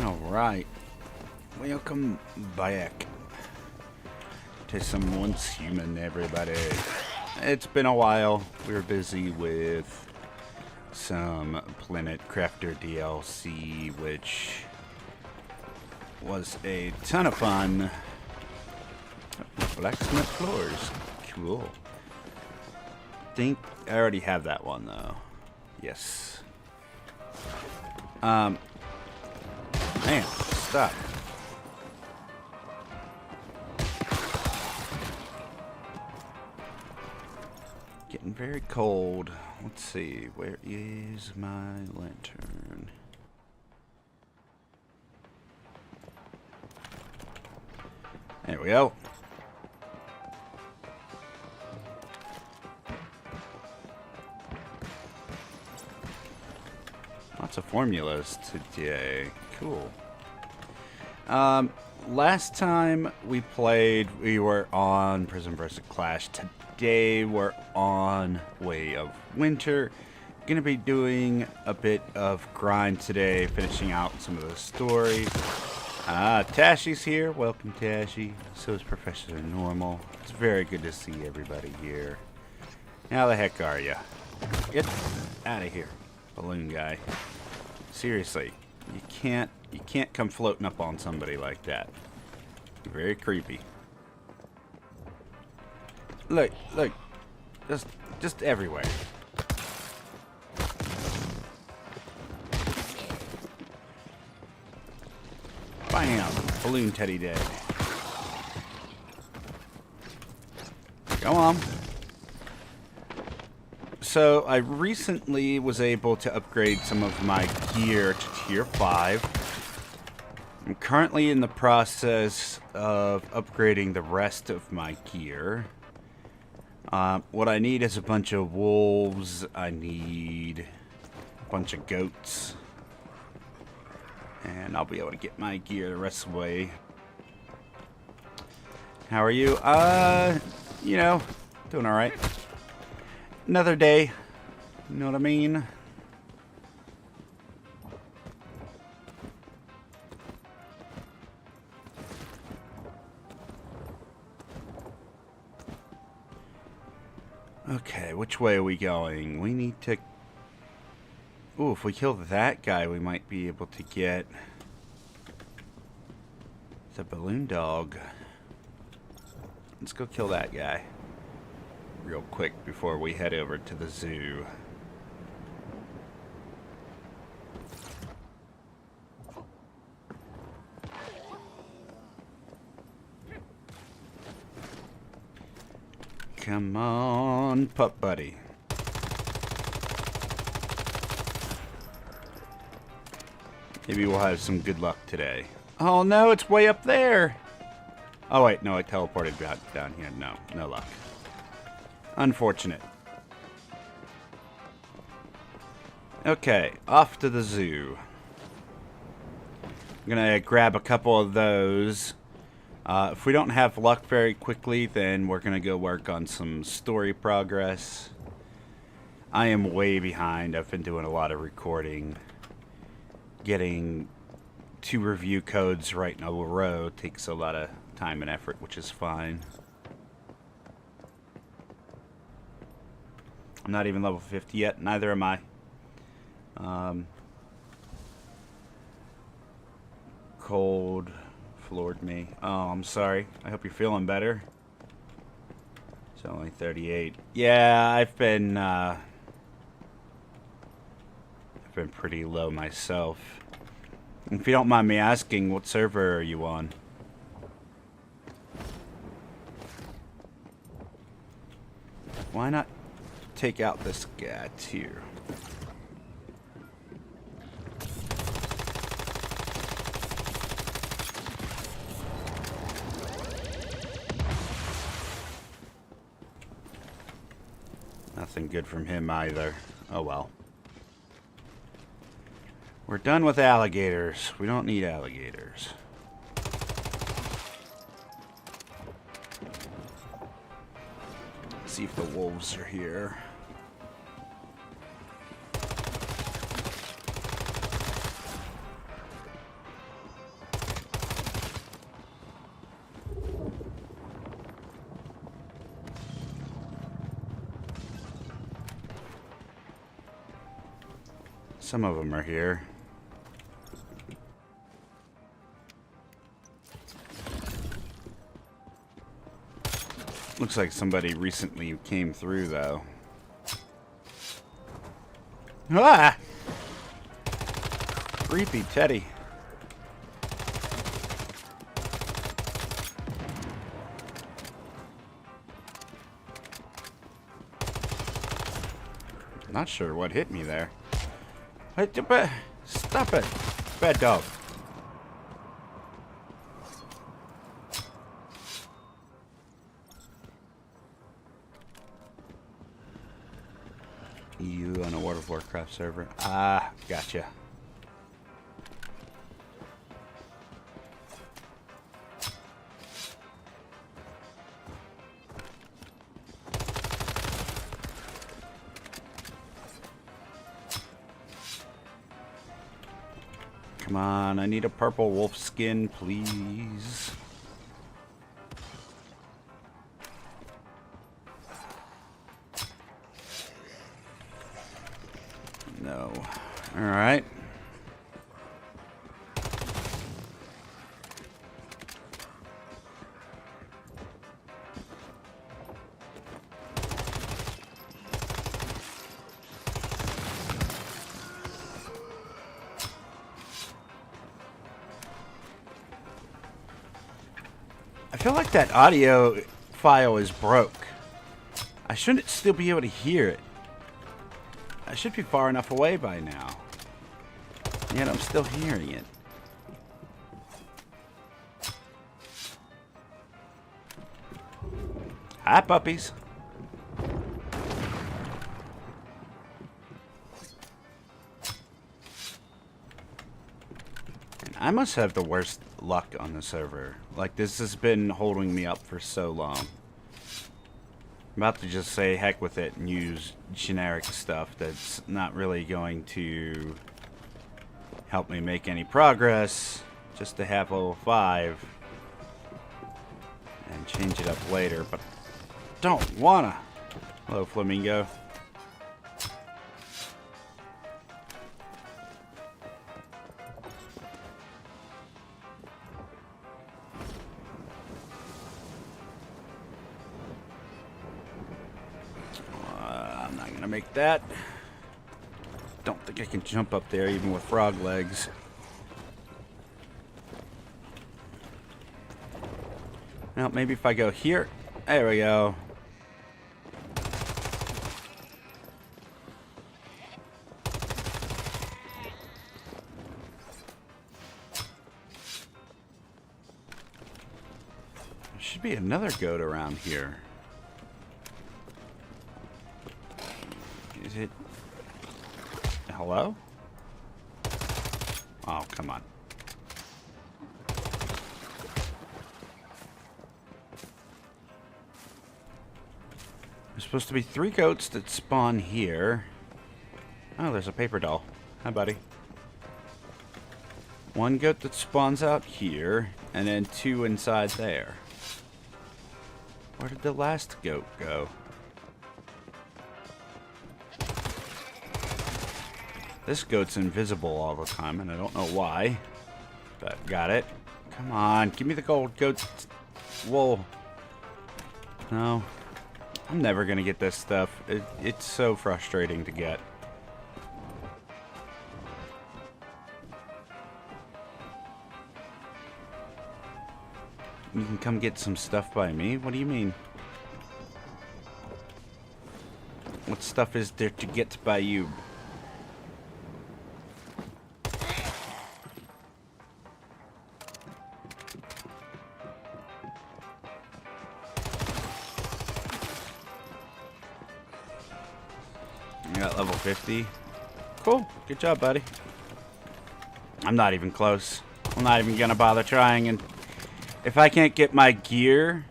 Alright, welcome back to some Once Human, everybody. It's been a while. We were busy with some Planet Crafter DLC, which was a ton of fun. Blacksmith floors. Cool. Think I already have that one though. Yes. Man, stop. Getting very cold. Let's see, where is my lantern? There we go. Lots of formulas today. Cool. Last time we played, we were on Prison vs. Clash. Today we're on Way of Winter. Gonna be doing a bit of grind today, finishing out some of the story. Tashi's here. Welcome, Tashi. So is Professor Normal. It's very good to see everybody here. How the heck are ya? Get out of here, balloon guy. Seriously, you can't come floating up on somebody like that. Very creepy. Look, just everywhere. Bam! Balloon teddy dead. Go on. So, I recently was able to upgrade some of my gear to Tier 5. I'm currently in the process of upgrading the rest of my gear. What I need is a bunch of wolves. I need a bunch of goats. And I'll be able to get my gear the rest of the way. How are you? You know, doing alright. Another day. You know what I mean? Okay, which way are we going? We need to... Ooh, if we kill that guy, we might be able to get the balloon dog. Let's go kill that guy real quick before we head over to the zoo. Come on, pup buddy. Maybe we'll have some good luck today. Oh no, it's way up there. Oh wait, no, I teleported down here. No luck. Unfortunate. Okay, off to the zoo. I'm gonna grab a couple of those. If we don't have luck very quickly, then we're gonna go work on some story progress. I am way behind. I've been doing a lot of recording. Getting 2 review codes right in a row takes a lot of time and effort, which is fine. I'm not even level 50 yet. Neither am I. Cold floored me. Oh, I'm sorry. I hope you're feeling better. It's only 38. Yeah, I've been pretty low myself. If you don't mind me asking, what server are you on? Why not take out this guy here? Nothing good from him either. Oh well. We're done with alligators. We don't need alligators. Let's see if the wolves are here. Some of them are here. Looks like somebody recently came through, though. Ah! Creepy Teddy. Not sure what hit me there. Stop it. Bad dog. You on a World of Warcraft server? Ah, gotcha. Come on, I need a purple wolf skin, please. No. Alright. I feel like that audio file is broke. I shouldn't still be able to hear it. I should be far enough away by now. Yet I'm still hearing it. Hi, puppies. And I must have the worst luck on the server. Like, this has been holding me up for so long. I'm about to just say heck with it and use generic stuff that's not really going to help me make any progress, just to have level 5 and change it up later, but don't wanna. Hello, Flamingo. I'm not gonna make that. Don't think I can jump up there even with frog legs. Well, maybe if I go here. There we go. There should be another goat around here. Is it? Hello? Oh, come on. There's supposed to be 3 goats that spawn here. Oh, there's a paper doll. Hi, buddy. 1 goat that spawns out here, and then 2 inside there. Where did the last goat go? This goat's invisible all the time, and I don't know why. But got it. Come on, give me the gold goat wool. No. I'm never gonna get this stuff. It's so frustrating to get. You can come get some stuff by me? What do you mean? What stuff is there to get by you? You got level 50. Cool. Good job, buddy. I'm not even close. I'm not even gonna bother trying, and if I can't get my gear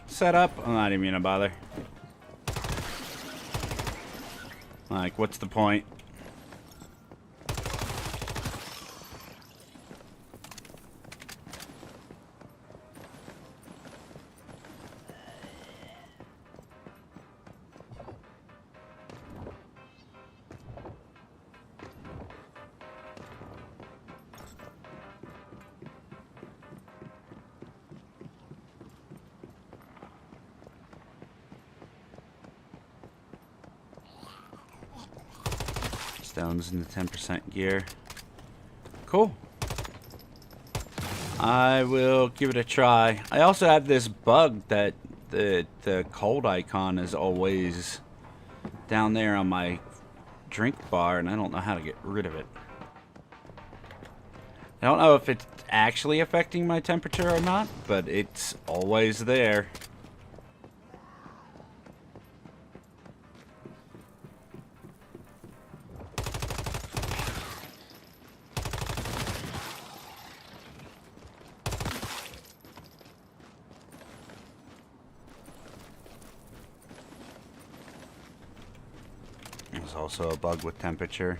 set up, I'm not even gonna bother. Like, what's the point? Stones in the 10% gear. Cool. I will give it a try. I also have this bug that the cold icon is always down there on my drink bar, and I don't know how to get rid of it. I don't know if it's actually affecting my temperature or not, but it's always there. There's also a bug with temperature.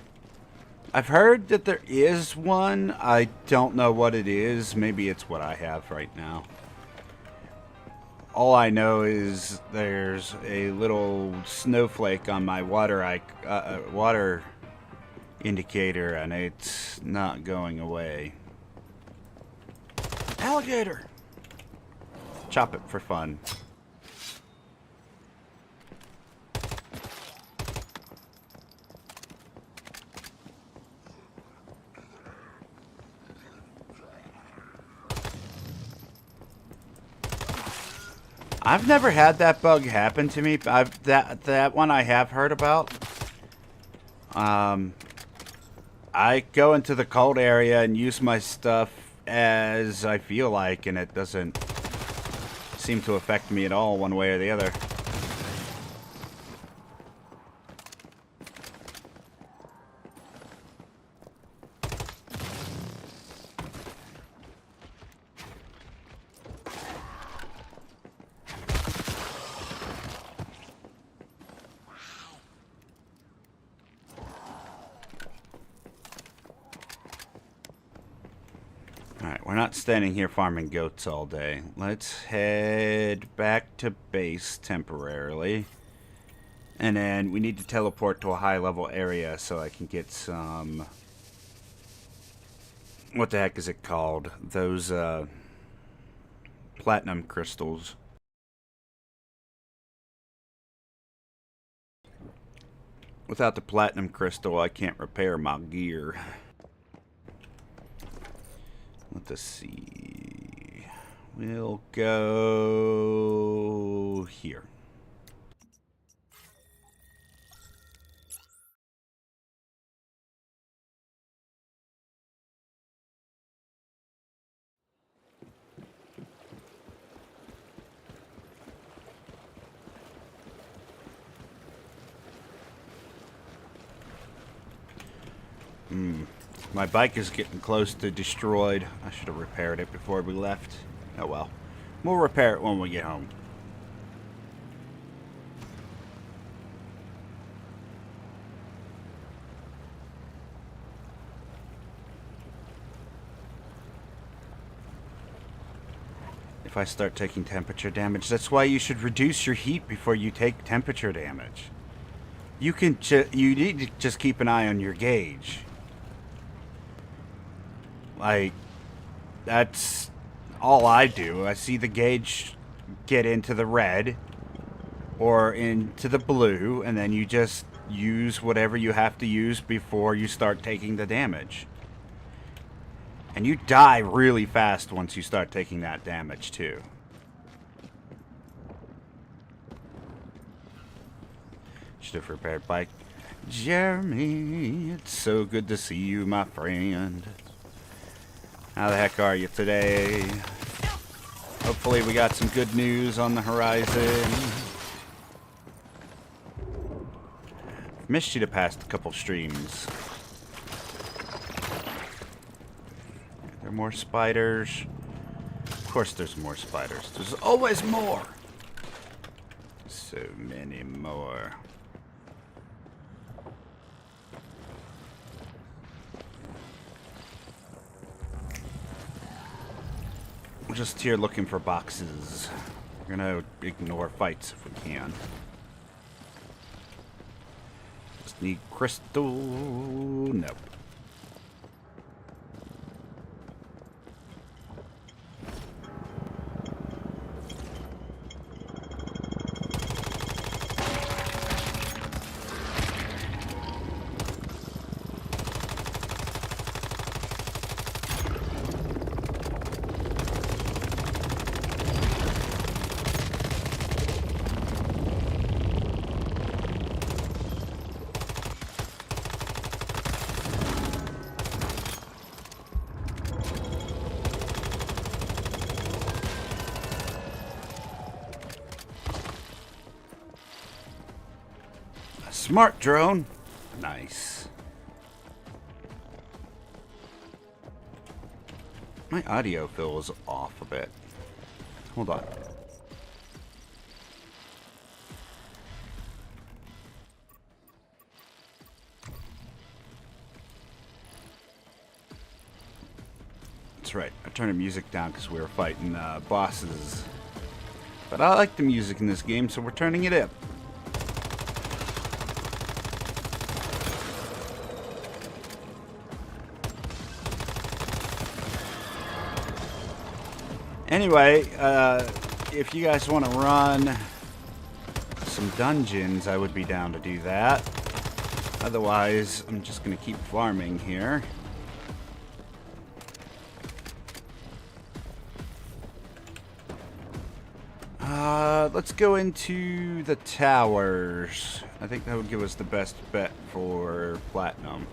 I've heard that there is one. I don't know what it is. Maybe it's what I have right now. All I know is there's a little snowflake on my water indicator, and it's not going away. Alligator! Chop it for fun. I've never had that bug happen to me. That one I have heard about. I go into the cold area and use my stuff as I feel like, and it doesn't seem to affect me at all one way or the other. Alright, we're not standing here farming goats all day. Let's head back to base temporarily. And then we need to teleport to a high level area so I can get some... What the heck is it called? Those, platinum crystals. Without the platinum crystal, I can't repair my gear. Let's see. We'll go here. My bike is getting close to destroyed. I should have repaired it before we left. Oh well. We'll repair it when we get home. If I start taking temperature damage, that's why you should reduce your heat before you take temperature damage. You need to just keep an eye on your gauge. Like, that's all I do. I see the gauge get into the red or into the blue, and then you just use whatever you have to use before you start taking the damage. And you die really fast once you start taking that damage, too. Should have repaired bike. Jeremy, it's so good to see you, my friend. How the heck are you today? Hopefully we got some good news on the horizon. Missed you the past couple streams. Are there more spiders? Of course there's more spiders. There's always more. So many more. We're just here looking for boxes. We're gonna ignore fights if we can. Just need crystal. Nope. Smart drone. Nice. My audio feels off a bit. Hold on. That's right. I turned the music down because we were fighting bosses. But I like the music in this game, so we're turning it up. Anyway, if you guys want to run some dungeons, I would be down to do that. Otherwise, I'm just going to keep farming here. Let's go into the towers. I think that would give us the best bet for platinum.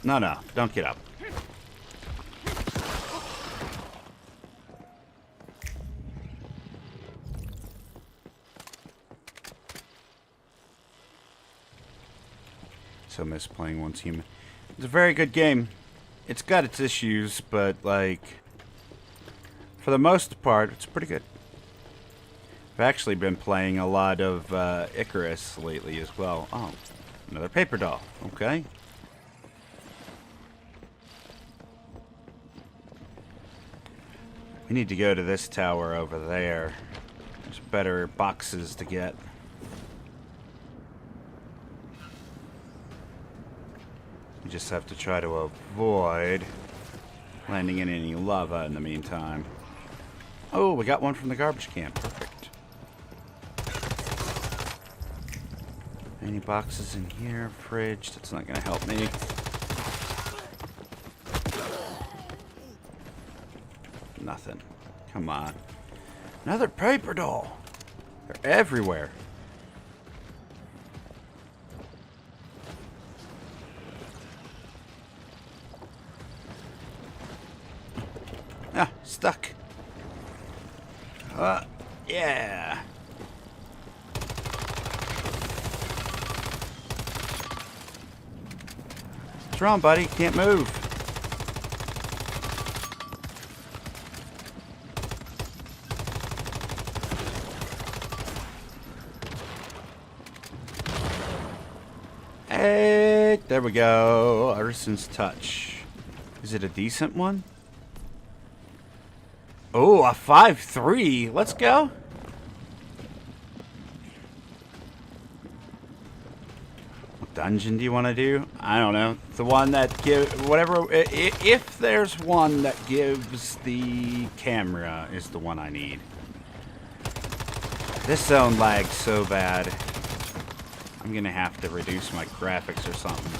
No, don't get up. So miss playing Once Human. It's a very good game. It's got its issues, but like for the most part, it's pretty good. I've actually been playing a lot of Icarus lately as well. Oh, another paper doll. Okay. We need to go to this tower over there. There's better boxes to get. You just have to try to avoid landing in any lava in the meantime. Oh, we got one from the garbage can. Perfect. Any boxes in here? Fridge. That's not going to help me. Nothing. Come on. Another paper doll. They're everywhere. Ah, stuck. Yeah. What's wrong, buddy? Can't move. Hey, there we go. Artisan's Touch. Is it a decent one? Oh, a 5-3. Let's go. What dungeon do you want to do? I don't know. The one that gives whatever. If there's one that gives the camera, is the one I need. This zone lags so bad. I'm gonna have to reduce my graphics or something,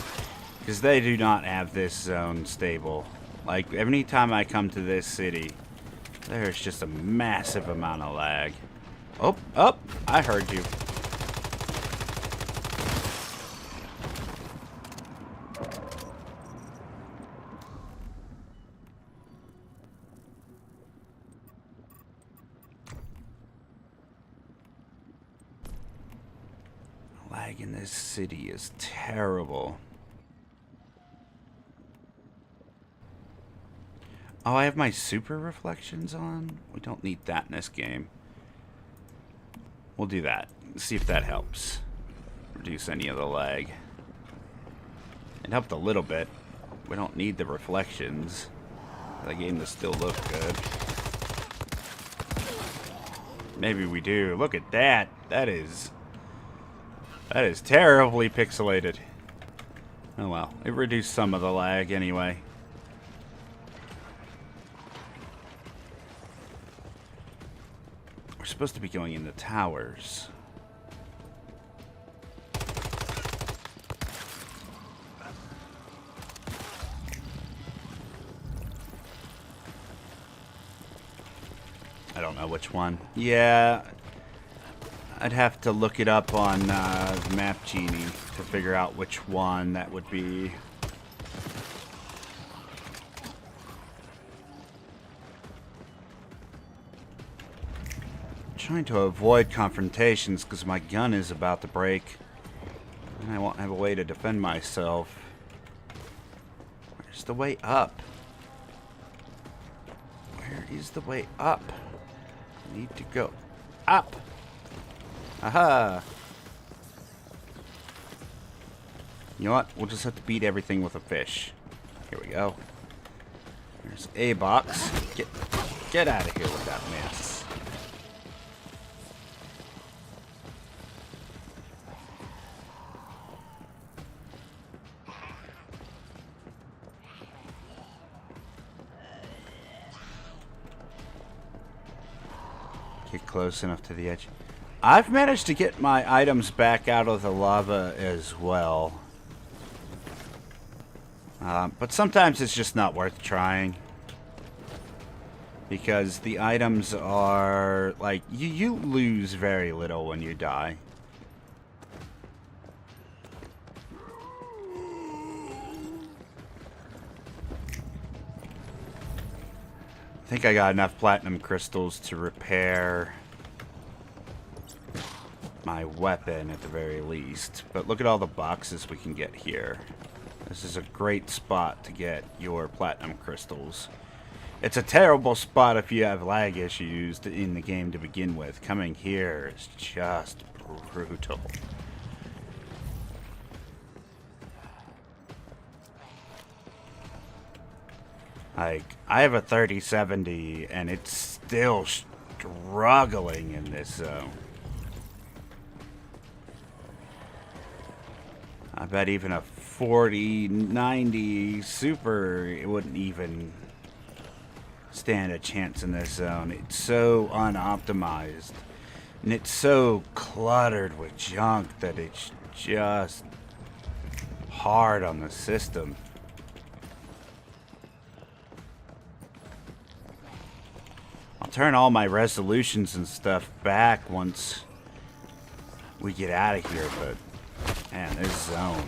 because they do not have this zone stable. Like every time I come to this city, there's just a massive amount of lag. Oh, I heard you. Lag in this city is terrible. Oh, I have my super reflections on? We don't need that in this game. We'll do that. See if that helps. Reduce any of the lag. It helped a little bit. We don't need the reflections. The game to still look good. Maybe we do. Look at that. That is terribly pixelated. Oh well. It reduced some of the lag anyway. We're supposed to be going in the towers. I don't know which one. Yeah. I'd have to look it up on the Map Genie to figure out which one that would be. I'm trying to avoid confrontations because my gun is about to break. And I won't have a way to defend myself. Where's the way up? Where is the way up? I need to go up. Aha! You know what? We'll just have to beat everything with a fish. Here we go. There's a box. Get out of here with that mess. Get close enough to the edge. I've managed to get my items back out of the lava as well. But sometimes it's just not worth trying. Because the items are, like, you lose very little when you die. I think I got enough platinum crystals to repair my weapon at the very least. But look at all the boxes we can get here. This is a great spot to get your platinum crystals. It's a terrible spot if you have lag issues in the game to begin with. Coming here is just brutal. Like, I have a 3070 and it's still struggling in this zone. I bet even a 4090 Super, it wouldn't even stand a chance in this zone. It's so unoptimized. And it's so cluttered with junk that it's just hard on the system. I'll turn all my resolutions and stuff back once we get out of here, but man, this zone.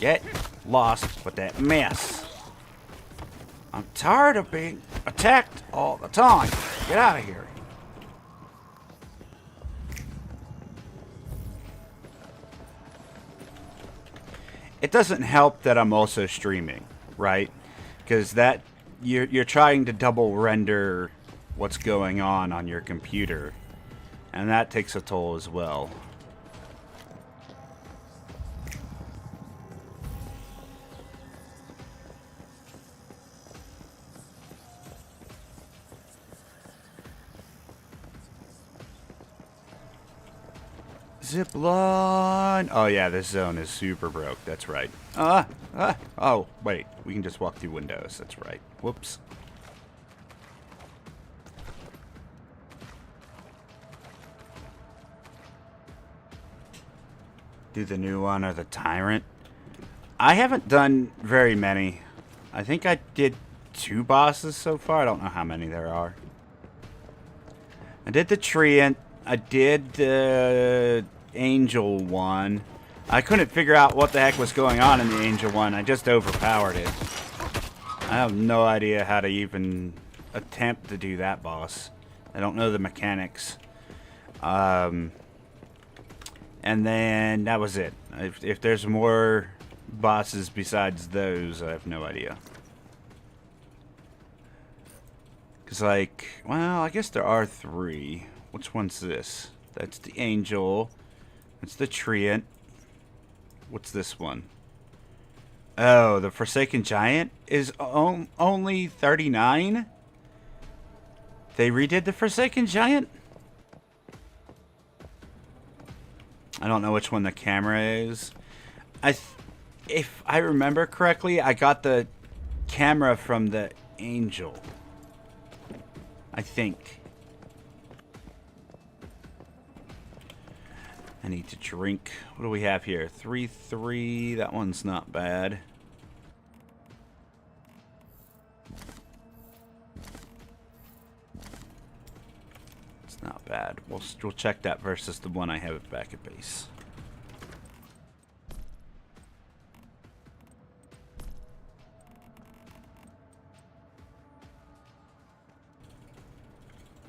Get lost with that mess. I'm tired of being attacked all the time. Get out of here. It doesn't help that I'm also streaming, right? Because that you're trying to double render what's going on your computer, and that takes a toll as well. Zip line. Oh yeah, this zone is super broke. That's right. Oh wait, we can just walk through windows. That's right. Whoops. Do the new one or the Tyrant? I haven't done very many. I think I did 2 bosses so far. I don't know how many there are. I did the Treant. I did the Angel one. I couldn't figure out what the heck was going on in the Angel one. I just overpowered it. I have no idea how to even attempt to do that boss. I don't know the mechanics. And then that was it. If there's more bosses besides those, I have no idea. Because, like, well, I guess there are 3. Which one's this? That's the Angel. That's the Treant. What's this one? Oh, the Forsaken Giant is only 39? They redid the Forsaken Giant? I don't know which one the camera is. If I remember correctly, I got the camera from the Angel. I think. I need to drink. What do we have here? 3-3. That one's not bad. It's not bad. We'll check that versus the one I have back at base.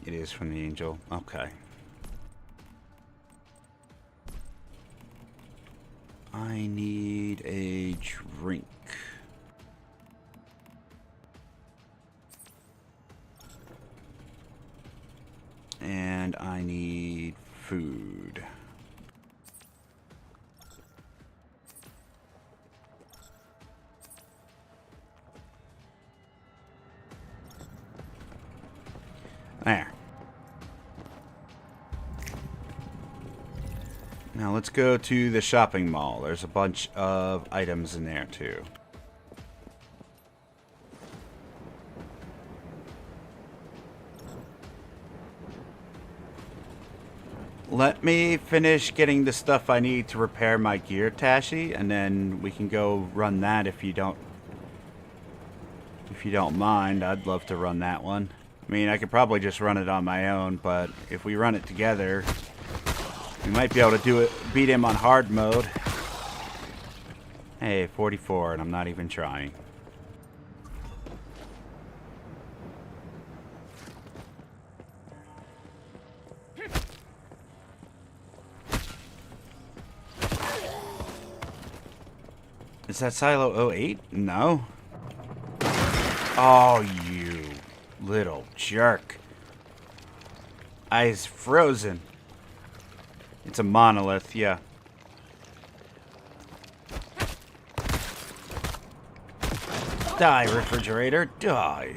It is from the Angel. Okay. I need a drink. And I need food. There. Now let's go to the shopping mall. There's a bunch of items in there too. Let me finish getting the stuff I need to repair my gear, Tashi, and then we can go run that if you don't mind. I'd love to run that one. I mean, I could probably just run it on my own, but if we run it together, we might be able to beat him on hard mode. Hey, 44, and I'm not even trying. Is that Silo 08? No. Oh, you little jerk. Eyes frozen. It's a monolith, yeah. Die, refrigerator, die.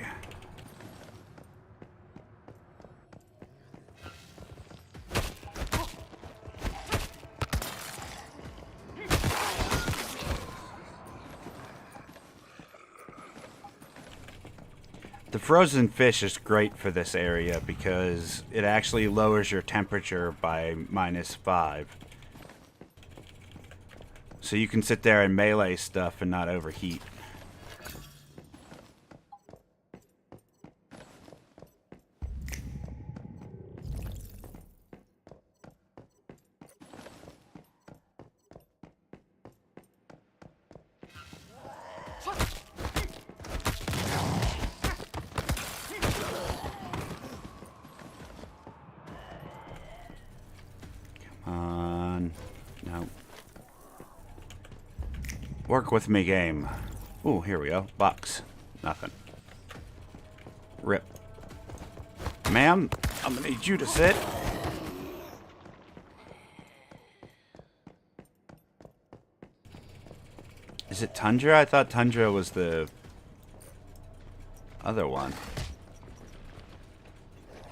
The frozen fish is great for this area because it actually lowers your temperature by -5. So you can sit there and melee stuff and not overheat. No. Work with me, game. Ooh, here we go. Box. Nothing. Rip. Ma'am, I'm gonna need you to sit. Is it Tundra? I thought Tundra was the other one.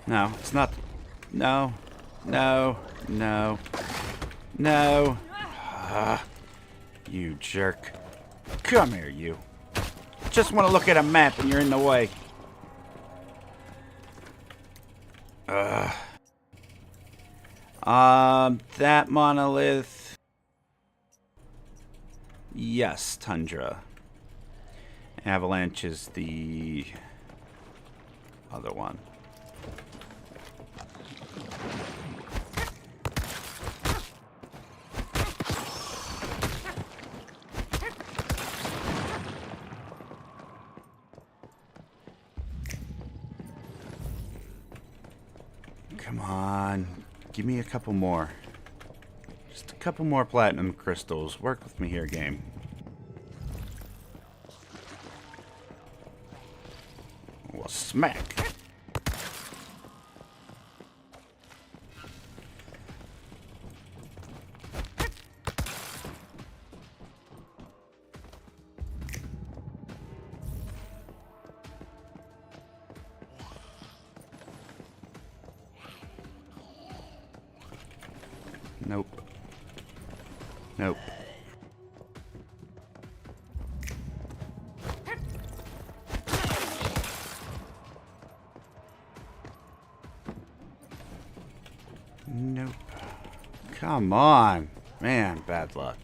No, it's not. No. No. No. No. You jerk. Come here, you. Just want to look at a map and you're in the way. That monolith. Yes, Tundra. Avalanche is the other one. Come on. Give me a couple more. Just a couple more platinum crystals. Work with me here, game. Well, smack. Nope. Nope. Nope. Come on. Man, bad luck.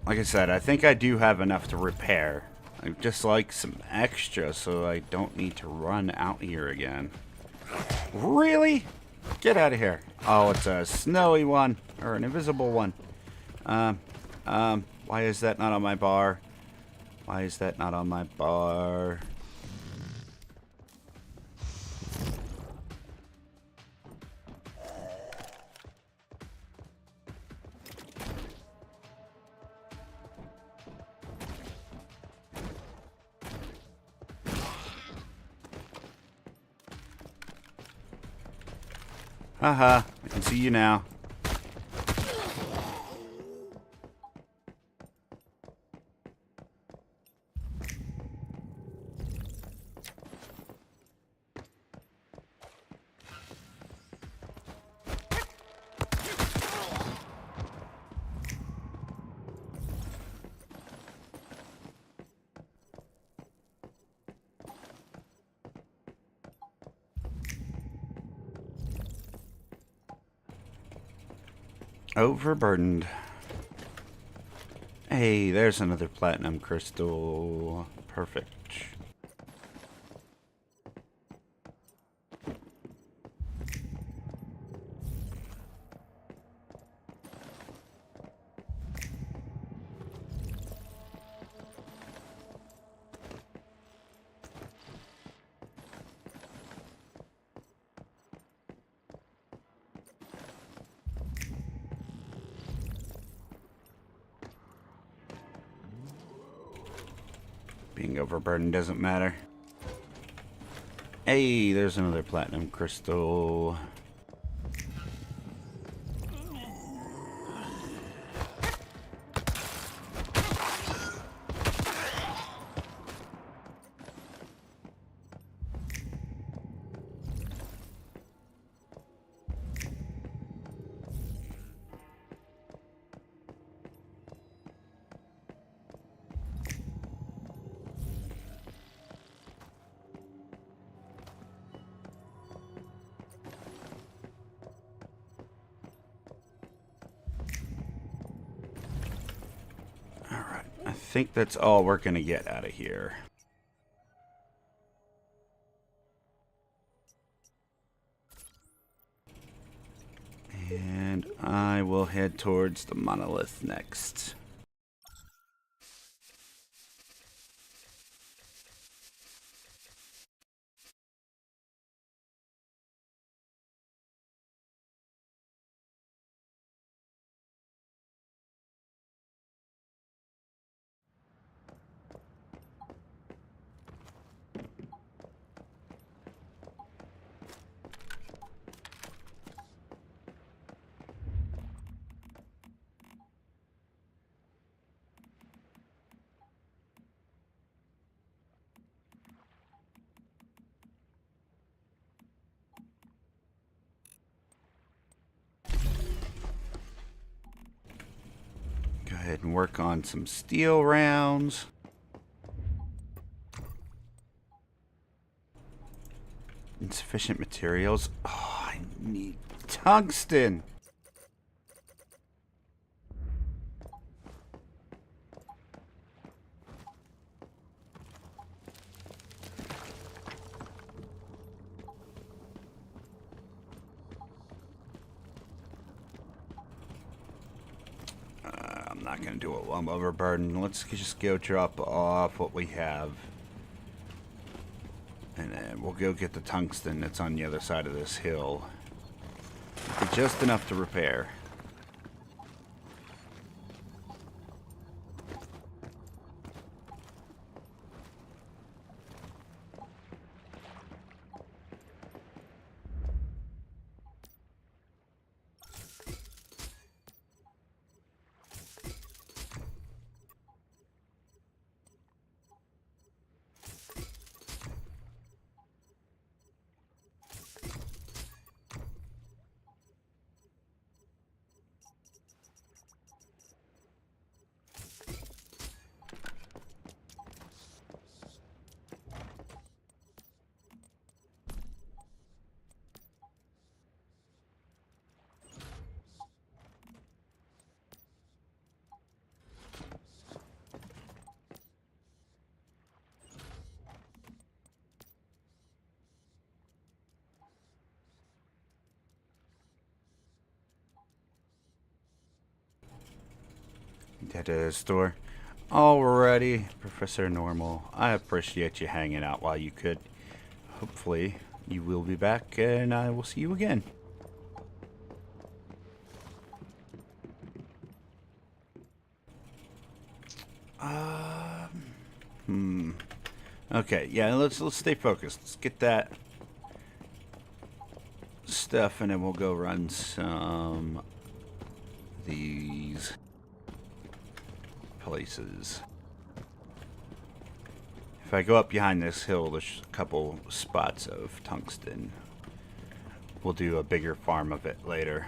Like I said, I think I do have enough to repair. I'd just like some extra so I don't need to run out here again. Really? Get out of here. Oh, it's a snowy one. Or an invisible one. Why is that not on my bar? Why is that not on my bar? Haha, I can see you now. Overburdened. Hey, there's another platinum crystal. Perfect. Being overburdened doesn't matter. Hey, there's another platinum crystal. I think that's all we're going to get out of here. And I will head towards the monolith next. Go ahead and work on some steel rounds. Insufficient materials. Oh, I need tungsten. I'm not going to do it while I'm overburdened. Let's just go drop off what we have. And then we'll go get the tungsten that's on the other side of this hill. Just enough to repair. Head to the store. Alrighty, Professor Normal. I appreciate you hanging out while you could. Hopefully, you will be back, and I will see you again. Okay, yeah, let's stay focused. Let's get that stuff, and then we'll go run some these places. If I go up behind this hill, there's a couple spots of tungsten. We'll do a bigger farm of it later.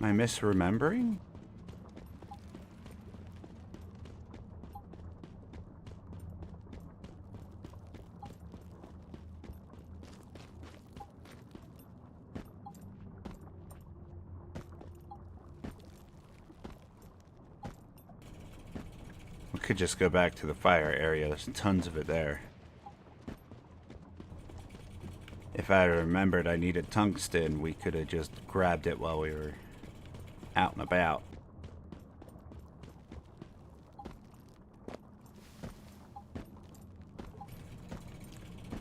Am I misremembering? We could just go back to the fire area. There's tons of it there. If I remembered I needed tungsten, we could have just grabbed it while we were out and about.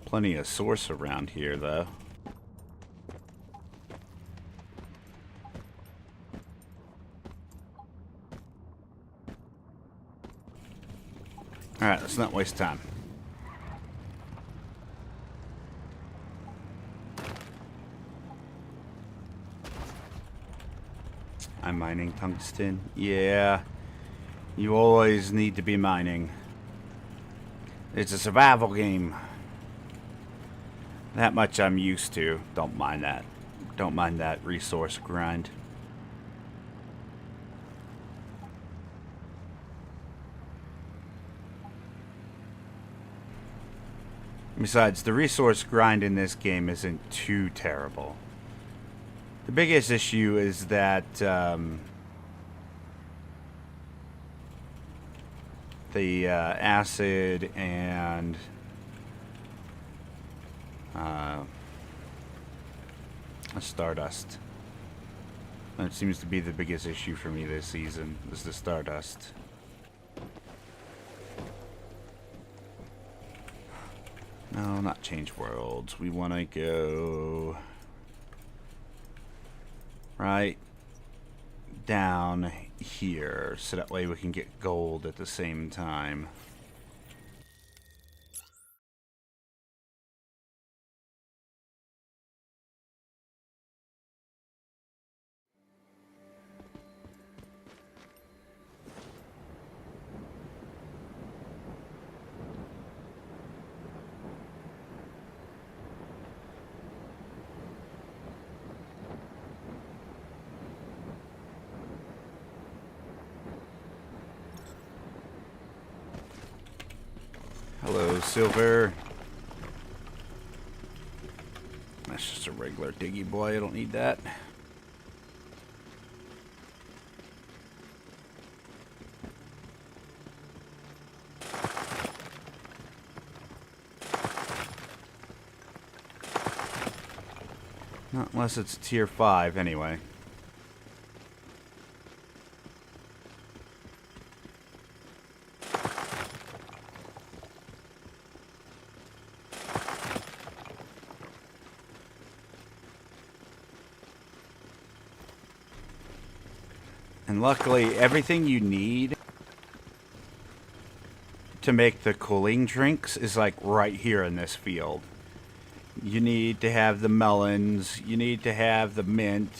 Plenty of source around here, though. Alright, let's not waste time. I'm mining tungsten. Yeah, you always need to be mining. It's a survival game. That much I'm used to. Don't mind that. Don't mind that resource grind. Besides, the resource grind in this game isn't too terrible. The biggest issue is that the acid and stardust. That seems to be the biggest issue for me this season, is the stardust. No, not change worlds. We want to go right down here, so that way we can get gold at the same time. Hello, silver. That's just a regular diggy boy. I don't need that. Not unless it's tier 5 anyway. And luckily, everything you need to make the cooling drinks is like right here in this field. You need to have the melons, you need to have the mint,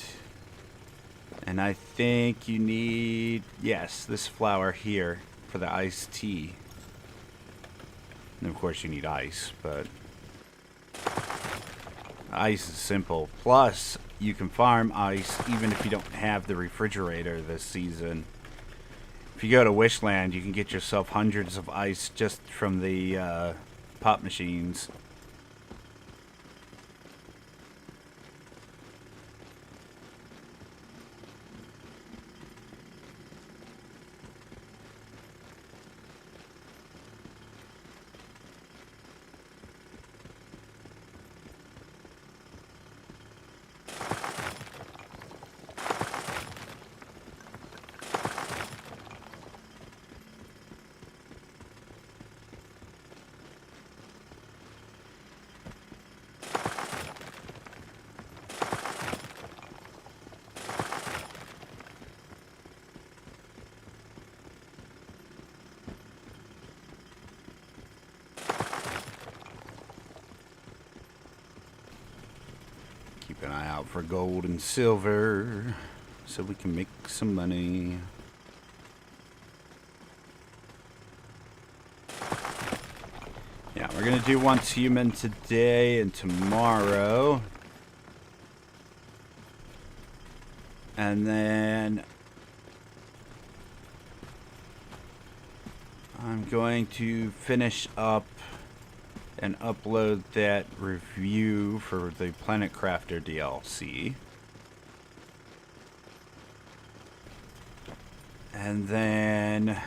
and I think you need, yes, this flower here for the iced tea. And of course you need ice, but ice is simple. Plus, you can farm ice even if you don't have the refrigerator this season. If you go to Wishland, you can get yourself hundreds of ice just from the pop machines. Keep an eye out for gold and silver so we can make some money. Yeah, we're gonna do once human today and tomorrow. And then I'm going to finish up and upload that review for the Planet Crafter DLC. And then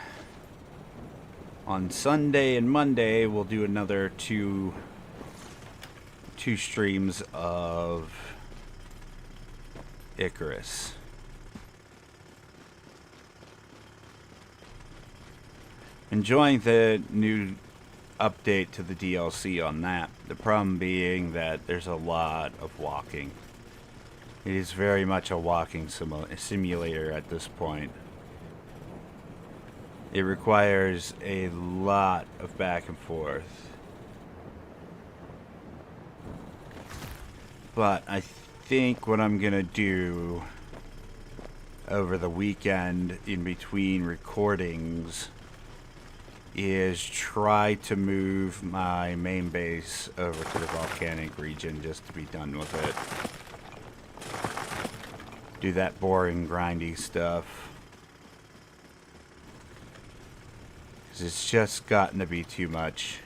on Sunday and Monday we'll do another two streams of Icarus. Enjoying the new update to the DLC on that. The problem being that there's a lot of walking. It is very much a walking simulator at this point. It requires a lot of back and forth. But I think what I'm gonna do over the weekend in between recordings is try to move my main base over to the volcanic region just to be done with it. Do that boring, grindy stuff. 'Cause it's just gotten to be too much.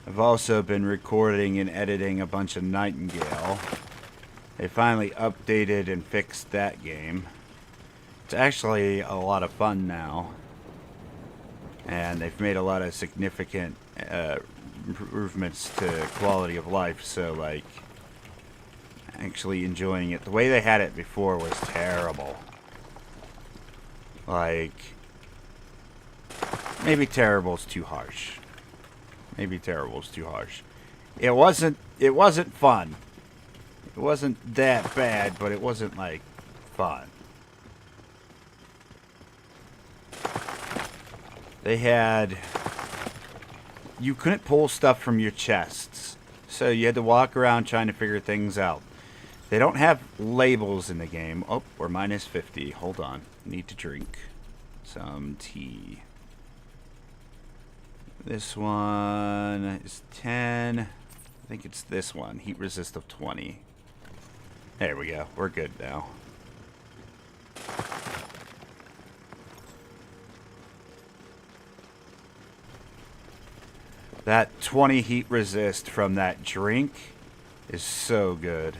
I've also been recording and editing a bunch of Nightingale. They finally updated and fixed that game. It's actually a lot of fun now. And they've made a lot of significant improvements to quality of life, so like actually enjoying it. The way they had it before was terrible. Like, maybe terrible is too harsh. Maybe terrible is too harsh. It wasn't fun. It wasn't that bad, but it wasn't like fun. They had, you couldn't pull stuff from your chests, so you had to walk around trying to figure things out. They don't have labels in the game. Oh, we're minus 50. Hold on. Need to drink some tea. This one is 10. I think it's this one. Heat resist of 20. There we go. We're good now. That 20 heat resist from that drink is so good.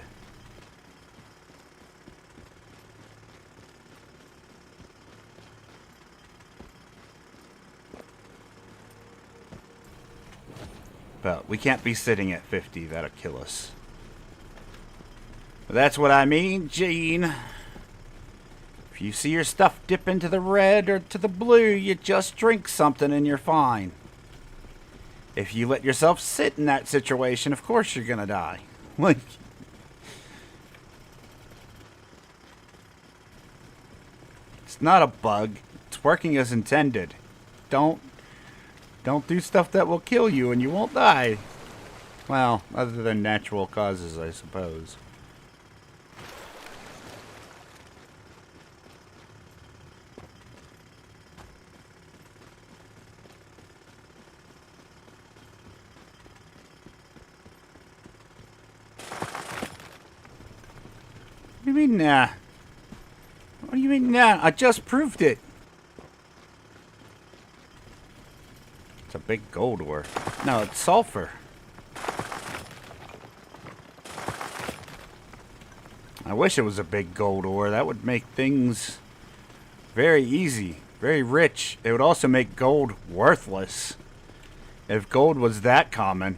But we can't be sitting at 50. That'll kill us. But that's what I mean, Gene. If you see your stuff dip into the red or to the blue, you just drink something and you're fine. If you let yourself sit in that situation, of course you're gonna die. Like, it's not a bug. It's working as intended. Don't do stuff that will kill you and you won't die. Well, other than natural causes, I suppose. do you mean, nah? What do you mean, nah? I just proved it. It's a big gold ore. No, it's sulfur. I wish it was a big gold ore. That would make things very easy, very rich. It would also make gold worthless. If gold was that common,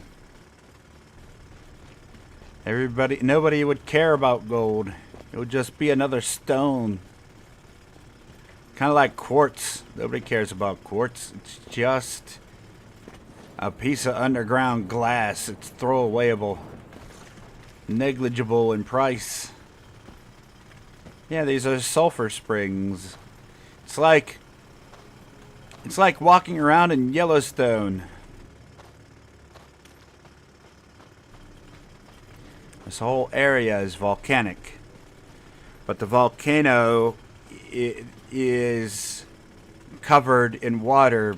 nobody would care about gold. It would just be another stone. Kind of like quartz. Nobody cares about quartz. It's just a piece of underground glass. It's throwawayable, negligible in price. Yeah, these are sulfur springs. It's like walking around in Yellowstone. This whole area is volcanic, but the volcano is covered in water.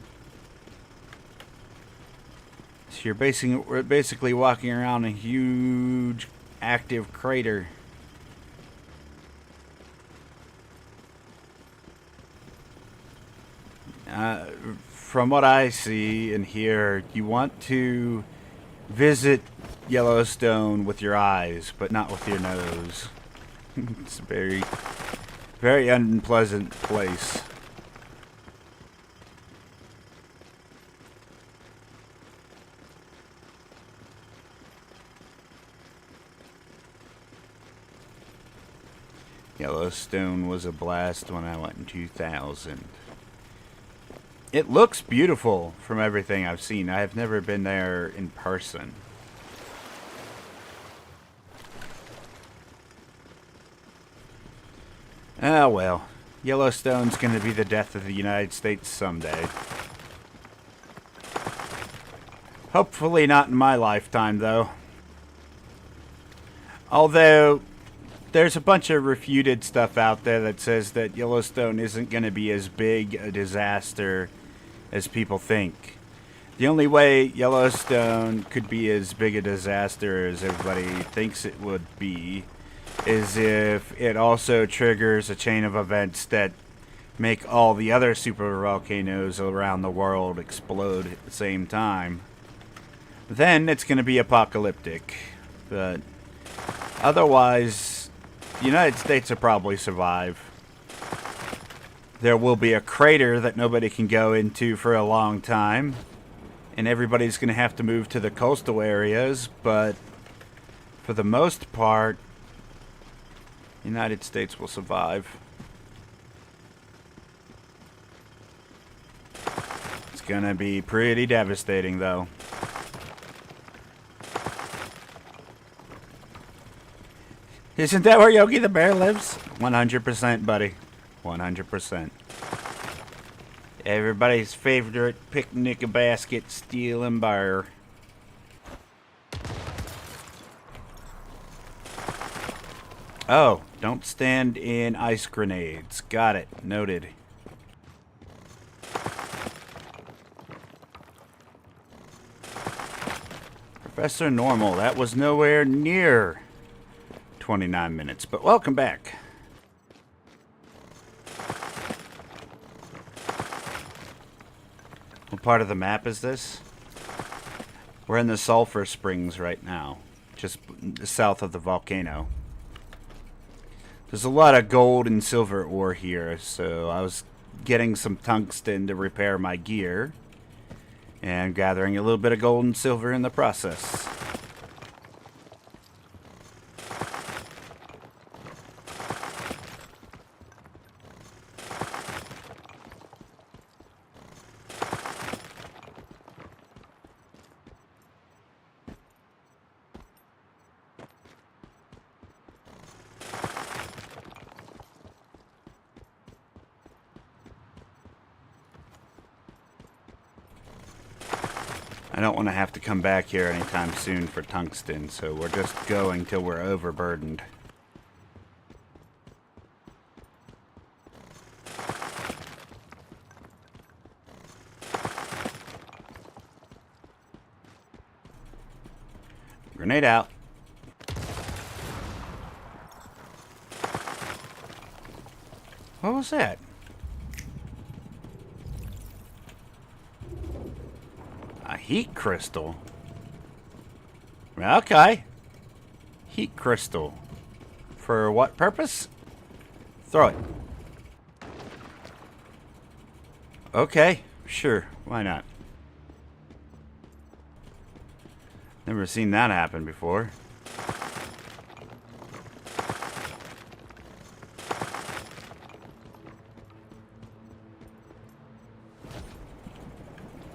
So we're basically walking around a huge active crater. From what I see and hear, you want to visit Yellowstone with your eyes, but not with your nose. It's a very, very unpleasant place. Yellowstone was a blast when I went in 2000. It looks beautiful from everything I've seen. I have never been there in person. Ah, well. Yellowstone's gonna be the death of the United States someday. Hopefully not in my lifetime, though. Although, there's a bunch of refuted stuff out there that says that Yellowstone isn't gonna be as big a disaster as people think. The only way Yellowstone could be as big a disaster as everybody thinks it would be is if it also triggers a chain of events that make all the other super volcanoes around the world explode at the same time. Then it's going to be apocalyptic. But otherwise, the United States will probably survive. There will be a crater that nobody can go into for a long time, and everybody's going to have to move to the coastal areas, but for the most part, the United States will survive. It's going to be pretty devastating, though. Isn't that where Yogi the Bear lives? 100%, buddy. 100%. Everybody's favorite picnic basket stealing bear. Oh, don't stand in ice grenades. Got it. Noted. Professor Normal, that was nowhere near 29 minutes, but welcome back. What part of the map is this? We're in the sulfur springs right now, just south of the volcano. There's a lot of gold and silver ore here, so I was getting some tungsten to repair my gear and gathering a little bit of gold and silver in the process. I don't want to have to come back here anytime soon for tungsten, so we're just going till we're overburdened. Grenade out. What was that? A heat crystal? Okay. Heat crystal. For what purpose? Throw it. Okay, sure. Why not? Never seen that happen before.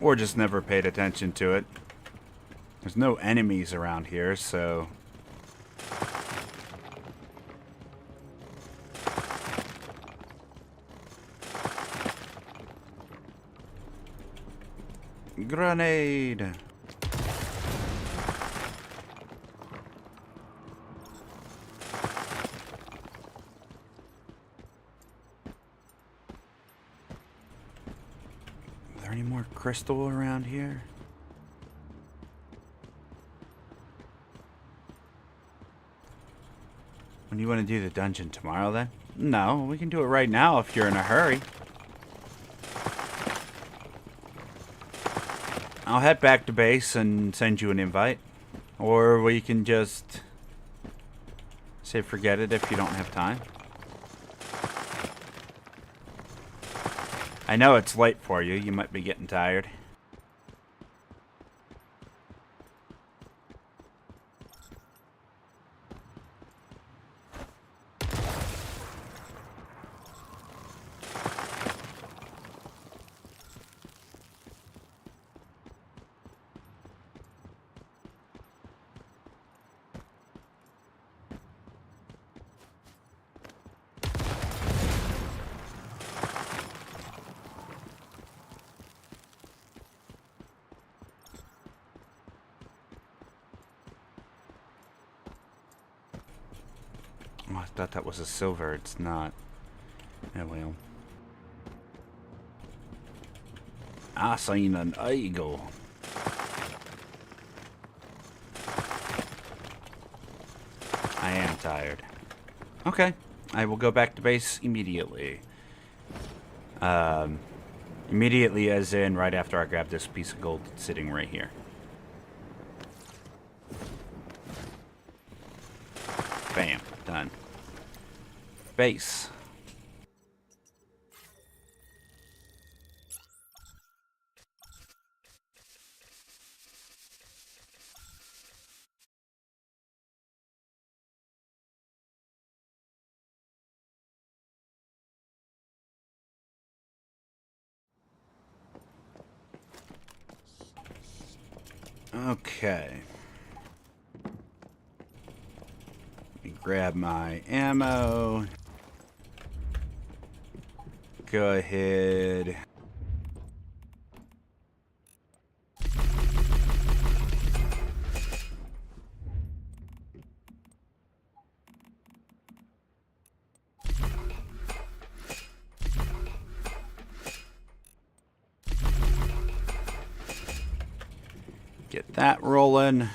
Or just never paid attention to it. There's no enemies around here, so... Grenade! Are there any more crystal around here? When do you want to do the dungeon? Tomorrow, then? No, we can do it right now if you're in a hurry. I'll head back to base and send you an invite. Or we can just say forget it if you don't have time. I know it's late for you. You might be getting tired. Oh, I thought that was a silver. It's not. Oh well. I seen an eagle. I am tired. Okay. I will go back to base immediately. Immediately as in right after I grab this piece of gold that's sitting right here. Bam. Done. Base. Okay. Let me grab my ammo. Go ahead. Get that rolling.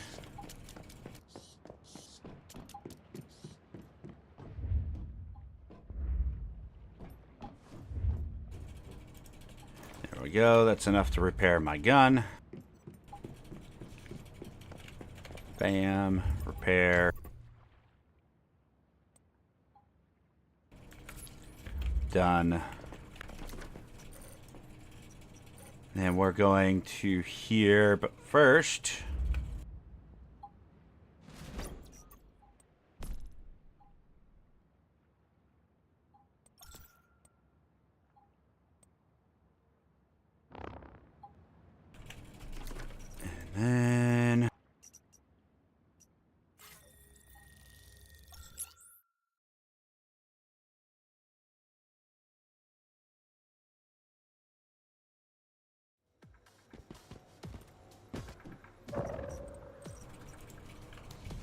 There we go. That's enough to repair my gun. Bam. Repair. Done. And we're going to here, but first... And then...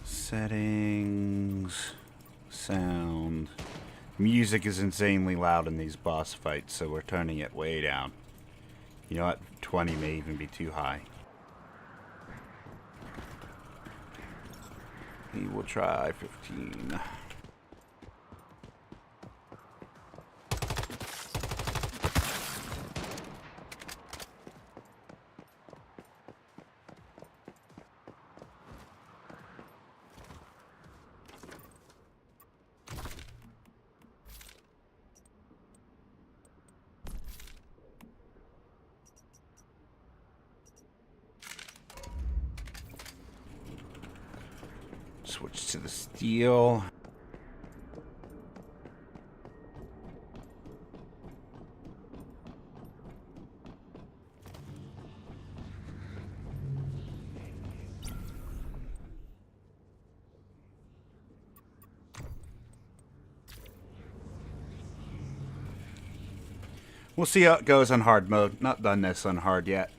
Settings, sound. Music is insanely loud in these boss fights, so we're turning it way down. You know what? 20 may even be too high. We will try 15. Switch to the steel. We'll see how it goes on hard mode. Not done this on hard yet.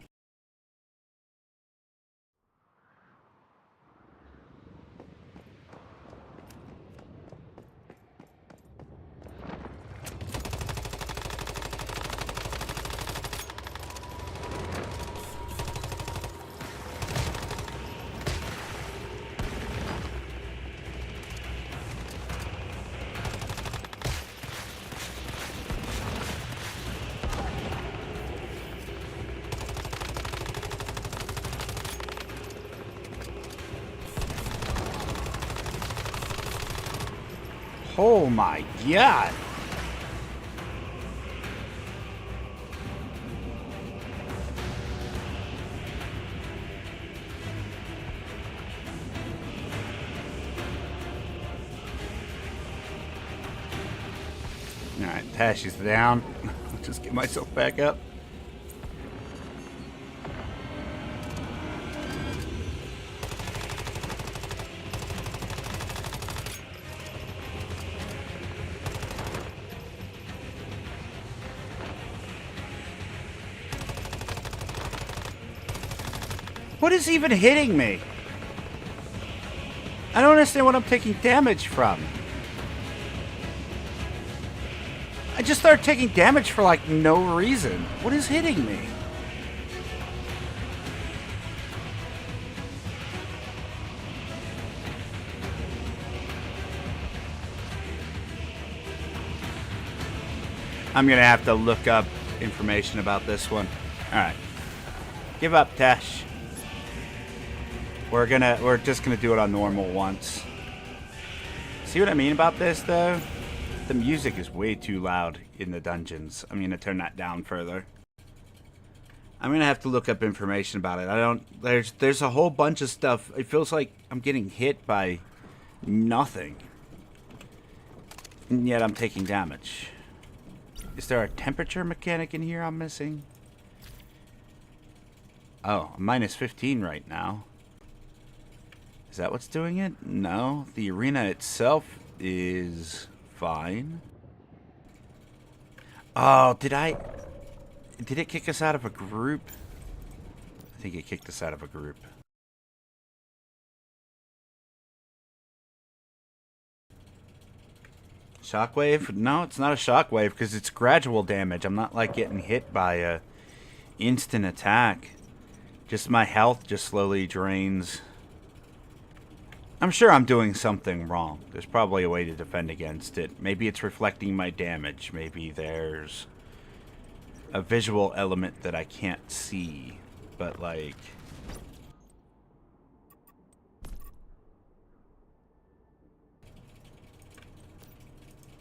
Oh my god! Alright, Tash is down. I'll just get myself back up. What is even hitting me? I don't understand what I'm taking damage from. I just started taking damage for like no reason. What is hitting me? I'm gonna have to look up information about this one. Alright. Give up, Tash. We're just gonna do it on normal once. See what I mean about this though? The music is way too loud in the dungeons. I'm gonna turn that down further. I'm gonna have to look up information about it. There's a whole bunch of stuff. It feels like I'm getting hit by nothing. And yet I'm taking damage. Is there a temperature mechanic in here I'm missing? Oh, I'm minus 15 right now. Is that what's doing it? No. The arena itself is fine. Oh, did it kick us out of a group? I think it kicked us out of a group. Shockwave? No, it's not a shockwave because it's gradual damage. I'm not like getting hit by a instant attack. Just my health just slowly drains. I'm sure I'm doing something wrong. There's probably a way to defend against it. Maybe it's reflecting my damage. Maybe there's a visual element that I can't see. But like...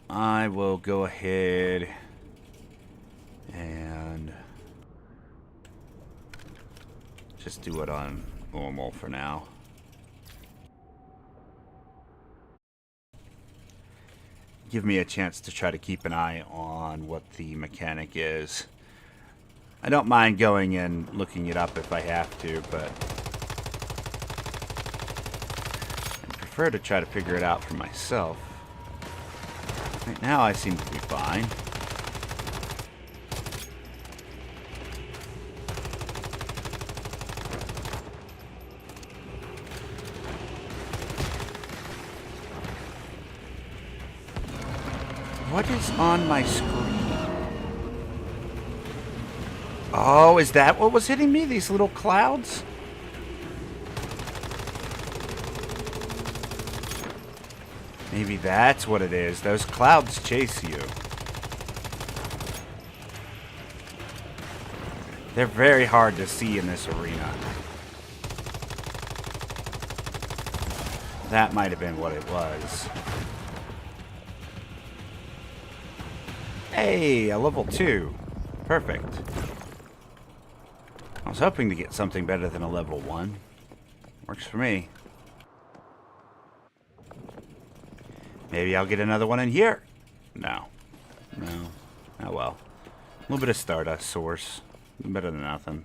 I will go ahead and just do it on normal for now. Give me a chance to try to keep an eye on what the mechanic is. I don't mind going and looking it up if I have to, but I prefer to try to figure it out for myself. Right now I seem to be fine. What is on my screen? Oh, is that what was hitting me? These little clouds? Maybe that's what it is. Those clouds chase you. They're very hard to see in this arena. That might have been what it was. Hey, a level 2. Perfect. I was hoping to get something better than a level 1. Works for me. Maybe I'll get another one in here. No. No. Oh well. A little bit of Stardust source. Better than nothing.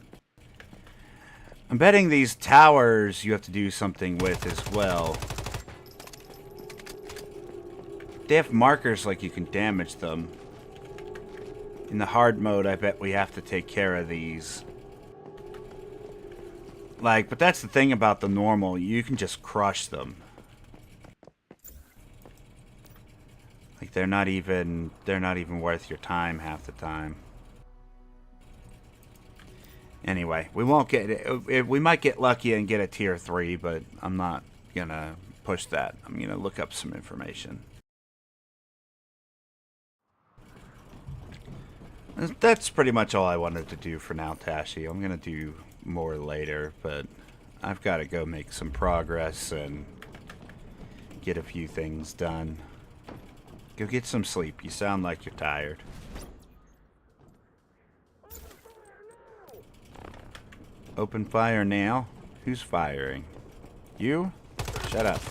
I'm betting these towers you have to do something with as well. They have markers like you can damage them. In the hard mode, I bet we have to take care of these. Like, but that's the thing about the normal. You can just crush them. Like, they're not even worth your time half the time. Anyway, we won't get it. We might get lucky and get a tier 3, but I'm not gonna push that. I'm gonna look up some information. That's pretty much all I wanted to do for now, Tashi. I'm gonna do more later, but I've got to go make some progress and get a few things done. Go get some sleep. You sound like you're tired. Open fire now? Who's firing? You? Shut up.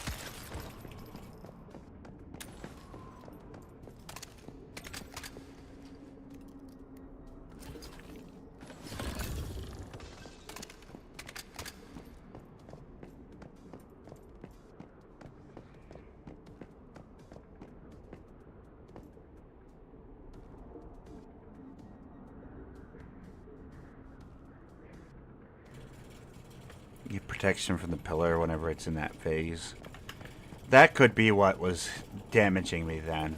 Get protection from the pillar whenever it's in that phase. That could be what was damaging me then.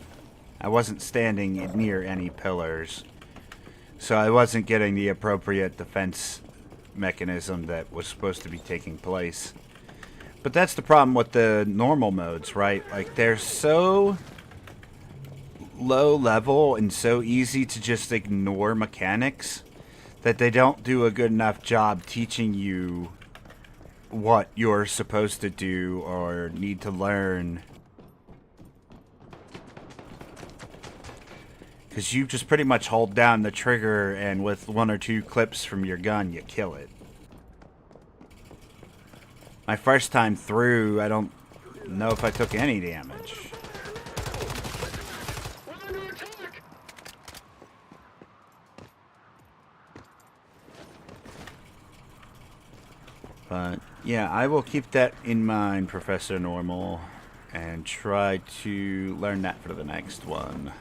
I wasn't standing near any pillars, so I wasn't getting the appropriate defense mechanism that was supposed to be taking place. But that's the problem with the normal modes, right? Like, they're so low level and so easy to just ignore mechanics that they don't do a good enough job teaching you what you're supposed to do or need to learn. Because you just pretty much hold down the trigger and with 1 or 2 clips from your gun, you kill it. My first time through, I don't know if I took any damage. But yeah, I will keep that in mind, Professor Normal, and try to learn that for the next one.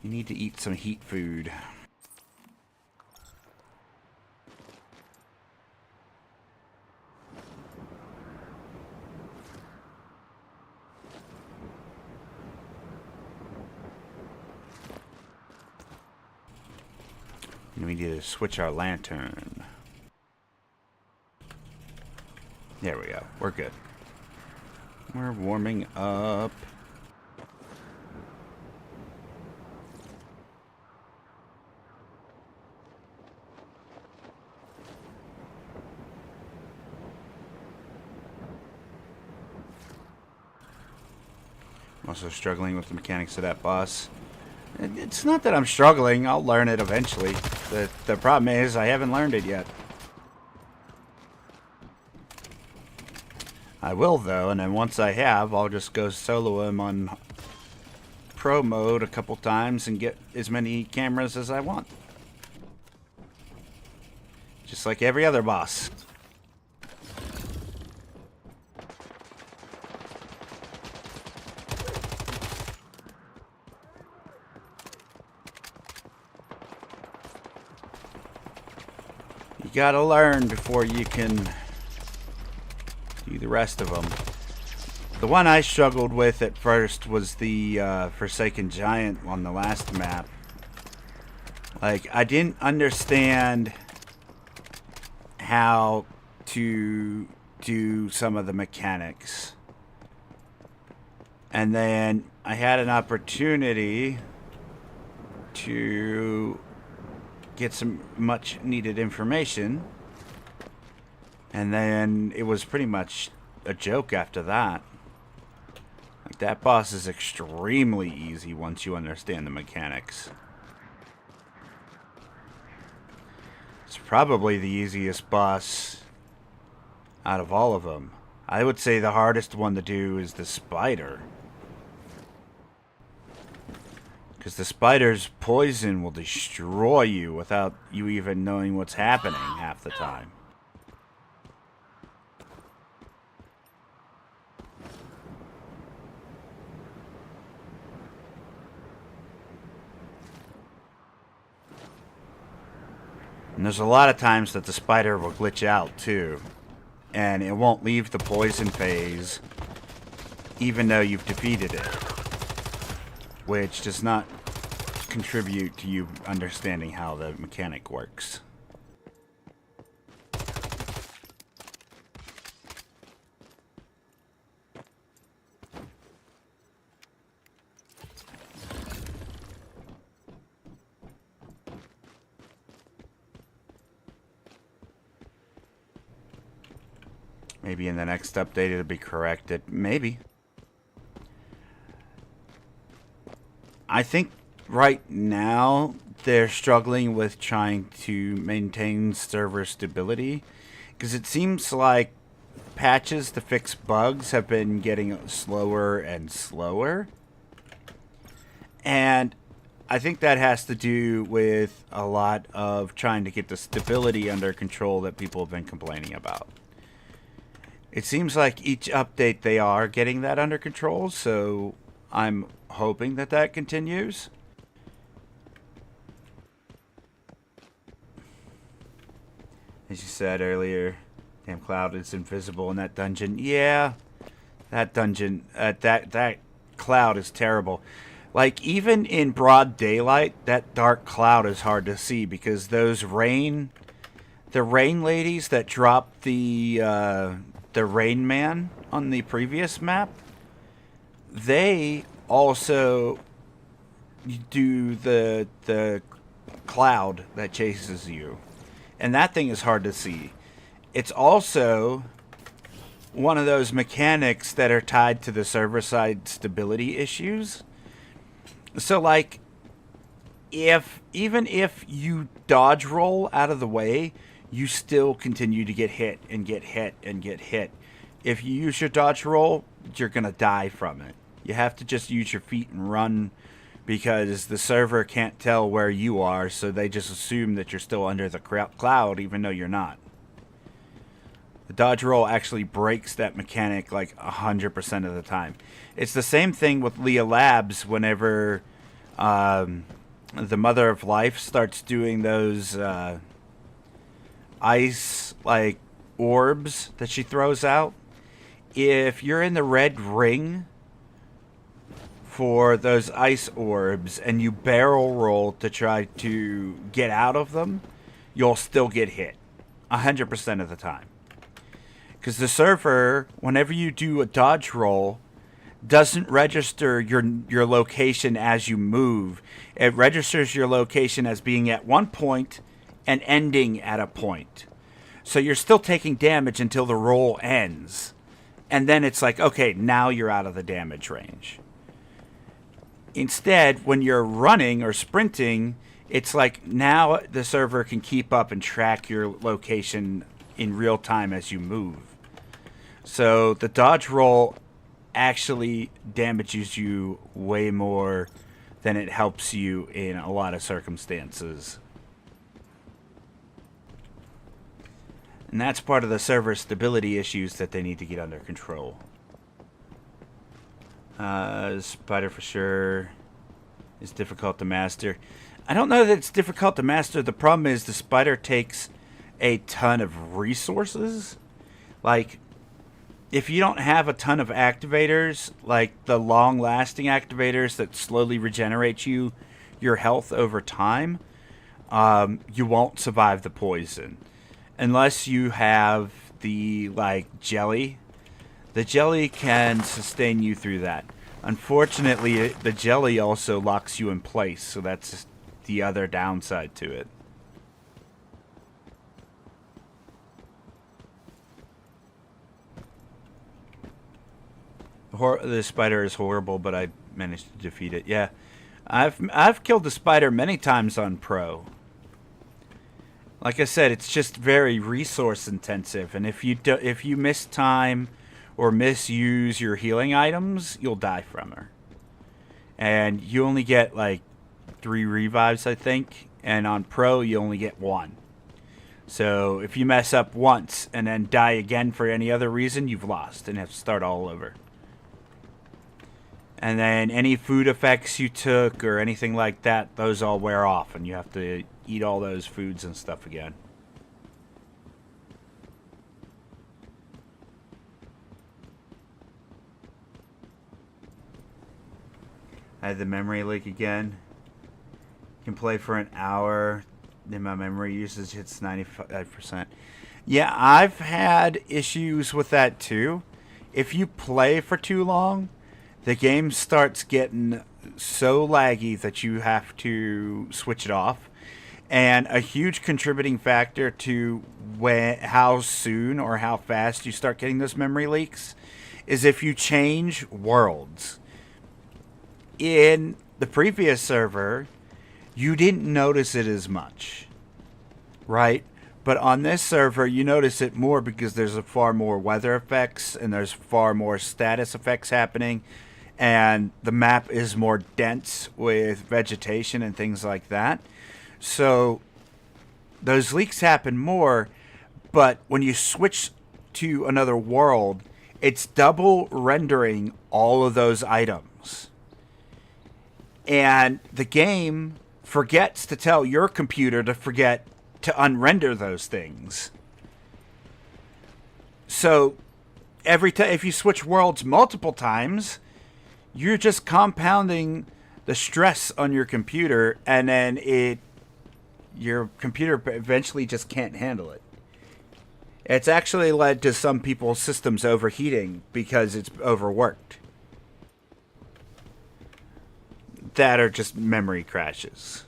You need to eat some heat food. And we need to switch our lantern. There we go. We're good. We're warming up. I'm also struggling with the mechanics of that boss. It's not that I'm struggling. I'll learn it eventually. The problem is I haven't learned it yet. I will, though, and then once I have, I'll just go solo him on pro mode a couple times and get as many cameras as I want. Just like every other boss. You gotta learn before you can do the rest of them. The one I struggled with at first was the Forsaken Giant on the last map. Like, I didn't understand how to do some of the mechanics. And then I had an opportunity to get some much needed information. And then it was pretty much a joke after that. Like, that boss is extremely easy once you understand the mechanics. It's probably the easiest boss out of all of them. I would say the hardest one to do is the spider. Because the spider's poison will destroy you without you even knowing what's happening half the time. And there's a lot of times that the spider will glitch out too. And it won't leave the poison phase even though you've defeated it. Which does not contribute to you understanding how the mechanic works. Maybe in the next update it'll be corrected. Maybe. I think right now they're struggling with trying to maintain server stability. Because it seems like patches to fix bugs have been getting slower and slower. And I think that has to do with a lot of trying to get the stability under control that people have been complaining about. It seems like each update they are getting that under control, so I'm hoping that that continues. As you said earlier, damn Cloud is invisible in that dungeon. Yeah, that dungeon, that Cloud is terrible. Like, even in broad daylight, that dark cloud is hard to see because those the rain ladies that dropped the Rain Man on the previous map, they also do the cloud that chases you. And that thing is hard to see. It's also one of those mechanics that are tied to the server side stability issues. So like, even if you dodge roll out of the way, you still continue to get hit and get hit and get hit. If you use your dodge roll, you're going to die from it. You have to just use your feet and run because the server can't tell where you are, so they just assume that you're still under the cloud even though you're not. The dodge roll actually breaks that mechanic like 100% of the time. It's the same thing with Leah Labs whenever the Mother of Life starts doing those ice like orbs that she throws out. If you're in the red ring for those ice orbs and you barrel roll to try to get out of them, you'll still get hit 100% of the time. Because the server, whenever you do a dodge roll, doesn't register your location as you move. It registers your location as being at one point and ending at a point. So you're still taking damage until the roll ends. And then it's like, okay, now you're out of the damage range. Instead, when you're running or sprinting, it's like now the server can keep up and track your location in real time as you move. So the dodge roll actually damages you way more than it helps you in a lot of circumstances. And that's part of the server stability issues that they need to get under control. Spider for sure is difficult to master. I don't know that it's difficult to master. The problem is the spider takes a ton of resources. Like, if you don't have a ton of activators, like the long-lasting activators that slowly regenerate your health over time, you won't survive the poison. Unless you have the, like, jelly. The jelly can sustain you through that. Unfortunately, the jelly also locks you in place, so that's the other downside to it. The spider is horrible, but I managed to defeat it. Yeah, I've killed the spider many times on Pro. Like I said, it's just very resource intensive, and if you miss time or misuse your healing items, you'll die from her. And you only get like 3 revives, I think. And on Pro, you only get 1. So if you mess up once and then die again for any other reason, you've lost and have to start all over. And then any food effects you took or anything like that, those all wear off and you have to eat all those foods and stuff again. I had the memory leak again. Can play for an hour. Then my memory usage hits 95%. Yeah, I've had issues with that too. If you play for too long, the game starts getting so laggy that you have to switch it off. And a huge contributing factor to how soon or how fast you start getting those memory leaks is if you change worlds. In the previous server, you didn't notice it as much, right? But on this server, you notice it more because there's far more weather effects and there's far more status effects happening. And the map is more dense with vegetation and things like that. So those leaks happen more, but when you switch to another world, it's double rendering all of those items. And the game forgets to tell your computer to forget to unrender those things. So every time, if you switch worlds multiple times, you're just compounding the stress on your computer, and then your computer eventually just can't handle it. It's actually led to some people's systems overheating because it's overworked. That are just memory crashes.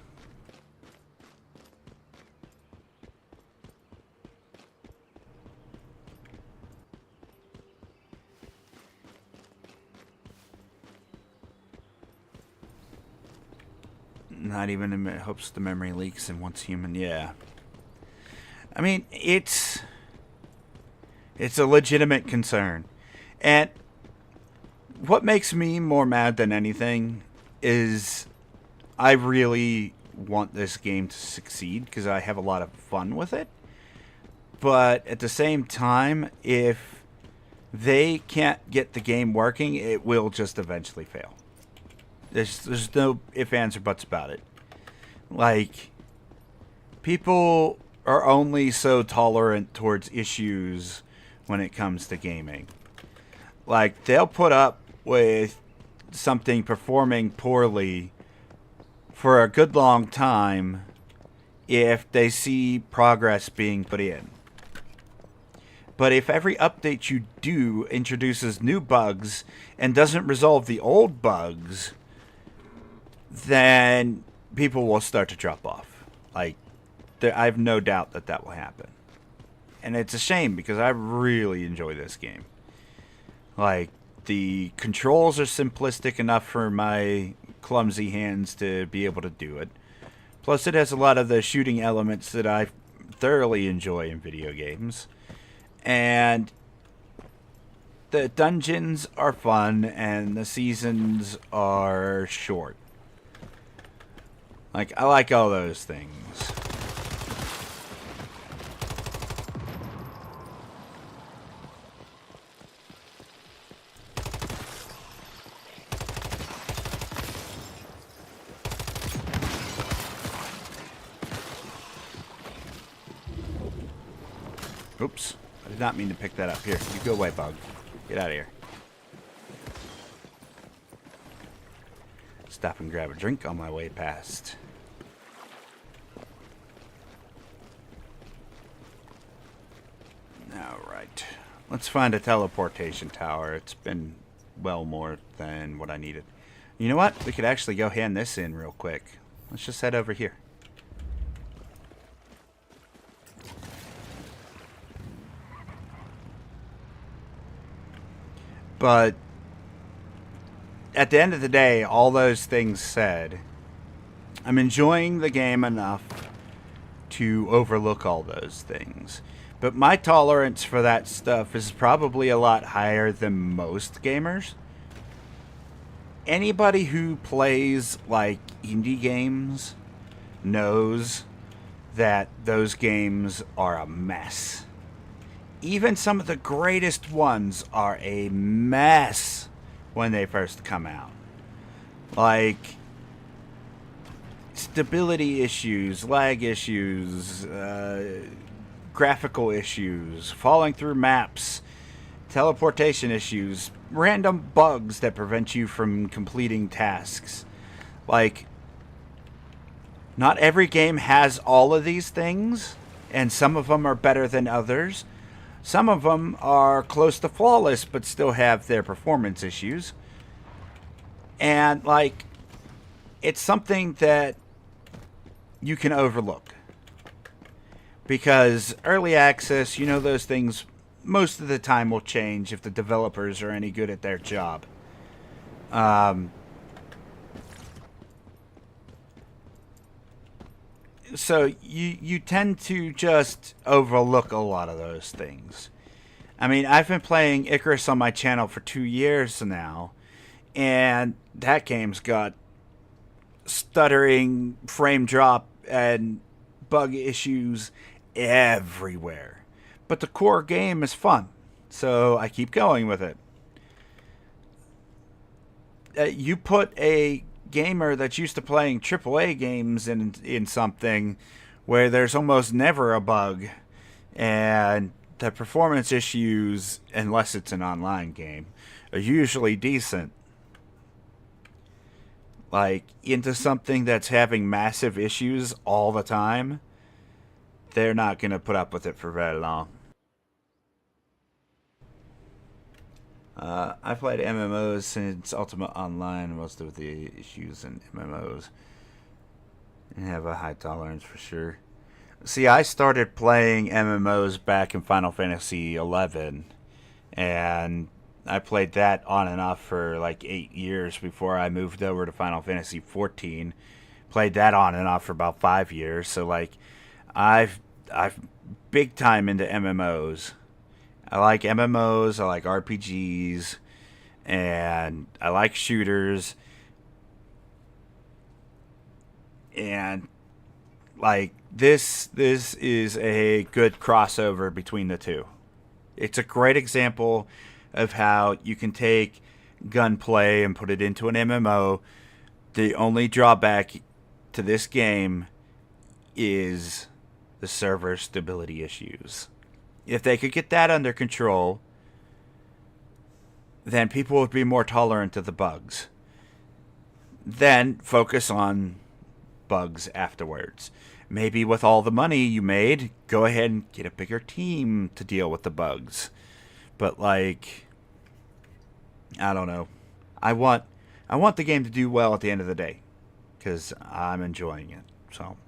Not even hopes the memory leaks and once human, yeah. I mean, it's a legitimate concern. And what makes me more mad than anything is I really want this game to succeed because I have a lot of fun with it. But at the same time, if they can't get the game working, it will just eventually fail. There's no ifs, ands, or buts about it. Like, people are only so tolerant towards issues when it comes to gaming. Like, they'll put up with something performing poorly for a good long time if they see progress being put in. But if every update you do introduces new bugs and doesn't resolve the old bugs, then people will start to drop off. Like, I have no doubt that will happen. And it's a shame because I really enjoy this game. Like, the controls are simplistic enough for my clumsy hands to be able to do it. Plus, it has a lot of the shooting elements that I thoroughly enjoy in video games. And the dungeons are fun, and the seasons are short. Like, I like all those things. Oops. I did not mean to pick that up. Here, you go away, bug. Get out of here. Stop and grab a drink on my way past. Alright. Let's find a teleportation tower. It's been well more than what I needed. You know what? We could actually go hand this in real quick. Let's just head over here. But at the end of the day, all those things said, I'm enjoying the game enough to overlook all those things. But my tolerance for that stuff is probably a lot higher than most gamers. Anybody who plays like indie games knows that those games are a mess. Even some of the greatest ones are a mess when they first come out. Like stability issues, lag issues, graphical issues, falling through maps, teleportation issues, random bugs that prevent you from completing tasks. Like, not every game has all of these things, and some of them are better than others. Some of them are close to flawless, but still have their performance issues. And, like, it's something that you can overlook. Because early access, you know, those things most of the time will change if the developers are any good at their job. So you tend to just overlook a lot of those things. I mean, I've been playing Icarus on my channel for 2 years now, and that game's got stuttering, frame drop, and bug issues everywhere. But the core game is fun, so I keep going with it. You put a gamer that's used to playing AAA games in something where there's almost never a bug, and the performance issues, unless it's an online game, are usually decent. Like, into something that's having massive issues all the time, they're not going to put up with it for very long. I've played MMOs since Ultimate Online, most of the issues in MMOs, and have a high tolerance for sure. See, I started playing MMOs back in Final Fantasy XI, and I played that on and off for like 8 years before I moved over to Final Fantasy XIV. Played that on and off for about 5 years, so like I've big time into MMOs. I like MMOs, I like RPGs, and I like shooters. And like this is a good crossover between the two. It's a great example of how you can take gunplay and put it into an MMO. The only drawback to this game is the server stability issues. If they could get that under control, then people would be more tolerant of the bugs. Then focus on bugs afterwards. Maybe with all the money you made, go ahead and get a bigger team to deal with the bugs. But like, I don't know. I want the game to do well at the end of the day, because I'm enjoying it. So.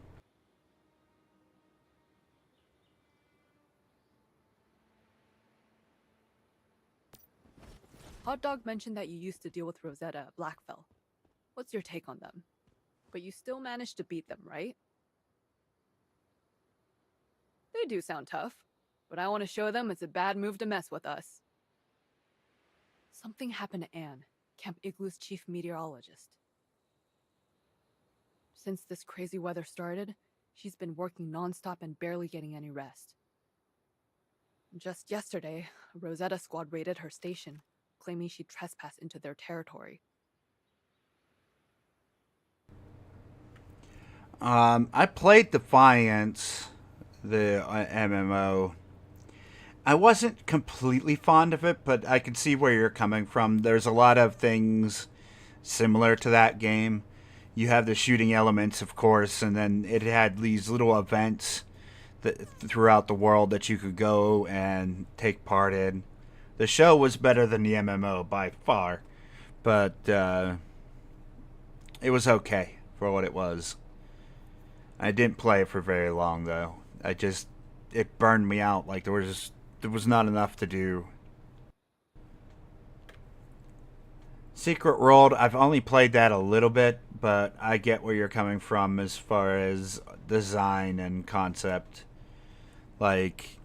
Hot Dog mentioned that you used to deal with Rosetta at Blackfell. What's your take on them? But you still managed to beat them, right? They do sound tough, but I want to show them it's a bad move to mess with us. Something happened to Anne, Camp Igloo's chief meteorologist. Since this crazy weather started, she's been working non-stop and barely getting any rest. Just yesterday, a Rosetta squad raided her station, claiming she trespassed into their territory. I played Defiance, the MMO. I wasn't completely fond of it, but I can see where you're coming from. There's a lot of things similar to that game. You have the shooting elements, of course, and then it had these little events that, throughout the world that you could go and take part in. The show was better than the MMO by far, but it was okay for what it was. I didn't play it for very long, though. It burned me out. Like, there was not enough to do. Secret World, I've only played that a little bit, but I get where you're coming from as far as design and concept. Like,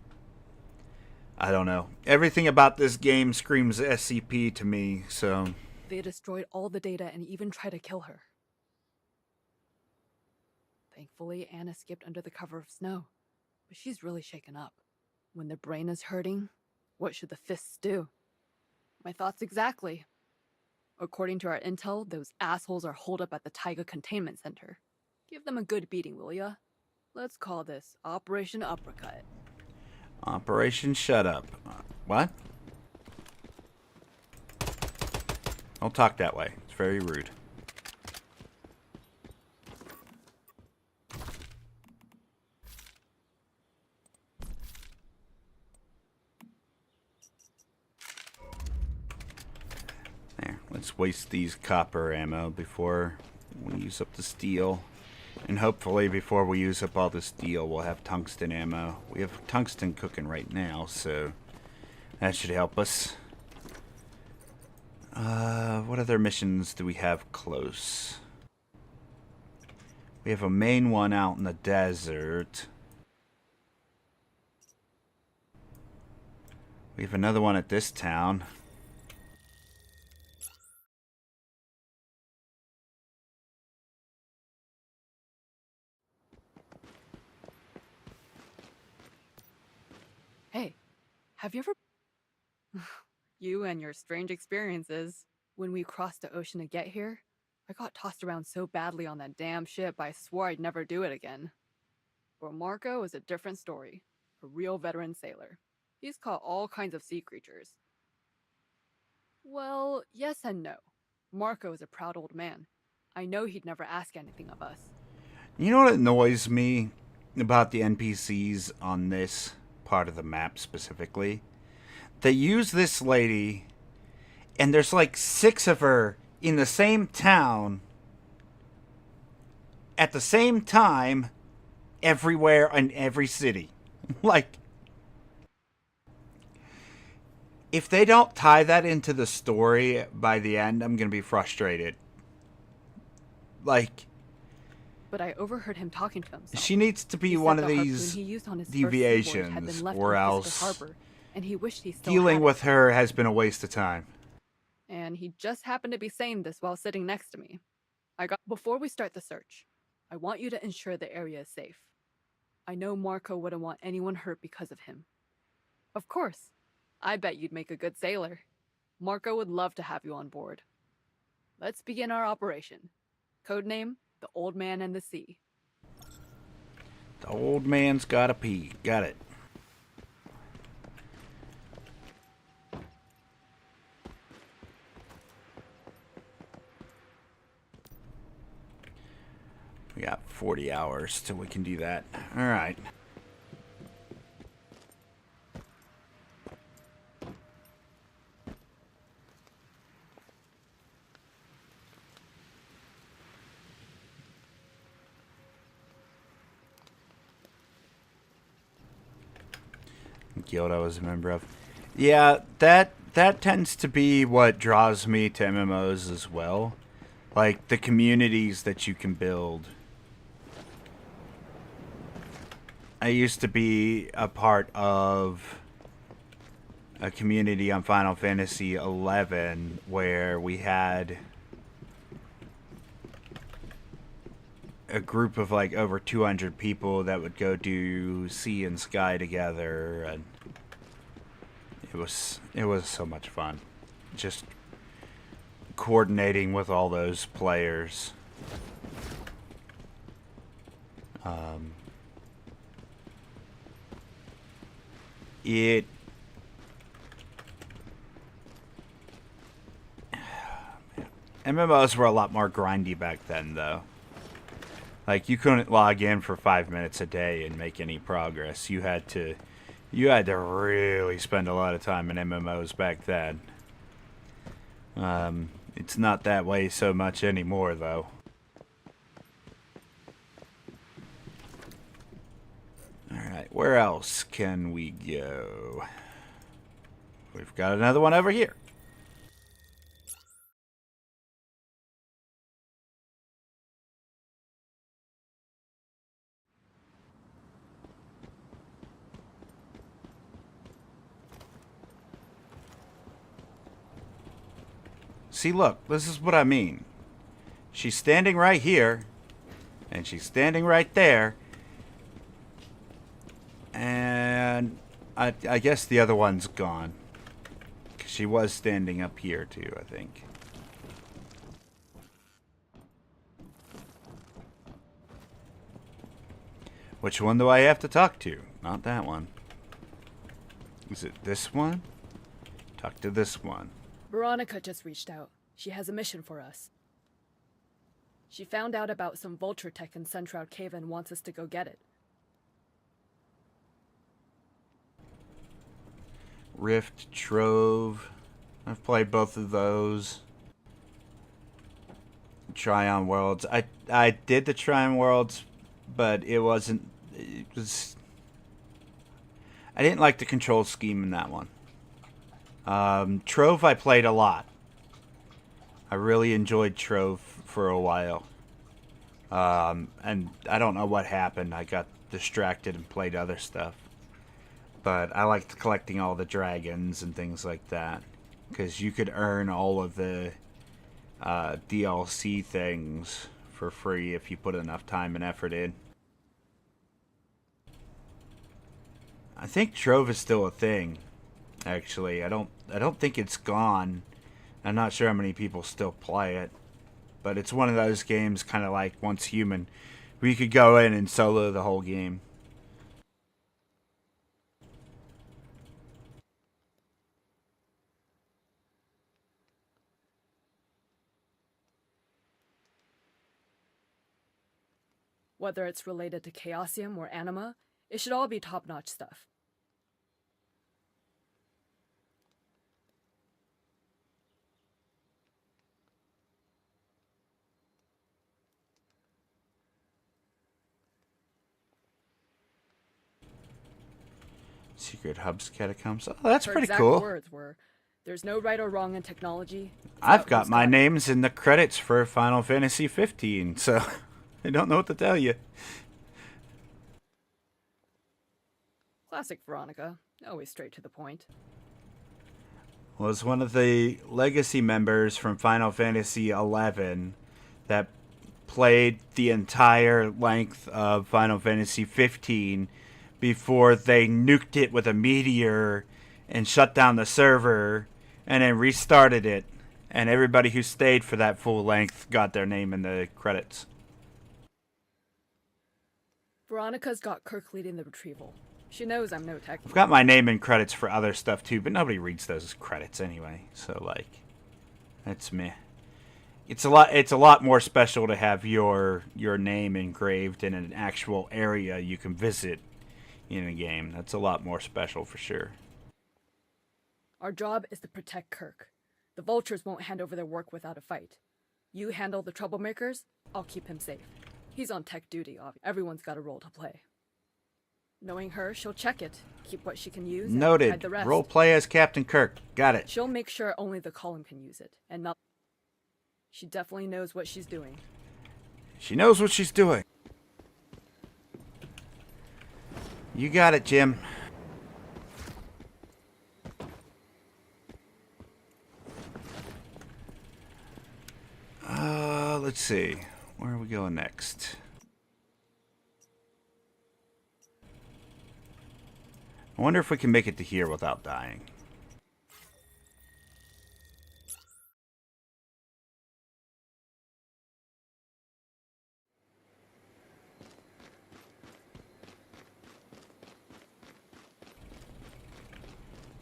I don't know. Everything about this game screams SCP to me, so... They destroyed all the data and even tried to kill her. Thankfully, Anne escaped under the cover of snow, but she's really shaken up. When the brain is hurting, what should the fists do? My thoughts exactly. According to our intel, those assholes are holed up at the Taiga Containment Center. Give them a good beating, will ya? Let's call this Operation Uppercut. Operation Shut Up. What? Don't talk that way. It's very rude. There. Let's waste these copper ammo before we use up the steel. And hopefully before we use up all the steel, we'll have tungsten ammo. We have tungsten cooking right now, so that should help us. What other missions do we have close? We have a main one out in the desert. We have another one at this town. Hey, have you ever... You and your strange experiences. When we crossed the ocean to get here, I got tossed around so badly on that damn ship I swore I'd never do it again. But Marco is a different story. A real veteran sailor. He's caught all kinds of sea creatures. Well, yes and no. Marco is a proud old man. I know he'd never ask anything of us. You know what annoys me about the NPCs on this part of the map specifically? They use this lady, and there's like 6 of her in the same town at the same time everywhere in every city. Like, if they don't tie that into the story by the end, I'm going to be frustrated. Like, But I overheard him talking to himself. she needs to be one of these deviations, or else harbor, and he wished he still dealing had with her has been a waste of time. And he just happened to be saying this while sitting next to me. Before we start the search, I want you to ensure the area is safe. I know Marco wouldn't want anyone hurt because of him. Of course. I bet you'd make a good sailor. Marco would love to have you on board. Let's begin our operation. Codename, the Old Man and the Sea. The old man's gotta pee. Got it. We got 40 hours till we can do that. Alright. Guild I was a member of. Yeah, that tends to be what draws me to MMOs as well. Like, the communities that you can build. I used to be a part of a community on Final Fantasy XI where we had a group of like over 200 people that would go do sea and sky together, and it was so much fun just coordinating with all those players. MMOs were a lot more grindy back then, though. Like, you couldn't log in for 5 minutes a day and make any progress. You had to really spend a lot of time in MMOs back then. It's not that way so much anymore, though. Alright, where else can we go? We've got another one over here. See, look, this is what I mean. She's standing right here, and she's standing right there, and I guess the other one's gone. 'Cause she was standing up here too, I think. Which one do I have to talk to? Not that one. Is it this one? Talk to this one. Veronica just reached out. She has a mission for us. She found out about some vulture tech in Sunshroud Cave and wants us to go get it. Rift, Trove. I've played both of those. Tryon Worlds. I did the Tryon Worlds, but it wasn't. It was. I didn't like the control scheme in that one. Trove I played a lot. I really enjoyed Trove for a while. And I don't know what happened. I got distracted and played other stuff. But I liked collecting all the dragons and things like that. Because you could earn all of the DLC things for free if you put enough time and effort in. I think Trove is still a thing. Actually, I don't think it's gone. I'm not sure how many people still play it, but it's one of those games, kind of like Once Human, where you could go in and solo the whole game. Whether it's related to Chaosium or Anima, it should all be top-notch stuff. Secret Hubs Catacombs. Oh, that's Her pretty exact cool. words were, "There's no right or wrong in technology. I've got my names in the credits for Final Fantasy 15, so I don't know what to tell you. Classic Veronica, always straight to the point. Was one of the legacy members from Final Fantasy 11 that played the entire length of Final Fantasy 15 before they nuked it with a meteor and shut down the server and then restarted it, and everybody who stayed for that full length got their name in the credits. Veronica's got Kirk leading the retrieval. She knows I'm no tech. I've got my name in credits for other stuff too, but nobody reads those as credits anyway, so like, that's meh. It's a lot more special to have your name engraved in an actual area you can visit in a game. That's a lot more special for sure. Our job is to protect Kirk. The vultures won't hand over their work without a fight. You handle the troublemakers, I'll keep him safe. He's on tech duty, obviously. Everyone's got a role to play. Knowing her, she'll check it, keep what she can use, and hide the Noted. rest. Role play as Captain Kirk. Got it. She'll make sure only the column can use it, and not... She definitely knows what she's doing. She knows what she's doing. You got it, Jim. Let's see. Where are we going next? I wonder if we can make it to here without dying.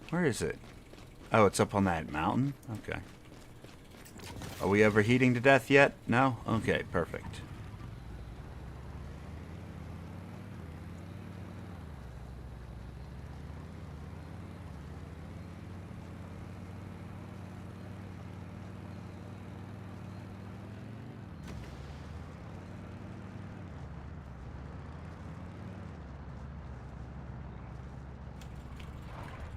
Where is it? Oh, it's up on that mountain? Okay. Are we overheating to death yet? No? Okay, perfect.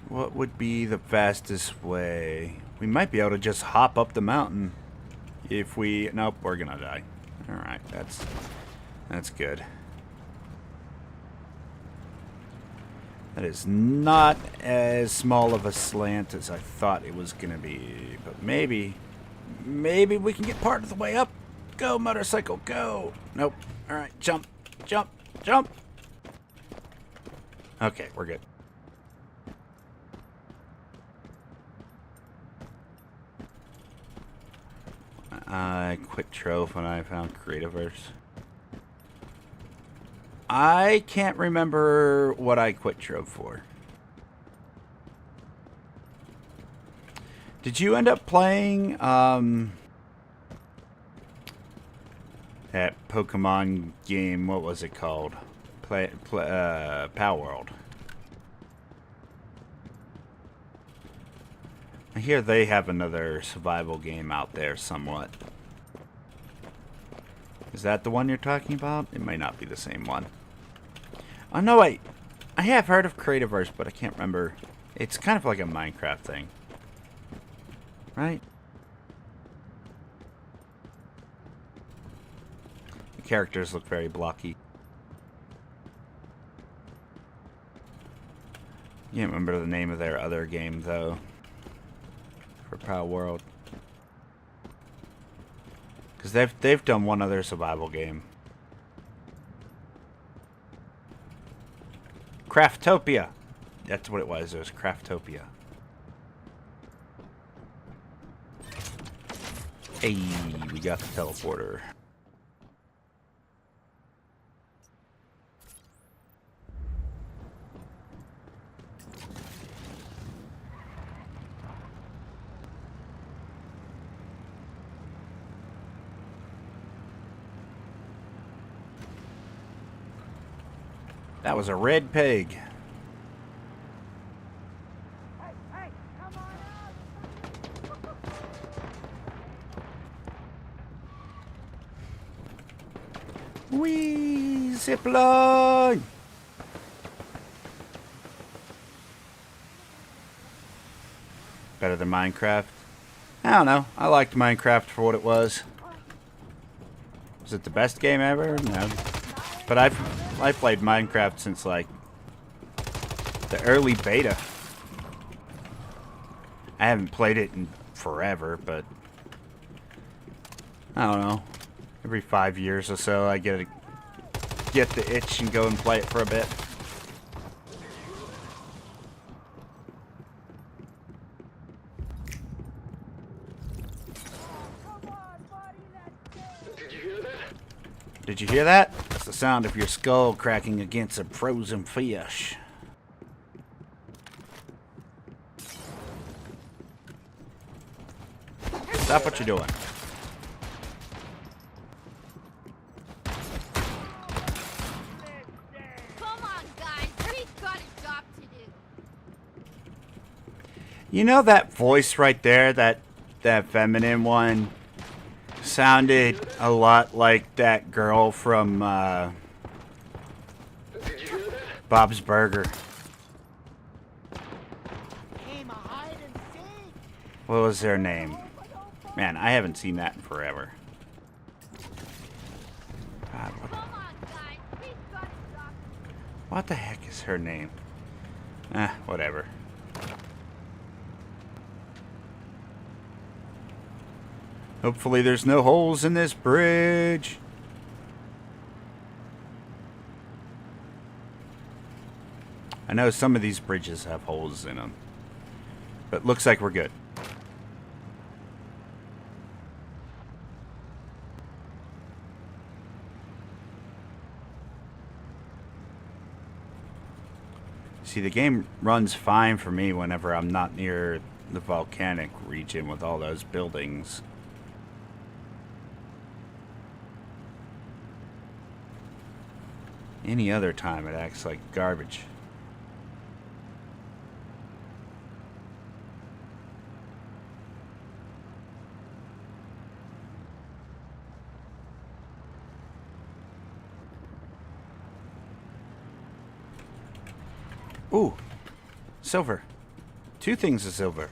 What would be the fastest way? We might be able to just hop up the mountain. If we... Nope, we're gonna die. Alright, that's good. That is not as small of a slant as I thought it was gonna be. But maybe Maybe we can get part of the way up. Go, motorcycle, go. Nope. All right, jump, jump, jump. Okay, we're good. I quit Trove when I found Creativerse. I can't remember what I quit Trove for. Did you end up playing that Pokemon game? What was it called? Power World. I hear they have another survival game out there somewhat. Is that the one you're talking about? It might not be the same one. Oh no, wait. I have heard of Creativerse, but I can't remember. It's kind of like a Minecraft thing. Right? The characters look very blocky. Can't remember the name of their other game though. For Power World. Because they've done one other survival game. Craftopia. That's what it was. It was Craftopia. Hey, we got the teleporter. That was a red pig. Hey, come on out! Whee! Zipline! Better than Minecraft? I don't know. I liked Minecraft for what it was. Was it the best game ever? No. But I've played Minecraft since like the early beta. I haven't played it in forever, but I don't know. Every 5 years or so, I get the itch and go and play it for a bit. Did you hear that? That's the sound of your skull cracking against a frozen fish. Stop what you're doing. Come on, guys. We've got a job to do. You know that voice right there, that feminine one, sounded a lot like that girl from Bob's Burger. What was their name? Man, I haven't seen that in forever. God, Come on, guys. We've got a job. what the heck is her name? Whatever. Hopefully there's no holes in this bridge. I know some of these bridges have holes in them. But looks like we're good. See, the game runs fine for me whenever I'm not near the volcanic region with all those buildings. Any other time it acts like garbage. Ooh, silver. 2 things of silver.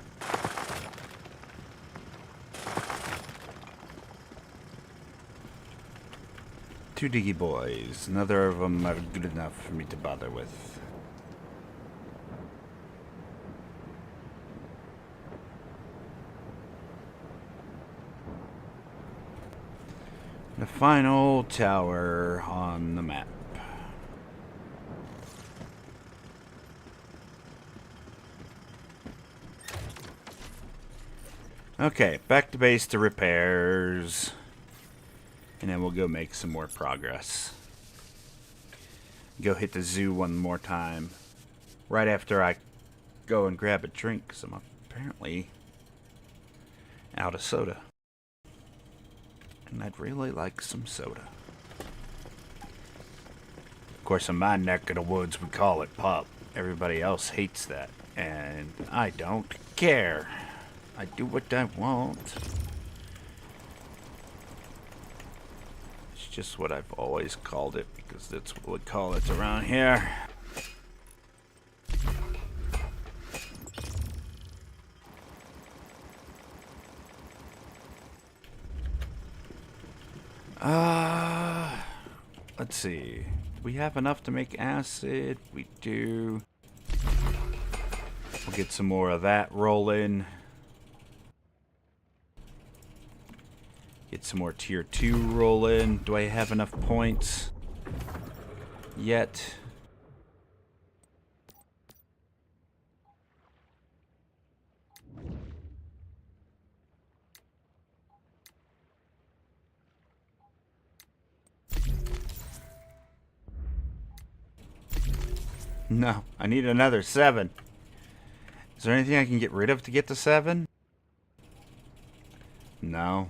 Two diggy boys. Neither of them are good enough for me to bother with. The final tower on the map. Okay, back to base to repairs. And then we'll go make some more progress. Go hit the zoo one more time. Right after I go and grab a drink, because I'm apparently out of soda. And I'd really like some soda. Of course, in my neck of the woods, we call it pop. Everybody else hates that. And I don't care. I do what I want. It's just what I've always called it, because that's what we call it around here. Let's see. We have enough to make acid. We do. We'll get some more of that rolling. Get some more tier 2 rolling. Do I have enough points yet? No, I need another 7. Is there anything I can get rid of to get to 7? No.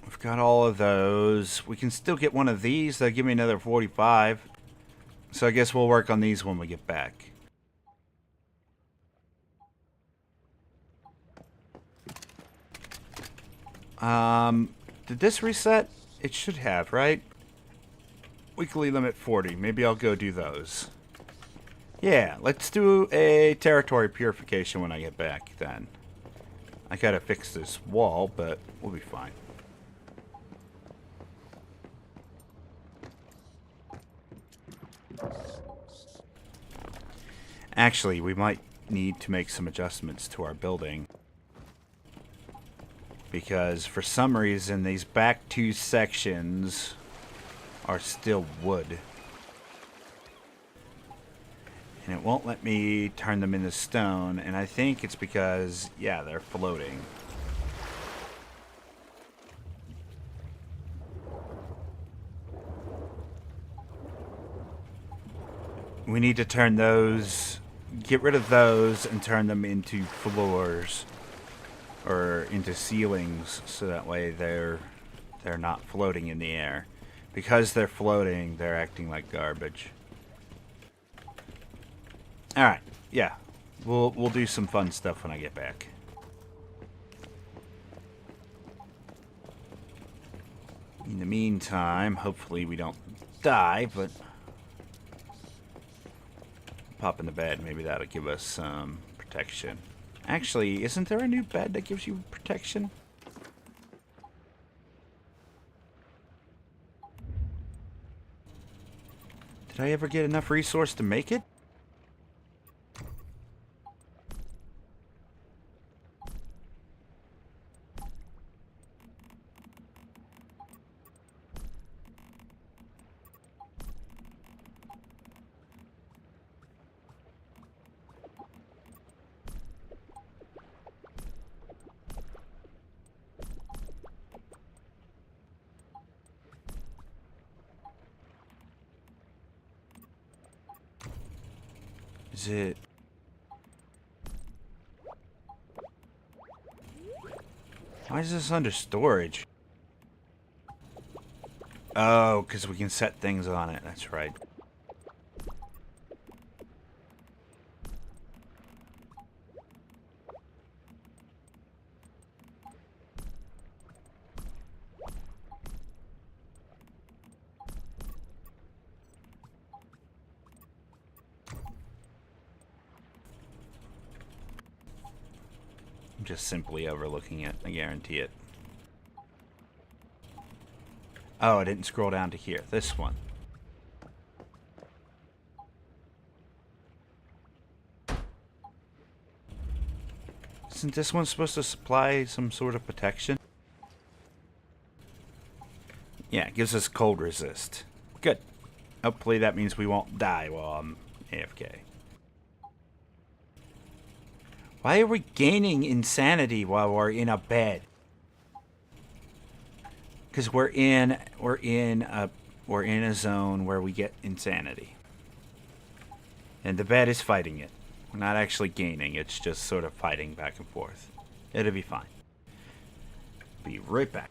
We've got all of those. We can still get one of these. That'll give me another 45. So I guess we'll work on these when we get back. Did this reset? It should have, right? Weekly limit 40. Maybe I'll go do those. Yeah, let's do a territory purification when I get back then. I gotta fix this wall, but we'll be fine. Actually, we might need to make some adjustments to our building. Because for some reason, these back 2 sections are still wood. And it won't let me turn them into stone. And I think it's because, yeah, they're floating. We need to turn those, get rid of those and turn them into floors. Or into ceilings, so that way they're not floating in the air. Because they're floating, they're acting like garbage. Alright, yeah. We'll do some fun stuff when I get back. In the meantime, hopefully we don't die, but pop in the bed, maybe that'll give us some protection. Actually, isn't there a new bed that gives you protection? Did I ever get enough resource to make it? Is it? Why is this under storage? Oh, because we can set things on it. That's right. Just simply overlooking it, I guarantee it. Oh, I didn't scroll down to here. This one. Isn't this one supposed to supply some sort of protection? Yeah, it gives us cold resist. Good. Hopefully that means we won't die while I'm AFK. Why are we gaining insanity while we're in a bed? Because we're in a zone where we get insanity. And the bed is fighting it. We're not actually gaining, it's just sort of fighting back and forth. It'll be fine. Be right back.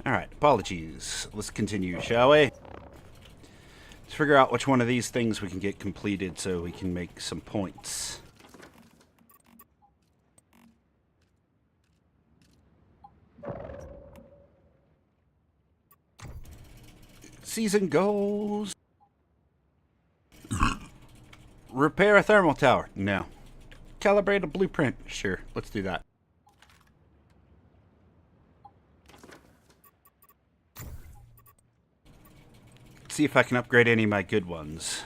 Alright, apologies. Let's continue, shall we? Let's figure out which one of these things we can get completed so we can make some points. Season goals. Repair a thermal tower. No. Calibrate a blueprint. Sure, let's do that. See if I can upgrade any of my good ones.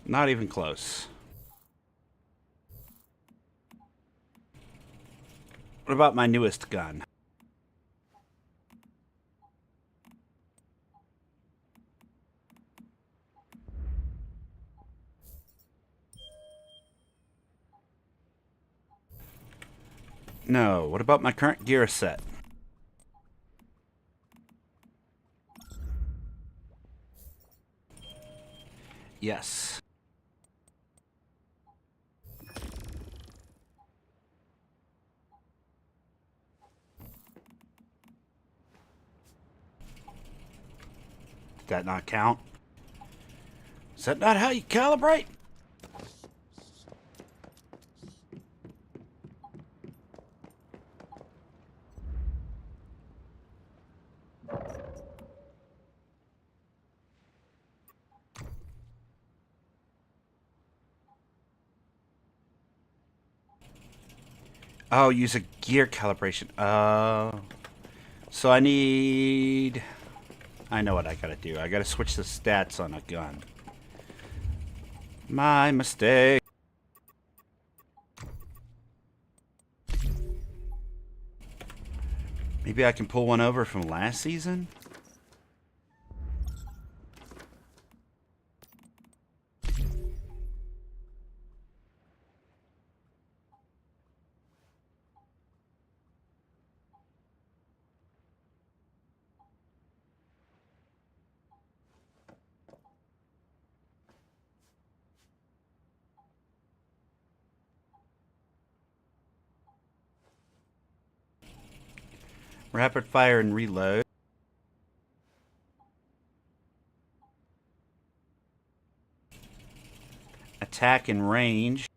Not even close. What about my newest gun? No. What about my current gear set? Yes. Did that not count? Is that not how you calibrate? Oh, use a gear calibration. So I need... I know what I gotta do. I gotta switch the stats on a gun. My mistake. Maybe I can pull one over from last season? Rapid fire and reload. Attack and range.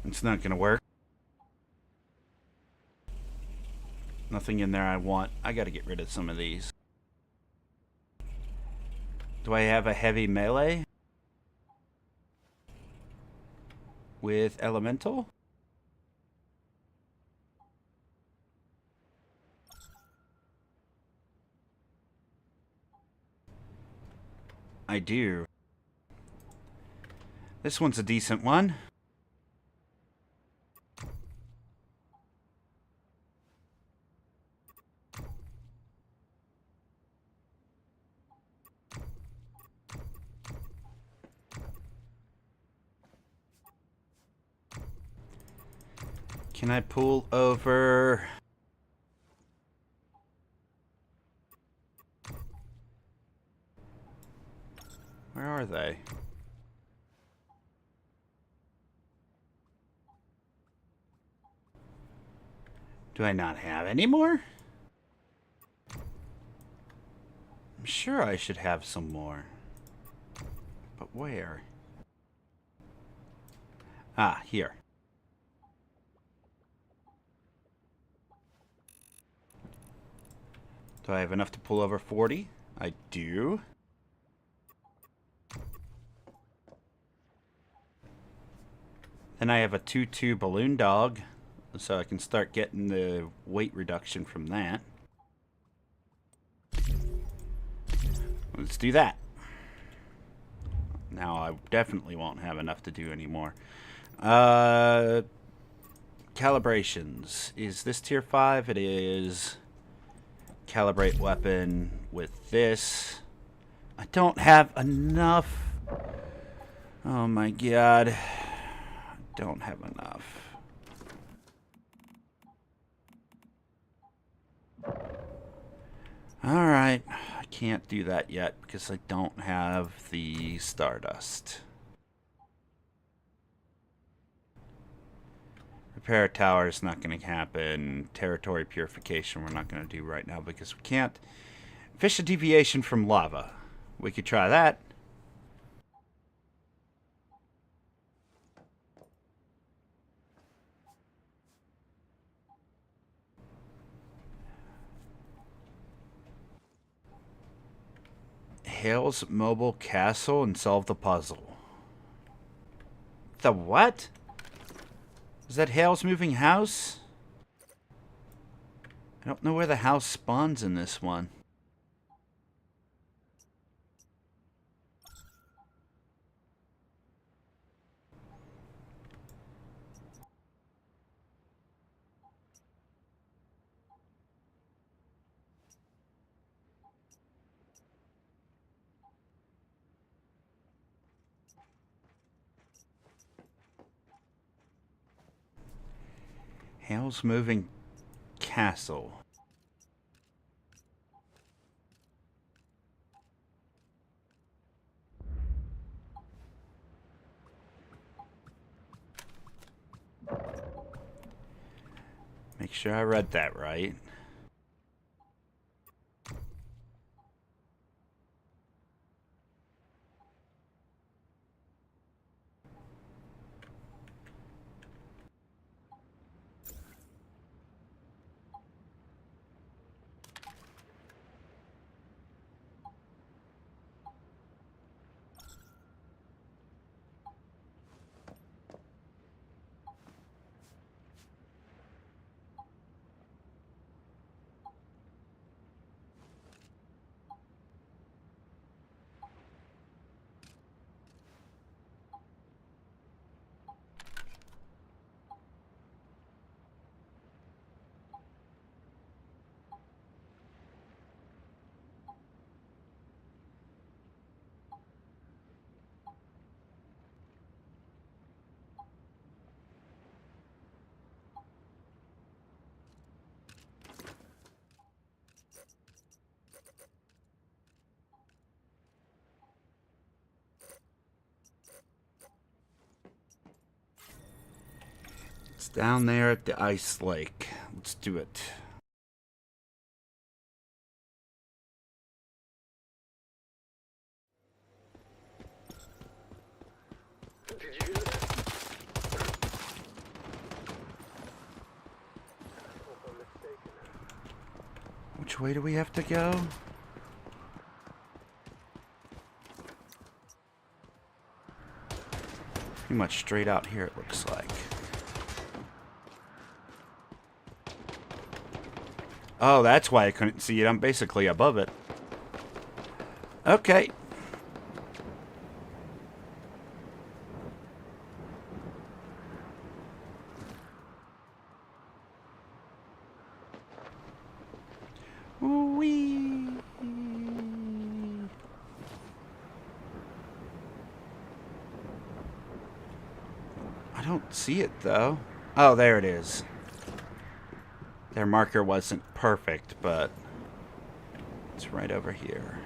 It's not gonna work. Nothing in there I want. I gotta get rid of some of these. Do I have a heavy melee? With elemental? I do. This one's a decent one. Can I pull over? Where are they? Do I not have any more? I'm sure I should have some more. But where? Ah, here. Do I have enough to pull over 40? I do. Then I have a 2-2 balloon dog, so I can start getting the weight reduction from that. Let's do that. Now I definitely won't have enough to do anymore. calibrations. Is this tier 5? It is. Calibrate weapon with this. I don't have enough. Oh my god. I don't have enough. Alright. I can't do that yet because I don't have the Stardust. Repair a tower is not going to happen. Territory purification we're not going to do right now because we can't. Fish a deviation from lava. We could try that. Hale's mobile castle and solve the puzzle. The what? Is that Hale's moving house? I don't know where the house spawns in this one. Hale's moving castle. Make sure I read that right. It's down there at the ice lake. Let's do it. Which way do we have to go? Pretty much straight out here, it looks like. Oh, that's why I couldn't see it. I'm basically above it. Okay. Whee! I don't see it, though. Oh, there it is. Their marker wasn't perfect, but it's right over here.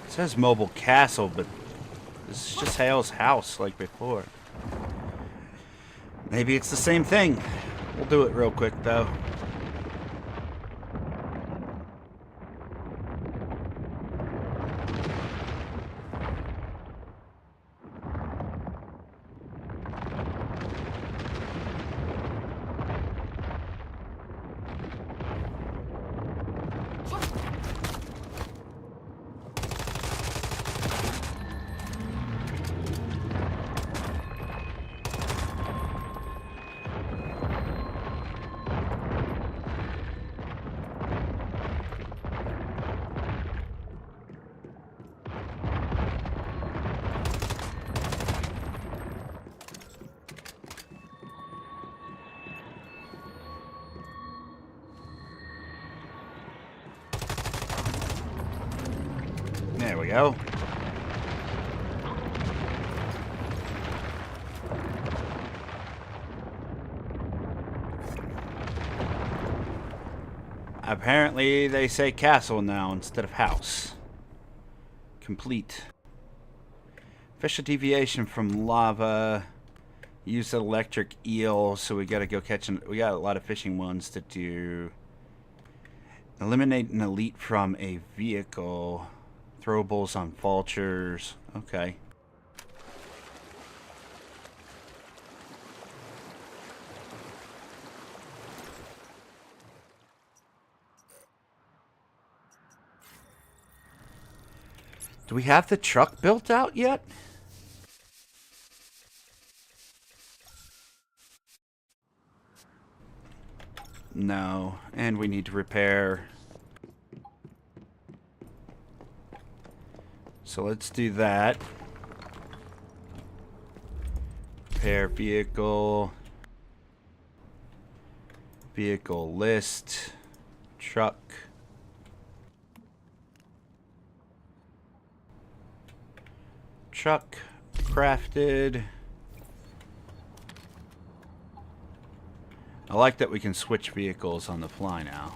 It says mobile castle, but this is just Hale's house like before. Maybe it's the same thing. We'll do it real quick, though. go. Apparently they say castle now instead of house. Complete. Official deviation from lava. Use electric eel, so we gotta go catch we got a lot of fishing ones to do. Eliminate an elite from a vehicle. Throwables on vultures. Okay. Do we have the truck built out yet? No, and we need to repair. So let's do that. Repair vehicle. Vehicle list. Truck. Truck crafted. I like that we can switch vehicles on the fly now.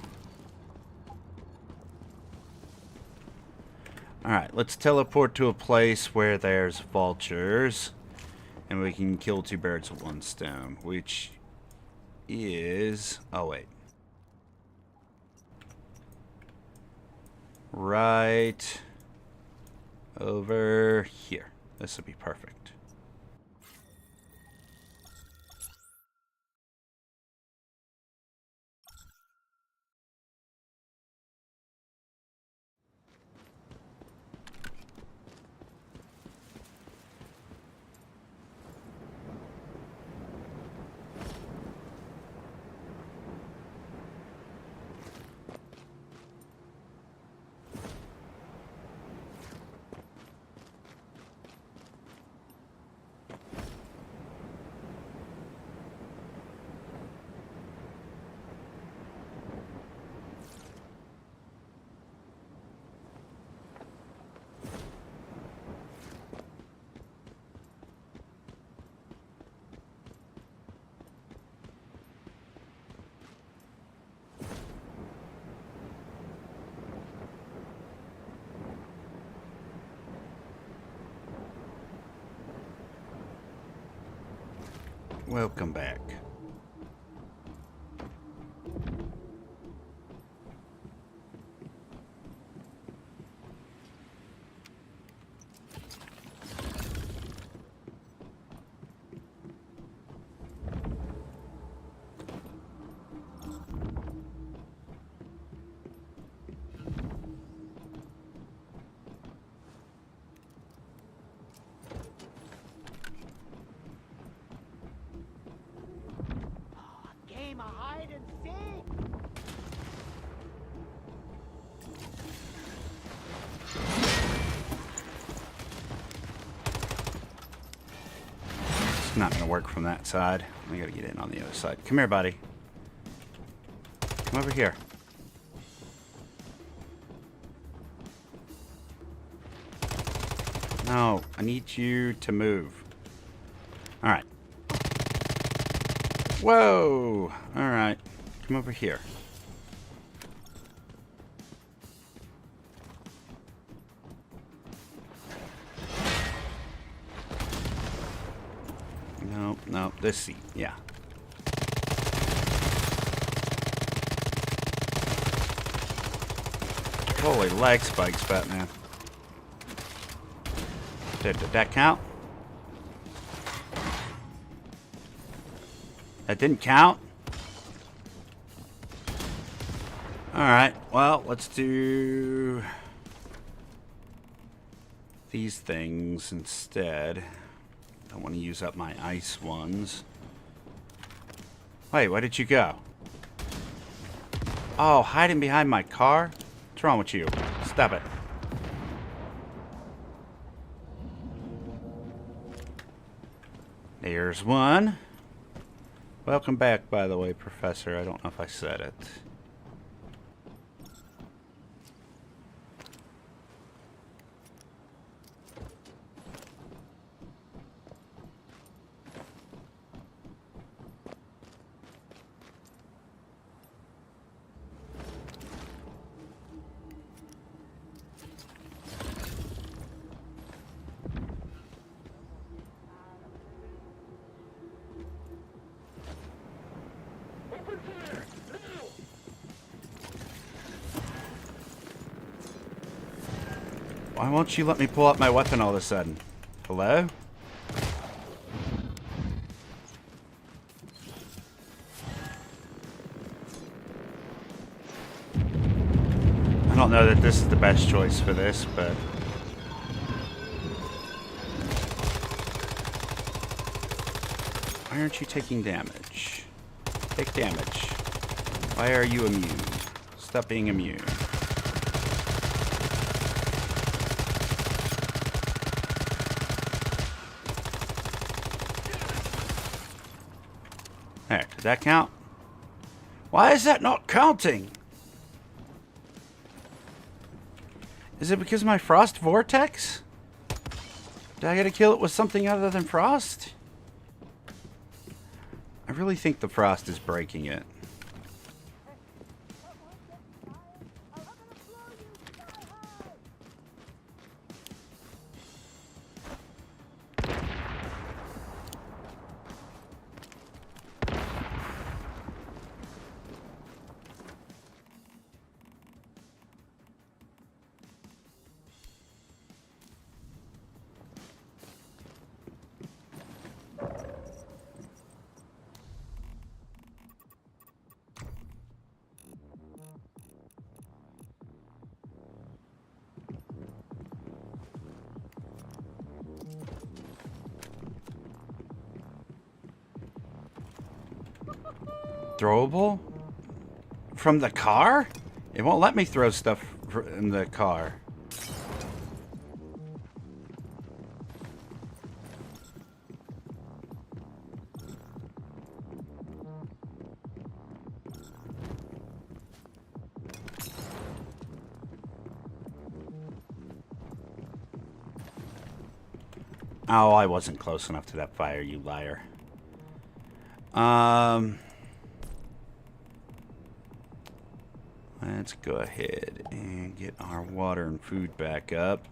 Alright, let's teleport to a place where there's vultures. And we can kill two birds with one stone. Which is... oh, wait. Right over here. This would be perfect. Welcome back. Not gonna work from that side. We gotta get in on the other side. Come here, buddy. Come over here. No, I need you to move. Alright. Whoa! Alright. Come over here. No, this seat, yeah. Holy leg spikes, Batman. Did that count? That didn't count? Alright, well, let's do these things instead. I want to use up my ice ones. Wait, where did you go? Oh, hiding behind my car? What's wrong with you? Stop it. There's one. Welcome back, by the way, Professor. I don't know if I said it. Why won't you let me pull up my weapon all of a sudden? Hello? I don't know that this is the best choice for this, but... Why aren't you taking damage? Take damage. Why are you immune? Stop being immune. There, did that count? Why is that not counting? Is it because of my frost vortex? Did I gotta kill it with something other than frost? I really think the frost is breaking it. Throwable? From the car? It won't let me throw stuff in the car. Oh, I wasn't close enough to that fire, you liar. Let's go ahead and get our water and food back up.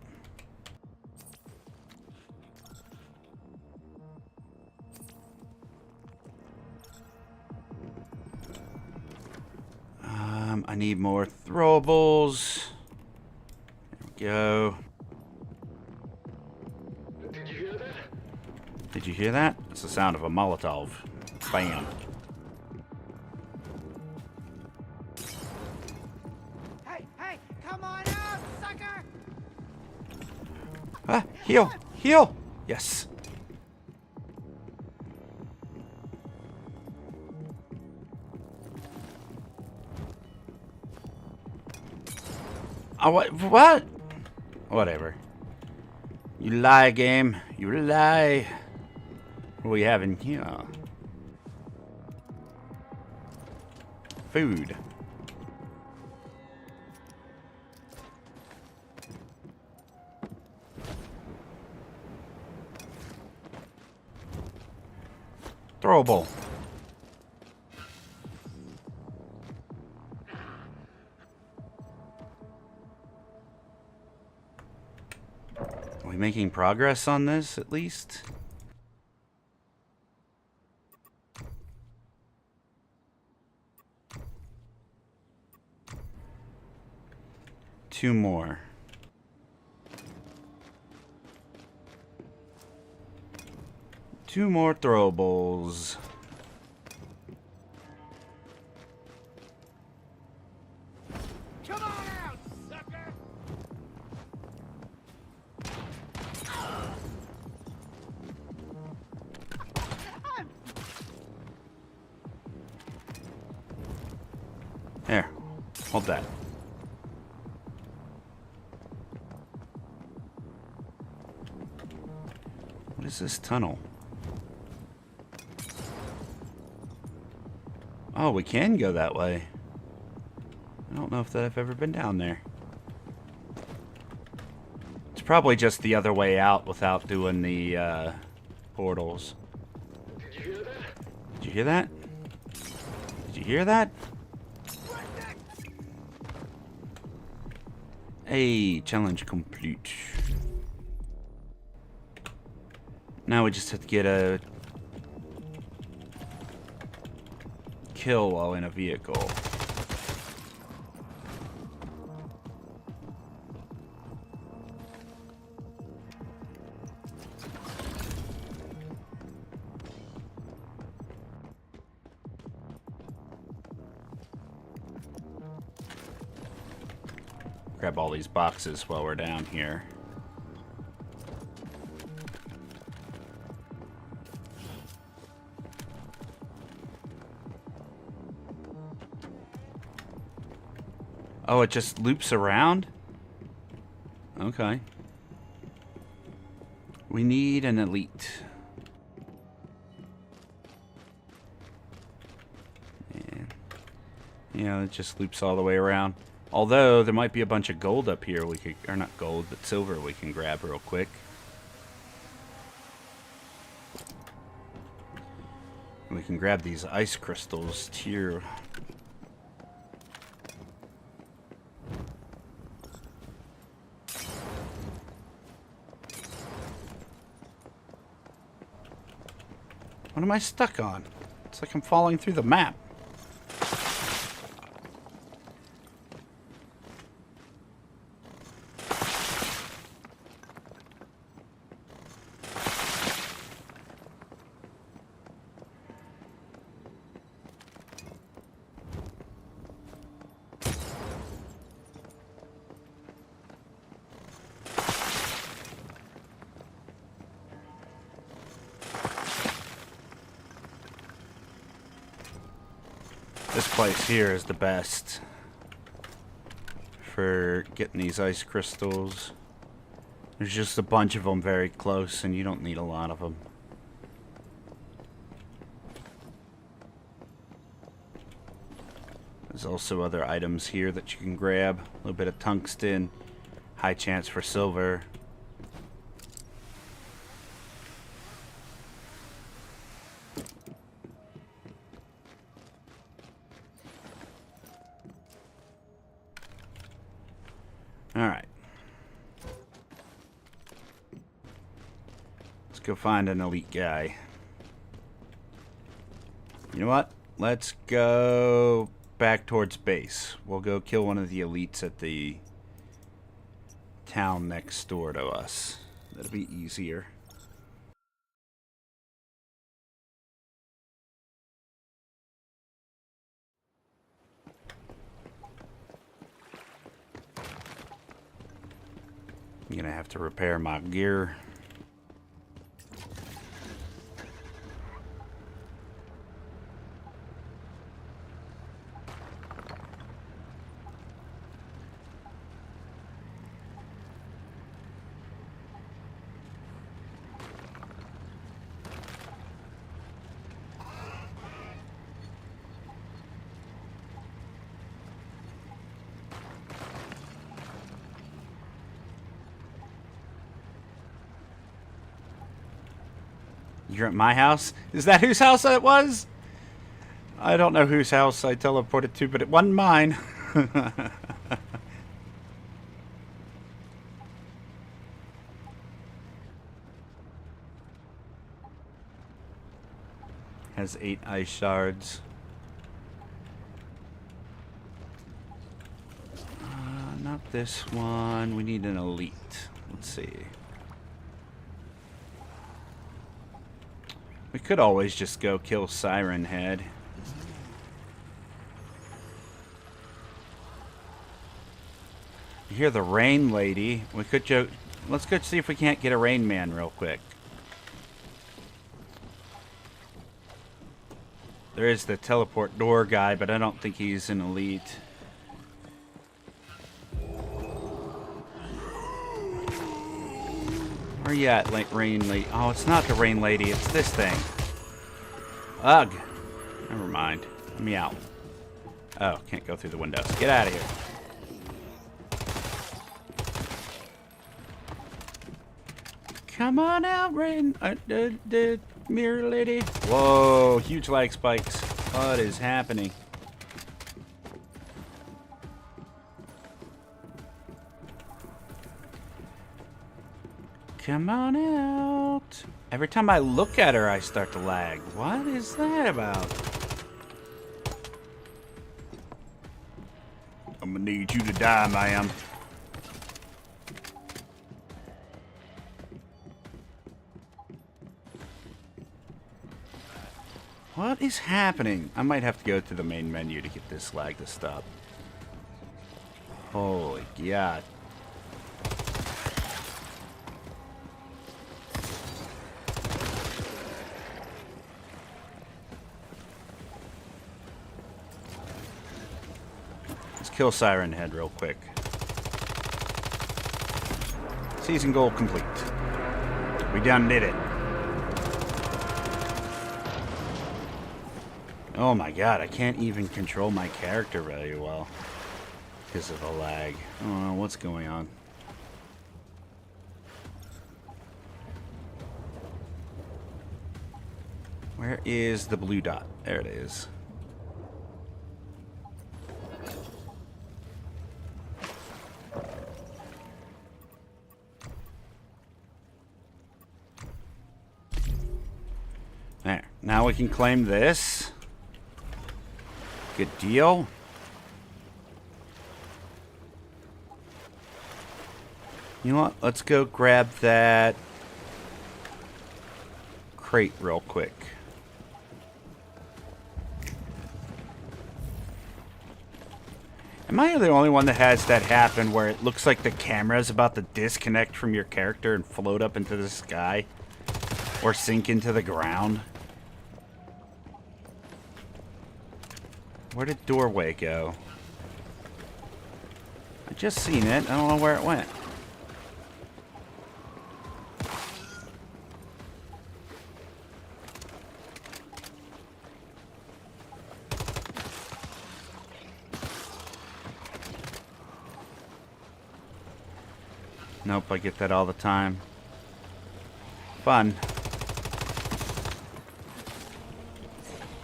I need more throwables. There we go. Did you hear that? Did you hear that? It's the sound of a Molotov. Bam. Hey, come on out, sucker! Ah, heal! Heal! Yes. Oh, what? Whatever. You lie, game. You lie. What are we having here? Food. Throwable. Are we making progress on this, at least? Two more. Two more throwables. Come on out, sucker! There. Hold that. What is this tunnel? Oh, we can go that way. I don't know if that I've ever been down there. It's probably just the other way out without doing the portals. Did you hear that? Did you hear that? Did you hear that? Hey, challenge complete. Now we just have to get a kill while in a vehicle. Grab all these boxes while we're down here. Oh, it just loops around? Okay. We need an elite. And, yeah, it just loops all the way around. Although, there might be a bunch of gold up here we could... Or not gold, but silver we can grab real quick. We can grab these ice crystals too. What am I stuck on? It's like I'm falling through the map. This place here is the best for getting these ice crystals. There's just a bunch of them very close, and you don't need a lot of them. There's also other items here that you can grab. A little bit of tungsten, high chance for silver. Alright. Let's go find an elite guy. You know what? Let's go back towards base. We'll go kill one of the elites at the town next door to us. That'll be easier. I'm gonna have to repair my gear. You're at my house? Is that whose house it was? I don't know whose house I teleported to, but it wasn't mine. Has 8 ice shards. Not this one. We need an elite. Let's see. We could always just go kill Siren Head. You hear the Rain Lady. We could go... Let's go see if we can't get a Rain Man real quick. There is the teleport door guy, but I don't think he's an elite. Where you at, like Rain Lady? Oh, it's not the Rain Lady, it's this thing. Ugh. Never mind. Let me out. Oh, can't go through the windows. Get out of here. Come on out, Rain. The Mirror Lady. Whoa, huge lag spikes. What is happening? Come on out. Every time I look at her, I start to lag. What is that about? I'm gonna need you to die, ma'am. What is happening? I might have to go to the main menu to get this lag to stop. Holy God. Let's kill Siren Head real quick. Season goal complete. We done did it. Oh my God, I can't even control my character very well because of the lag. I don't know what's going on. Where is the blue dot? There it is. There. Now we can claim this. Good deal. You know what? Let's go grab that crate real quick. Am I the only one that has that happen where it looks like the camera is about to disconnect from your character and float up into the sky? Or sink into the ground? Where did Doorway go? I just seen it. I don't know where it went. Nope, I get that all the time. Fun.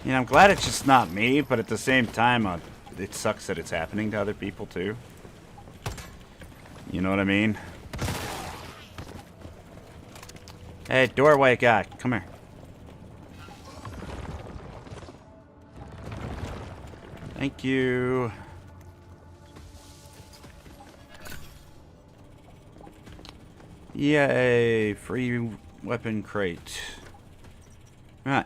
You know, I'm glad it's just not me, but at the same time, it sucks that it's happening to other people too. You know what I mean? Hey, doorway guy, come here. Thank you. Yay, free weapon crate. Right.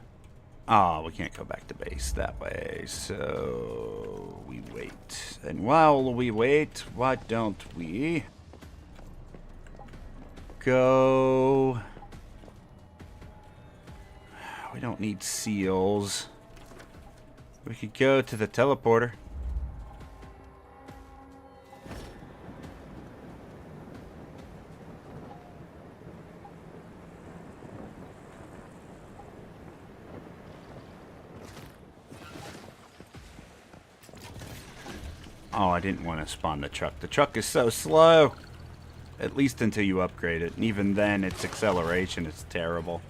Oh, we can't go back to base that way, so we wait. And while we wait, why don't we go... We don't need seals. We could go to the teleporter. Oh, I didn't want to spawn the truck. The truck is so slow. At least until you upgrade it. And even then, its acceleration is terrible.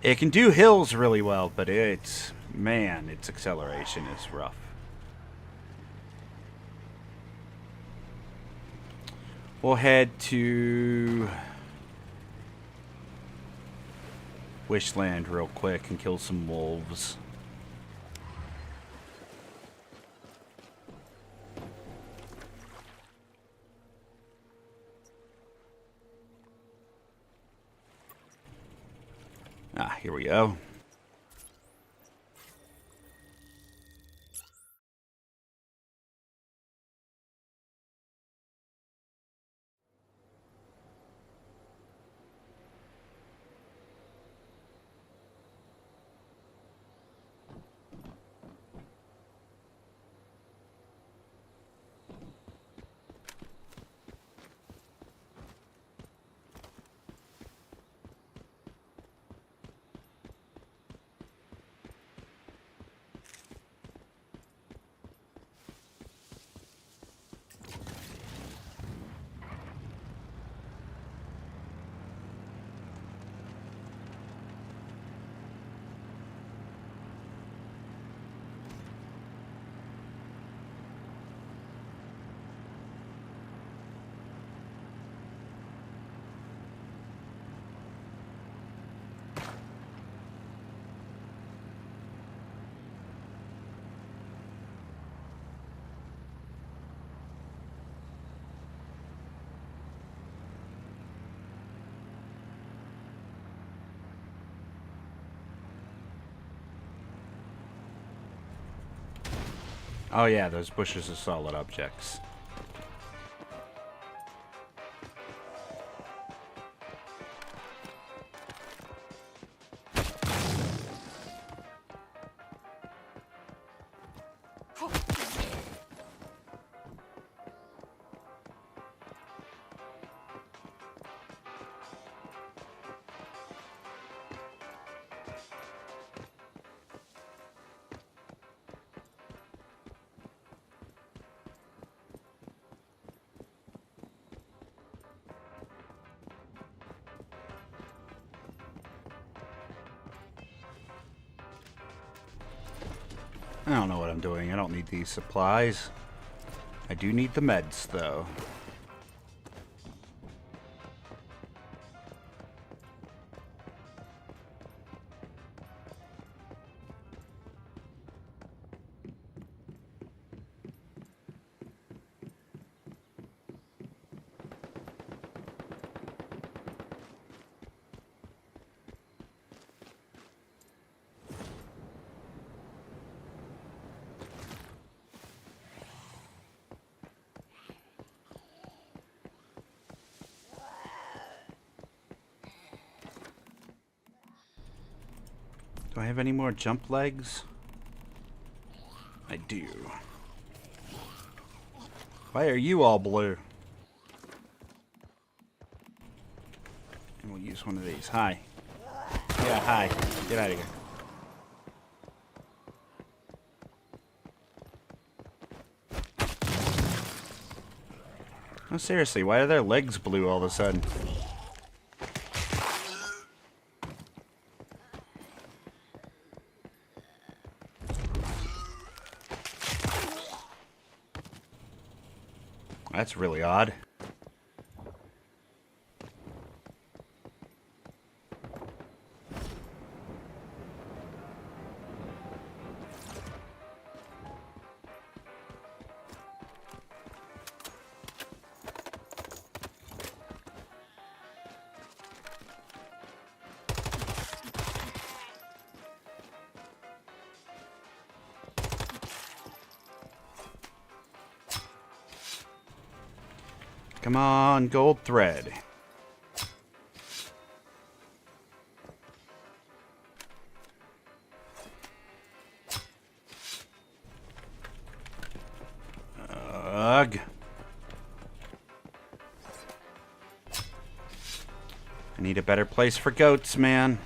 It can do hills really well, but its acceleration is rough. We'll head to Wishland real quick and kill some wolves. Ah, here we go. Oh yeah, those bushes are solid objects. I don't know what I'm doing. I don't need these supplies. I do need the meds, though. Do I have any more jump legs? I do. Why are you all blue? And we'll use one of these. Hi. Yeah, hi. Get out of here. No, seriously, why are their legs blue all of a sudden? That's really odd. Come on, gold thread. Ugh. I need a better place for goats, man.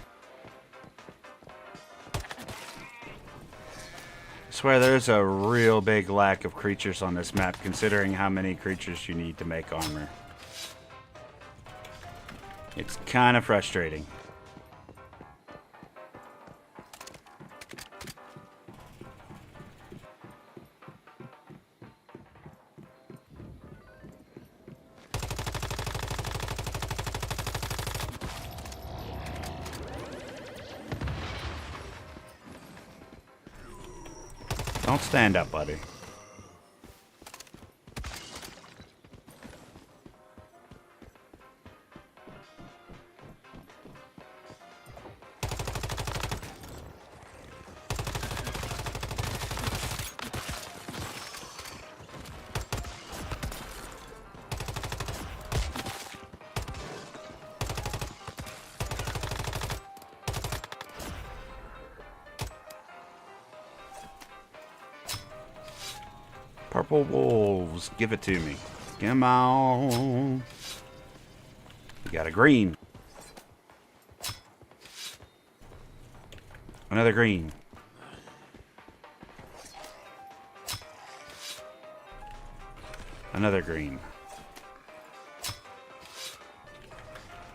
I swear there's a real big lack of creatures on this map, considering how many creatures you need to make armor. It's kind of frustrating. Don't stand up, buddy. Purple wolves, give it to me. Come on. We got a green. Another green. Another green.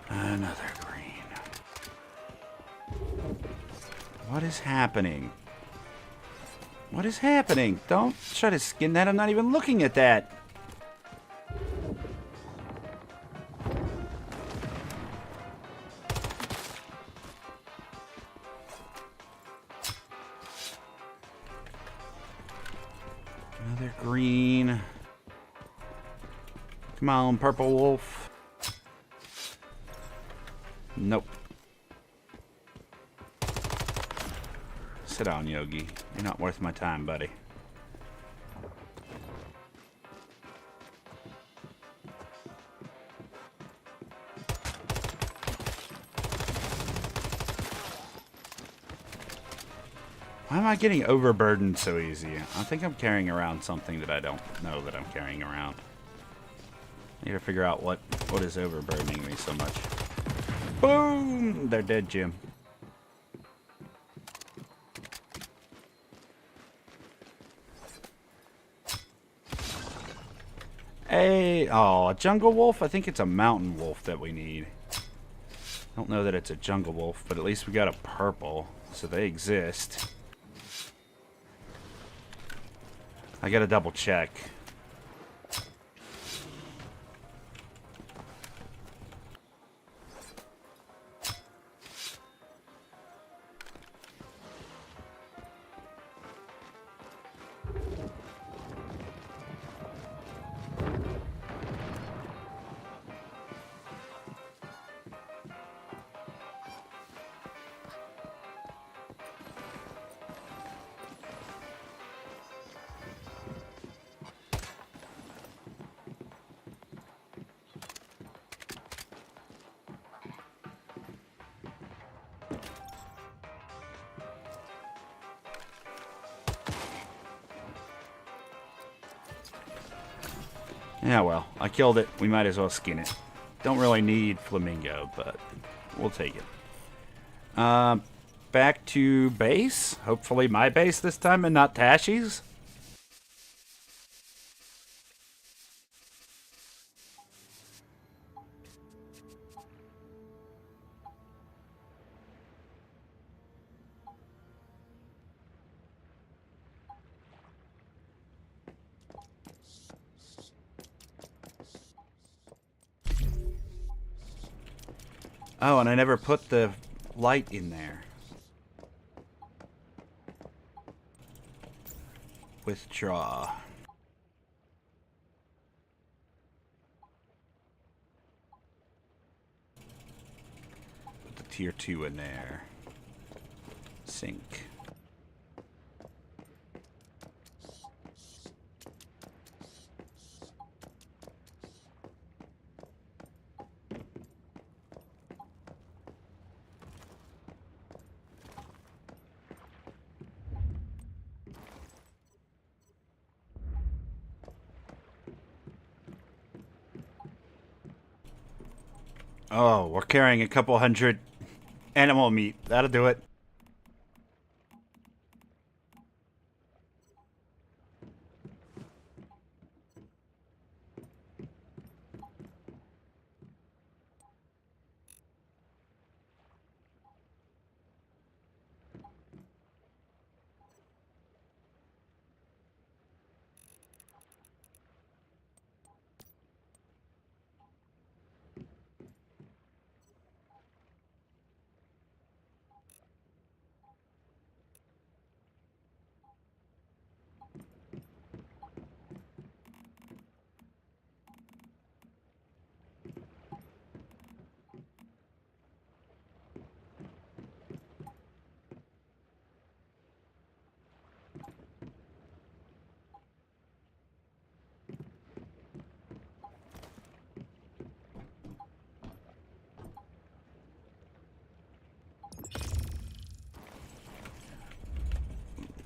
Another green. What is happening? What is happening? Don't try to skin that. I'm not even looking at that. Another green. Come on, purple wolf. Nope. Sit down, Yogi. You're not worth my time, buddy. Why am I getting overburdened so easy? I think I'm carrying around something that I don't know that I'm carrying around. I need to figure out what is overburdening me so much. Boom! They're dead, Jim. Hey, oh, a jungle wolf? I think it's a mountain wolf that we need. I don't know that it's a jungle wolf, but at least we got a purple, so they exist. I gotta double check. Yeah, well, I killed it. We might as well skin it. Don't really need flamingo, but we'll take it. Back to base. Hopefully my base this time and not Tashi's. Oh, and I never put the light in there. Withdraw. Put the tier 2 in there. Sync. Oh, we're carrying a couple hundred animal meat. That'll do it.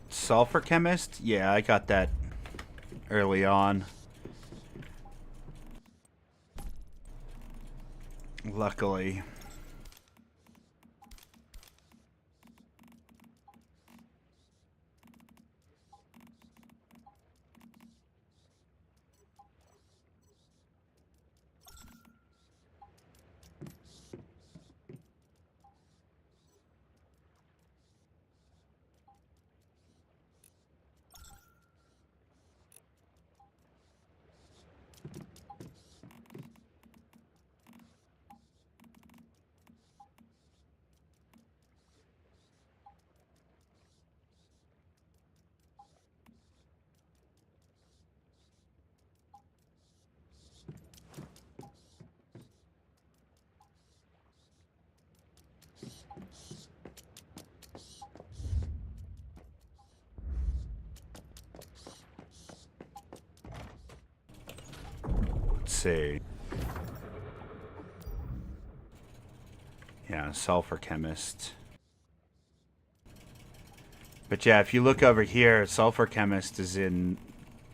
Sulfur chemist? Yeah, I got that early on. Luckily. See. Yeah, sulfur chemist. But yeah, if you look over here, sulfur chemist is in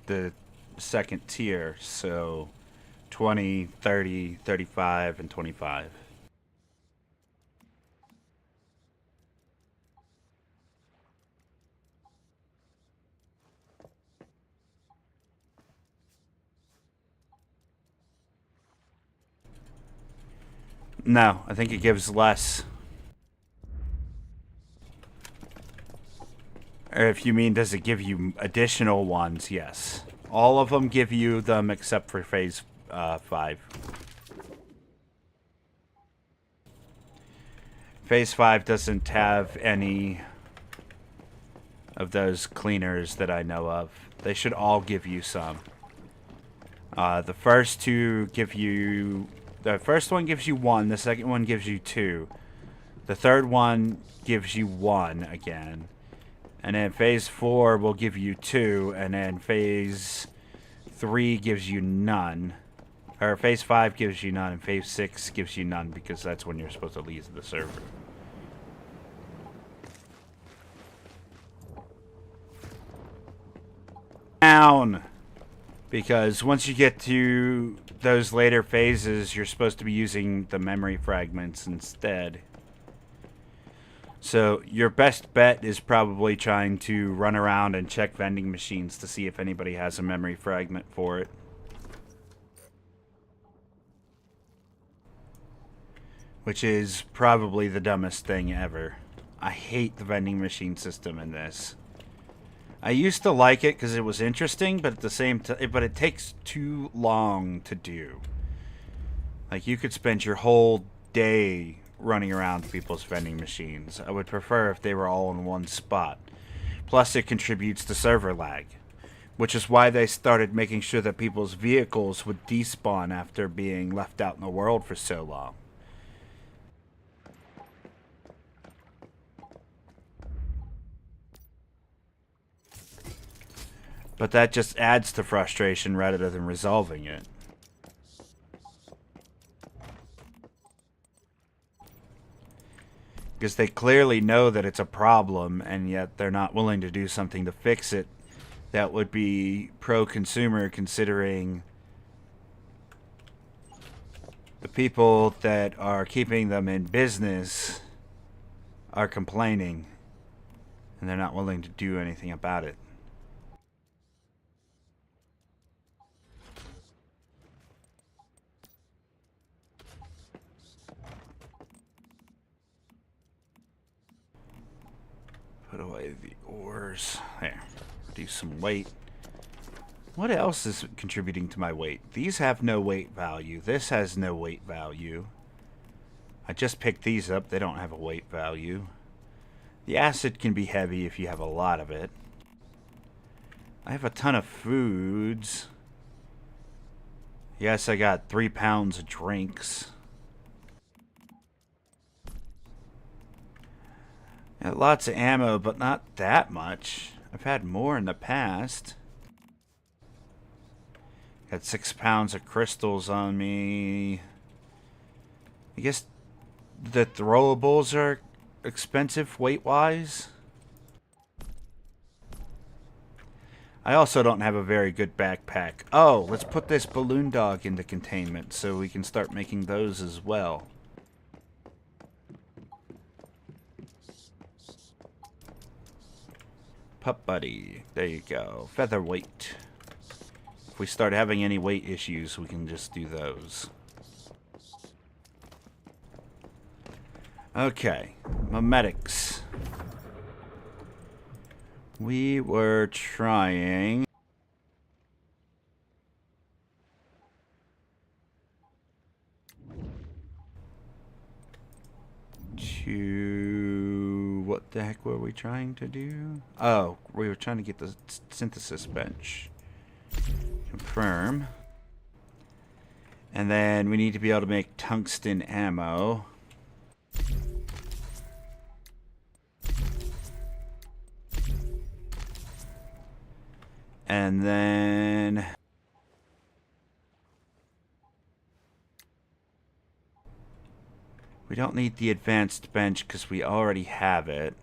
the second tier, so 20, 30, 35, and 25. No, I think it gives less. Or if you mean, does it give you additional ones? Yes. All of them give you them except for phase 5. Phase 5 doesn't have any of those cleaners that I know of. They should all give you some. The first two give you... The first one gives you 1. The second one gives you 2. The third one gives you 1 again. And then phase 4 will give you 2. And then phase 3 gives you none. Or phase 5 gives you none. And phase 6 gives you none, because that's when you're supposed to leave the server. Down! Because once you get to those later phases, you're supposed to be using the memory fragments instead. So your best bet is probably trying to run around and check vending machines to see if anybody has a memory fragment for it. Which is probably the dumbest thing ever. I hate the vending machine system in this. I used to like it because it was interesting, but at the same time, but it takes too long to do. Like, you could spend your whole day running around people's vending machines. I would prefer if they were all in one spot. Plus, it contributes to server lag, which is why they started making sure that people's vehicles would despawn after being left out in the world for so long. But that just adds to frustration rather than resolving it. Because they clearly know that it's a problem, and yet they're not willing to do something to fix it that would be pro-consumer, considering the people that are keeping them in business are complaining, and they're not willing to do anything about it. Put away the ores. There. Reduce some weight. What else is contributing to my weight? These have no weight value. This has no weight value. I just picked these up. They don't have a weight value. The acid can be heavy if you have a lot of it. I have a ton of foods. Yes, I got 3 pounds of drinks. Got lots of ammo, but not that much. I've had more in the past. Got 6 pounds of crystals on me. I guess the throwables are expensive weight-wise. I also don't have a very good backpack. Oh, let's put this balloon dog into containment so we can start making those as well. Pup buddy. There you go. Featherweight. If we start having any weight issues, we can just do those. Okay. Memetics. We were trying to... What the heck were we trying to do? Oh, we were trying to get the synthesis bench. Confirm. And then we need to be able to make tungsten ammo. And then... we don't need the advanced bench because we already have it.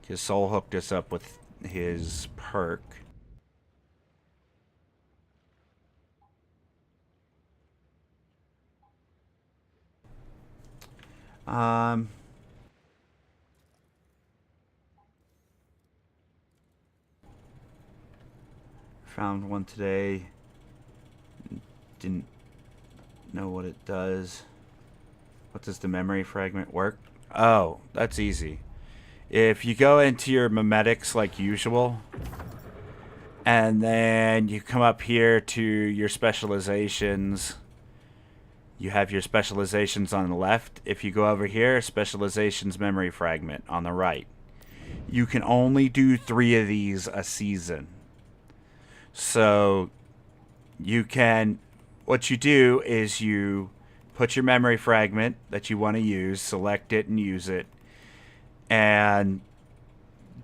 Because Soul hooked us up with his perk. Found one today. Didn't know what it does. What does the memory fragment work? Oh, that's easy. If you go into your memetics like usual, and then you come up here to your specializations, you have your specializations on the left. If you go over here, specializations memory fragment on the right. You can only do 3 of these a season. So you can, what you do is you put your memory fragment that you want to use, select it and use it, and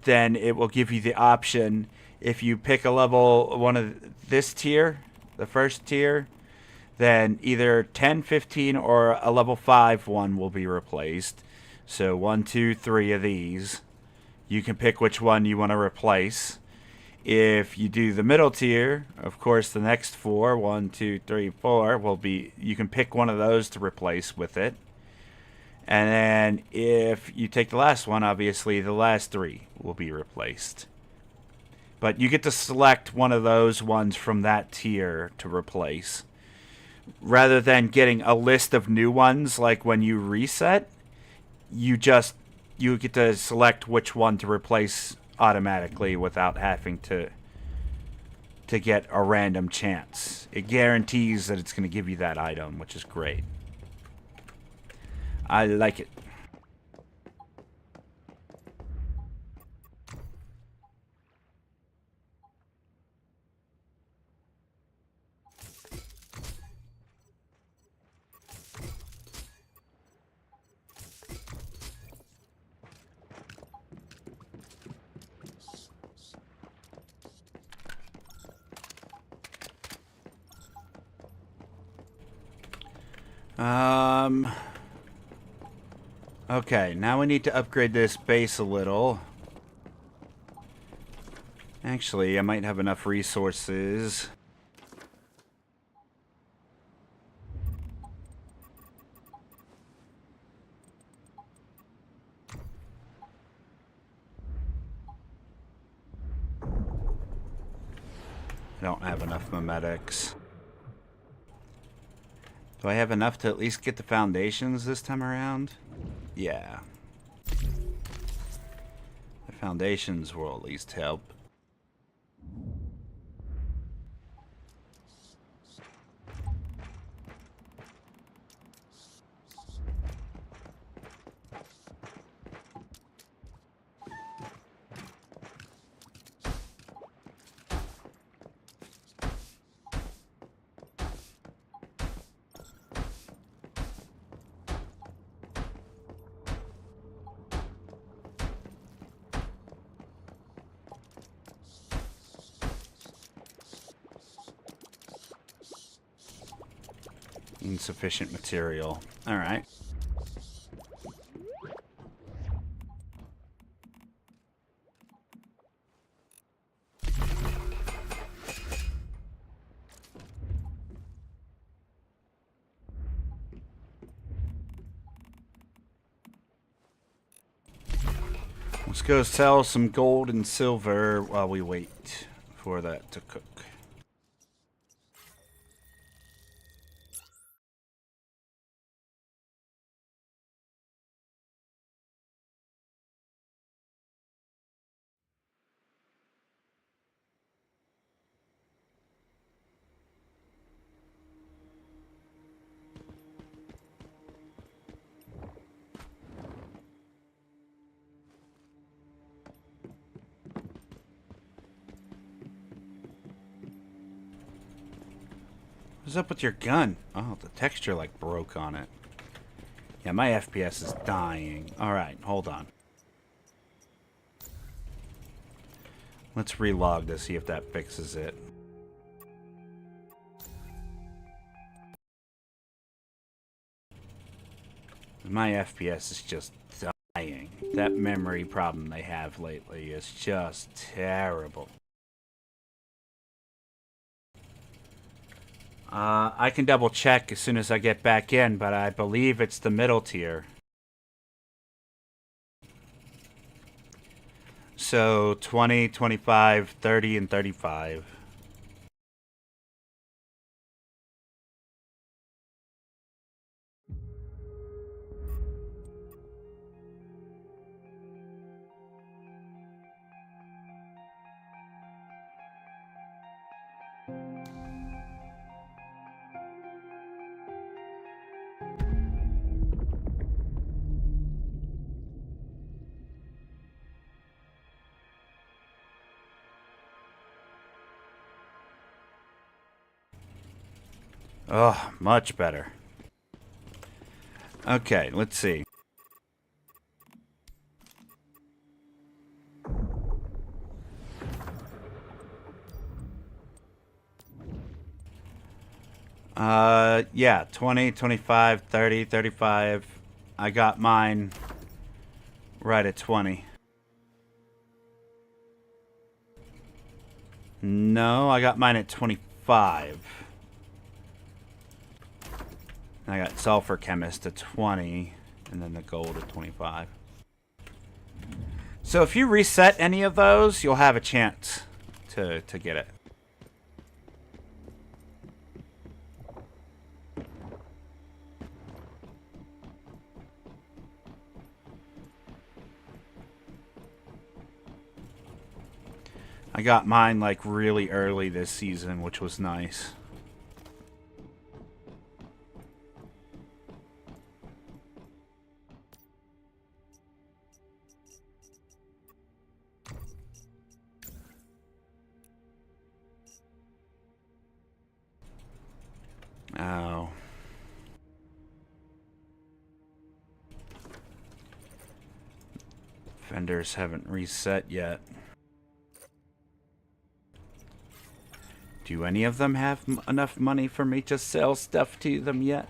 then it will give you the option. If you pick a level one of this tier, the first tier, then either 10, 15, or a level 5 one will be replaced. So 1, 2, 3 of these. You can pick which one you want to replace. If you do the middle tier, of course, the next 4, 1, 2, 3, 4, will be, you can pick one of those to replace with it. And then if you take the last one, obviously the last 3 will be replaced. But you get to select one of those ones from that tier to replace. Rather than getting a list of new ones like when you reset, you get to select which one to replace automatically without having to get a random chance. It guarantees that it's going to give you that item, which is great. I like it. Okay, now we need to upgrade this base a little. Actually, I might have enough resources. I don't have enough memetics. Do I have enough to at least get the foundations this time around? Yeah. The foundations will at least help. Insufficient material. Alright. Let's go sell some gold and silver while we wait for that to cook. What's up with your gun? Oh, the texture like broke on it. Yeah, my FPS is dying. Alright, hold on. Let's relog to see if that fixes it. My FPS is just dying. That memory problem they have lately is just terrible. I can double check as soon as I get back in, but I believe it's the middle tier. So 20, 25, 30, and 35. Oh, much better. Okay, let's see. Yeah, 20, 25, 30, 35. I got mine right at 20. No, I got mine at 25. I got sulfur chemist at 20, and then the gold at 25. So if you reset any of those, you'll have a chance to get it. I got mine like really early this season, which was nice. Oh. Vendors haven't reset yet. Do any of them have enough money for me to sell stuff to them yet?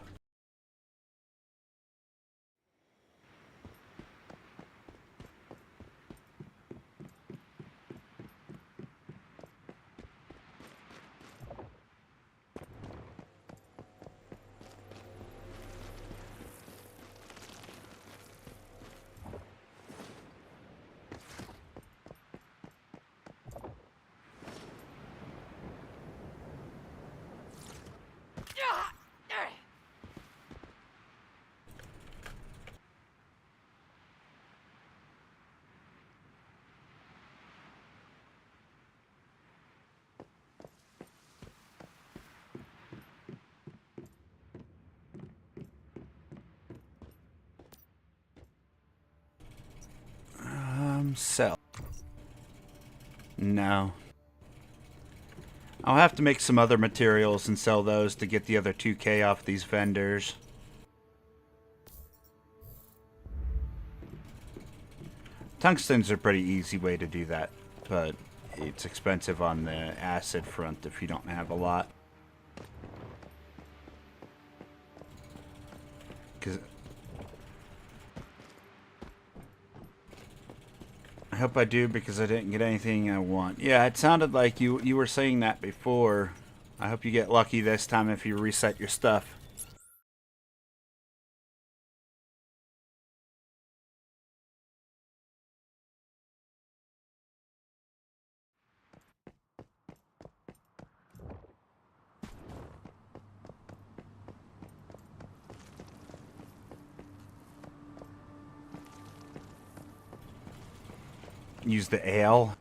Sell. No. I'll have to make some other materials and sell those to get the other 2K off these vendors. Tungsten's a pretty easy way to do that, but it's expensive on the acid front if you don't have a lot. I hope I do, because I didn't get anything I want. Yeah, it sounded like you were saying that before. I hope you get lucky this time if you reset your stuff. Use the ale.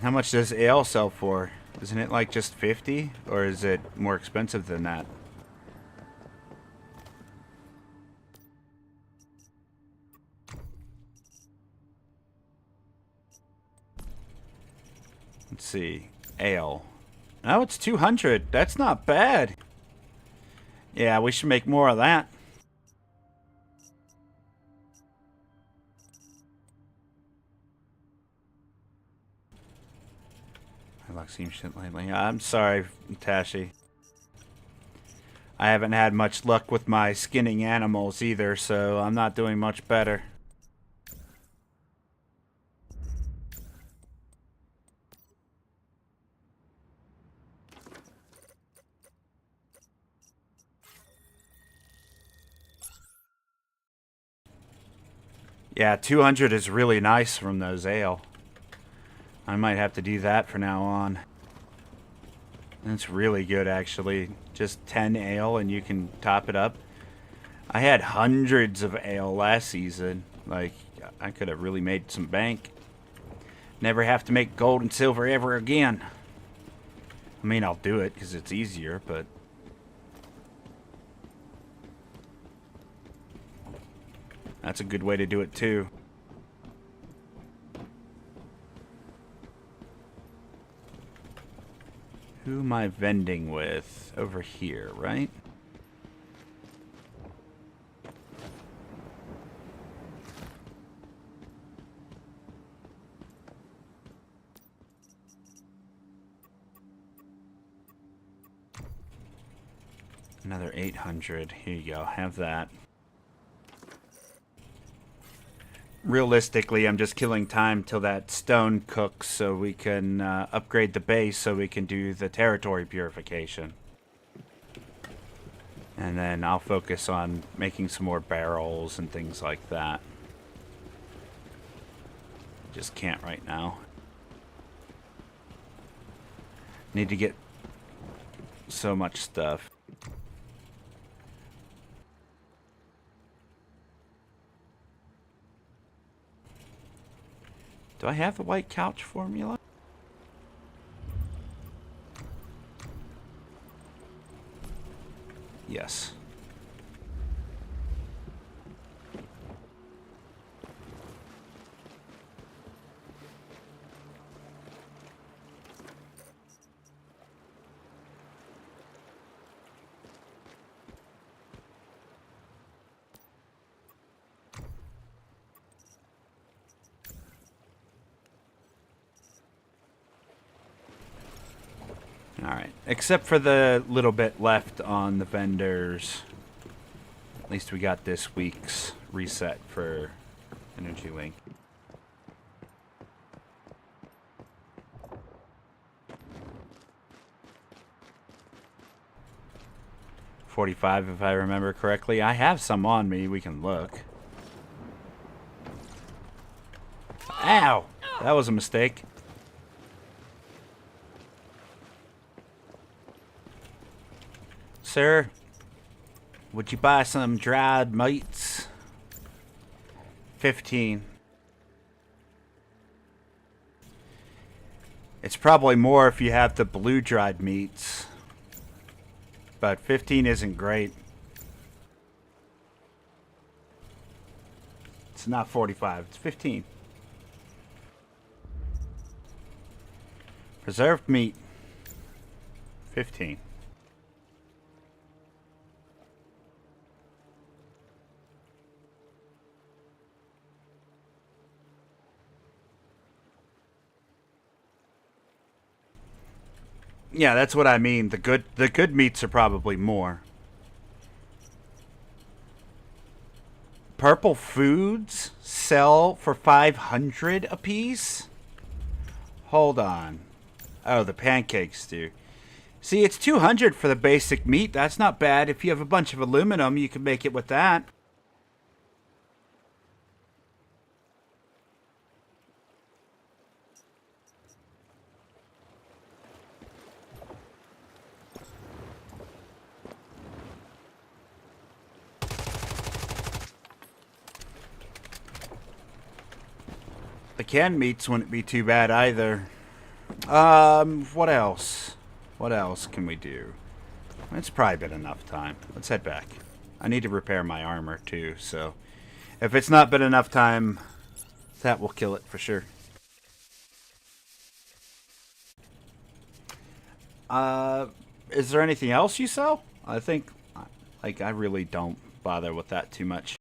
How much does ale sell for? Isn't it like just 50? Or is it more expensive than that? Let's see. Ale. Oh, it's 200. That's not bad. Yeah, we should make more of that. My luck seems shit lately. I'm sorry, Tashi. I haven't had much luck with my skinning animals either, so I'm not doing much better. Yeah, 200 is really nice from those ale. I might have to do that from now on. That's really good, actually. Just 10 ale and you can top it up. I had hundreds of ale last season. Like, I could have really made some bank. Never have to make gold and silver ever again. I mean, I'll do it because it's easier, but... that's a good way to do it, too. Who am I vending with? Over here, right? Another 800. Here you go. Have that. Realistically, I'm just killing time till that stone cooks so we can upgrade the base so we can do the territory purification. And then I'll focus on making some more barrels and things like that. Just can't right now. Need to get so much stuff. Do I have the white couch formula? Yes. Alright, except for the little bit left on the vendors. At least we got this week's reset for Energy Link. $45 if I remember correctly. I have some on me, we can look. Ow! That was a mistake. Sir, would you buy some dried meats? 15. It's probably more if you have the blue dried meats. But 15 isn't great. It's not 45, it's 15. Preserved meat. 15. Yeah, that's what I mean. The good meats are probably more. Purple Foods sell for 500 a piece? Hold on. Oh, the pancakes do. See, it's 200 for the basic meat. That's not bad. If you have a bunch of aluminum, you can make it with that. The canned meats wouldn't be too bad either. What else? What else can we do? It's probably been enough time. Let's head back. I need to repair my armor too, so if it's not been enough time, that will kill it for sure. Is there anything else you sell? I think, like, I really don't bother with that too much.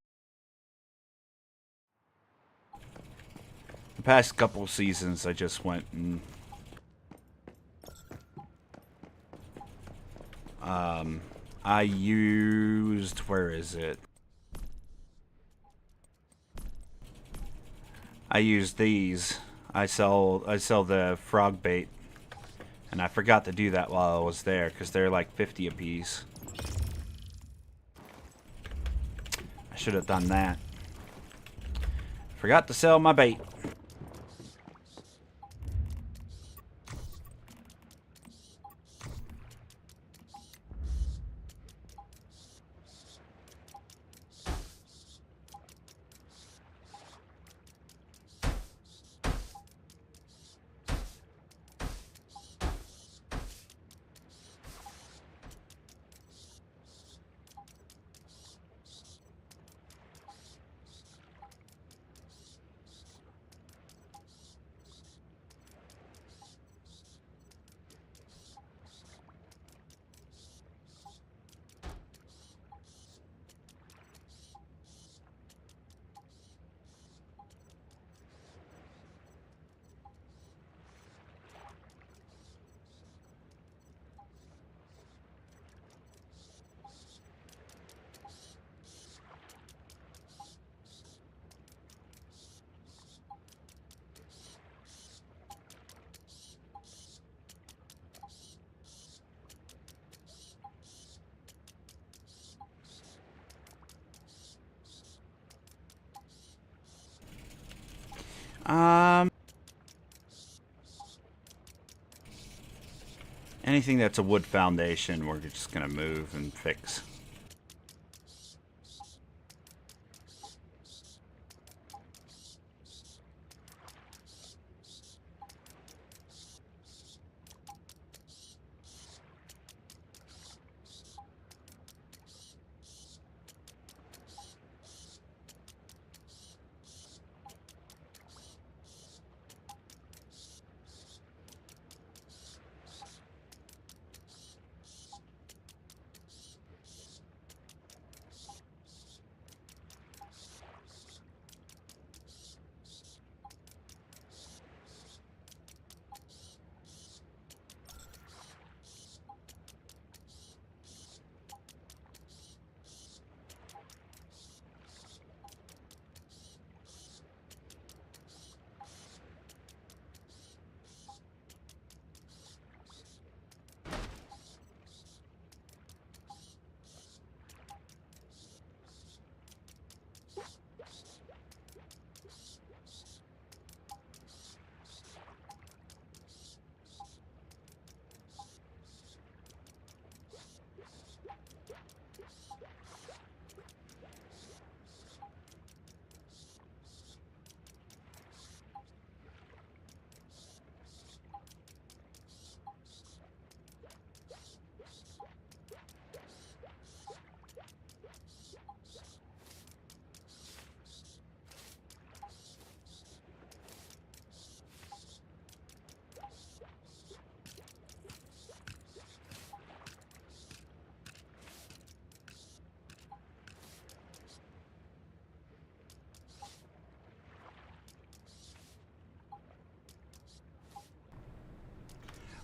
The past couple seasons, I just went and I used, where is it? I used these. I sell the frog bait, and I forgot to do that while I was there because they're like 50 a piece. I should have done that. Forgot to sell my bait. Anything that's a wood foundation, we're just gonna move and fix.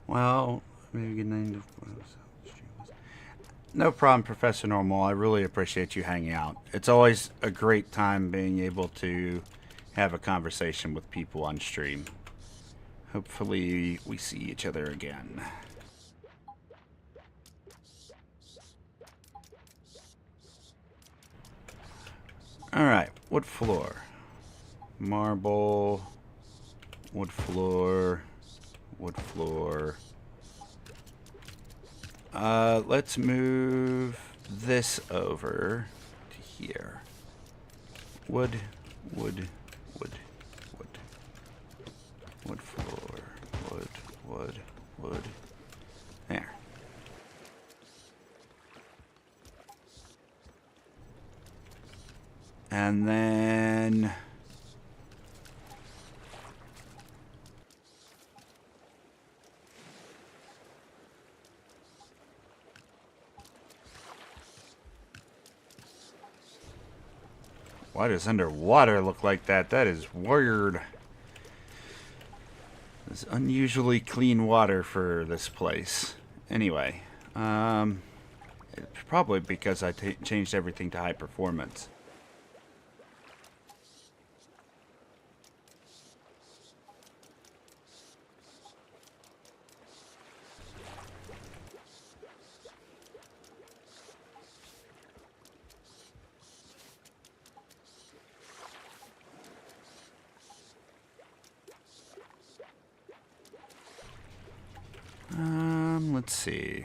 Well, maybe get named. No problem, Professor Normal. I really appreciate you hanging out. It's always a great time being able to have a conversation with people on stream. Hopefully, we see each other again. Alright, wood floor. Marble. Wood floor. Wood floor. Let's move this over to here. Wood, wood, wood, wood. Wood floor. Wood, wood, wood. There. And then... why does underwater look like that? That is weird. It's unusually clean water for this place. Anyway, it's probably because I changed everything to high performance. Let's see.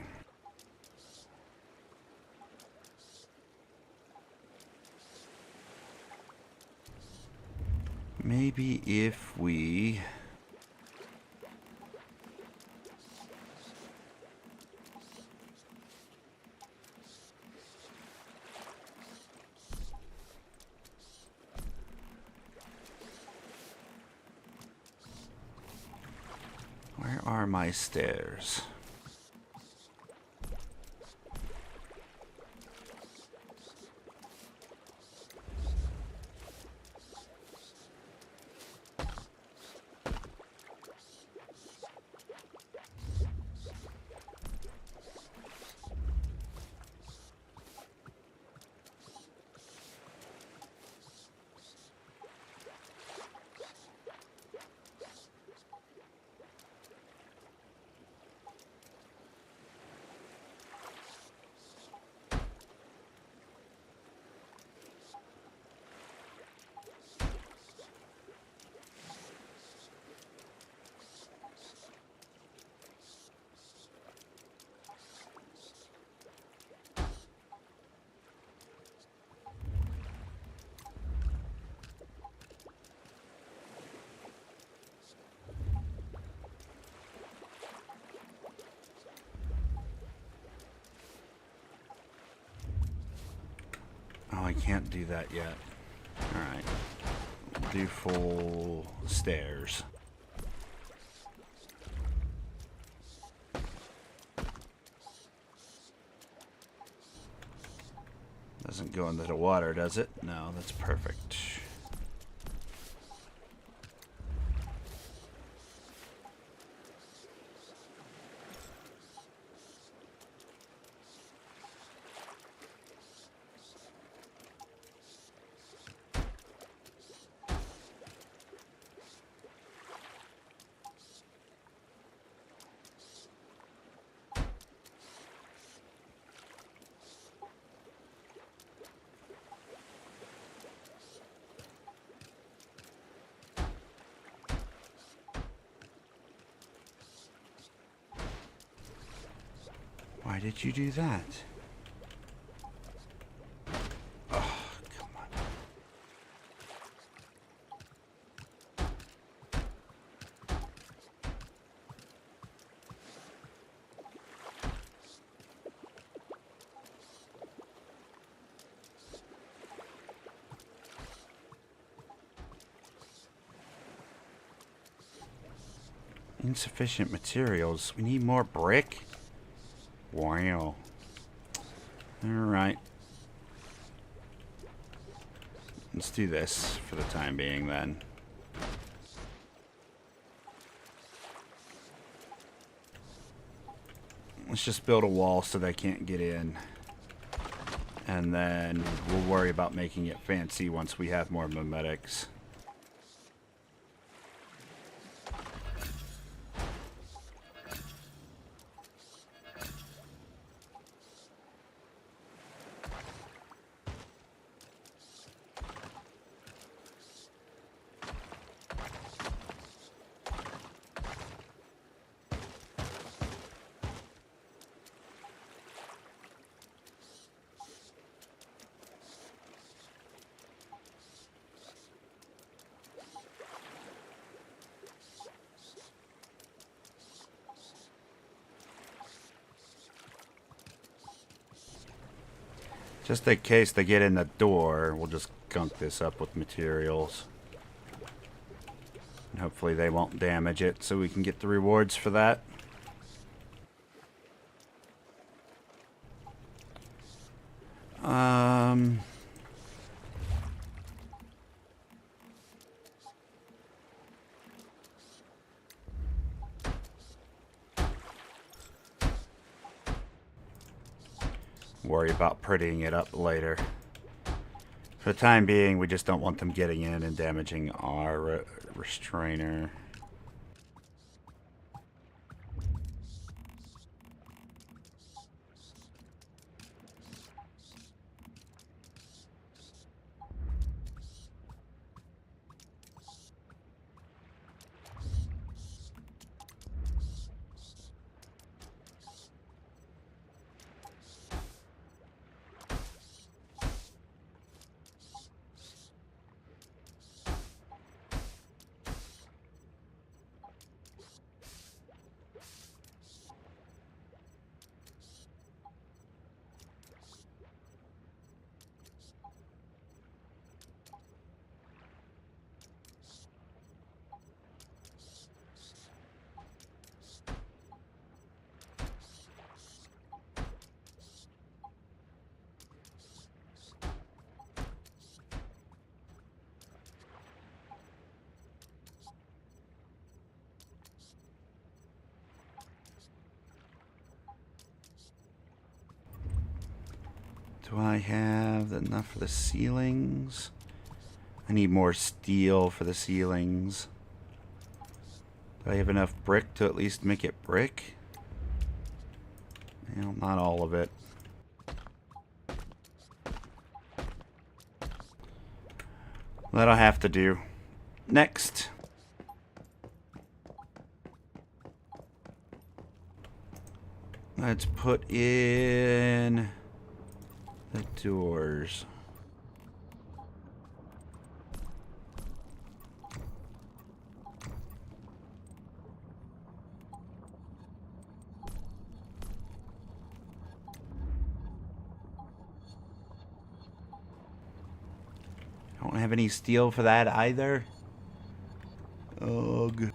Maybe if we... where are my stairs? I can't do that yet. Alright. Do full stairs. Doesn't go into the water, does it? No, that's perfect. Why did you do that? Oh, come on. Insufficient materials. We need more brick? Wow. Alright. Let's do this for the time being then. Let's just build a wall so they can't get in. And then we'll worry about making it fancy once we have more mimetics. Just in case they get in the door, we'll just gunk this up with materials. And hopefully they won't damage it so we can get the rewards for that. Worry about prettying it up later. For the time being, we just don't want them getting in and damaging our restrainer. Do I have enough for the ceilings? I need more steel for the ceilings. Do I have enough brick to at least make it brick? Well, not all of it. That'll have to do. Next. Let's put in the doors. have any steel for that either. Ugh.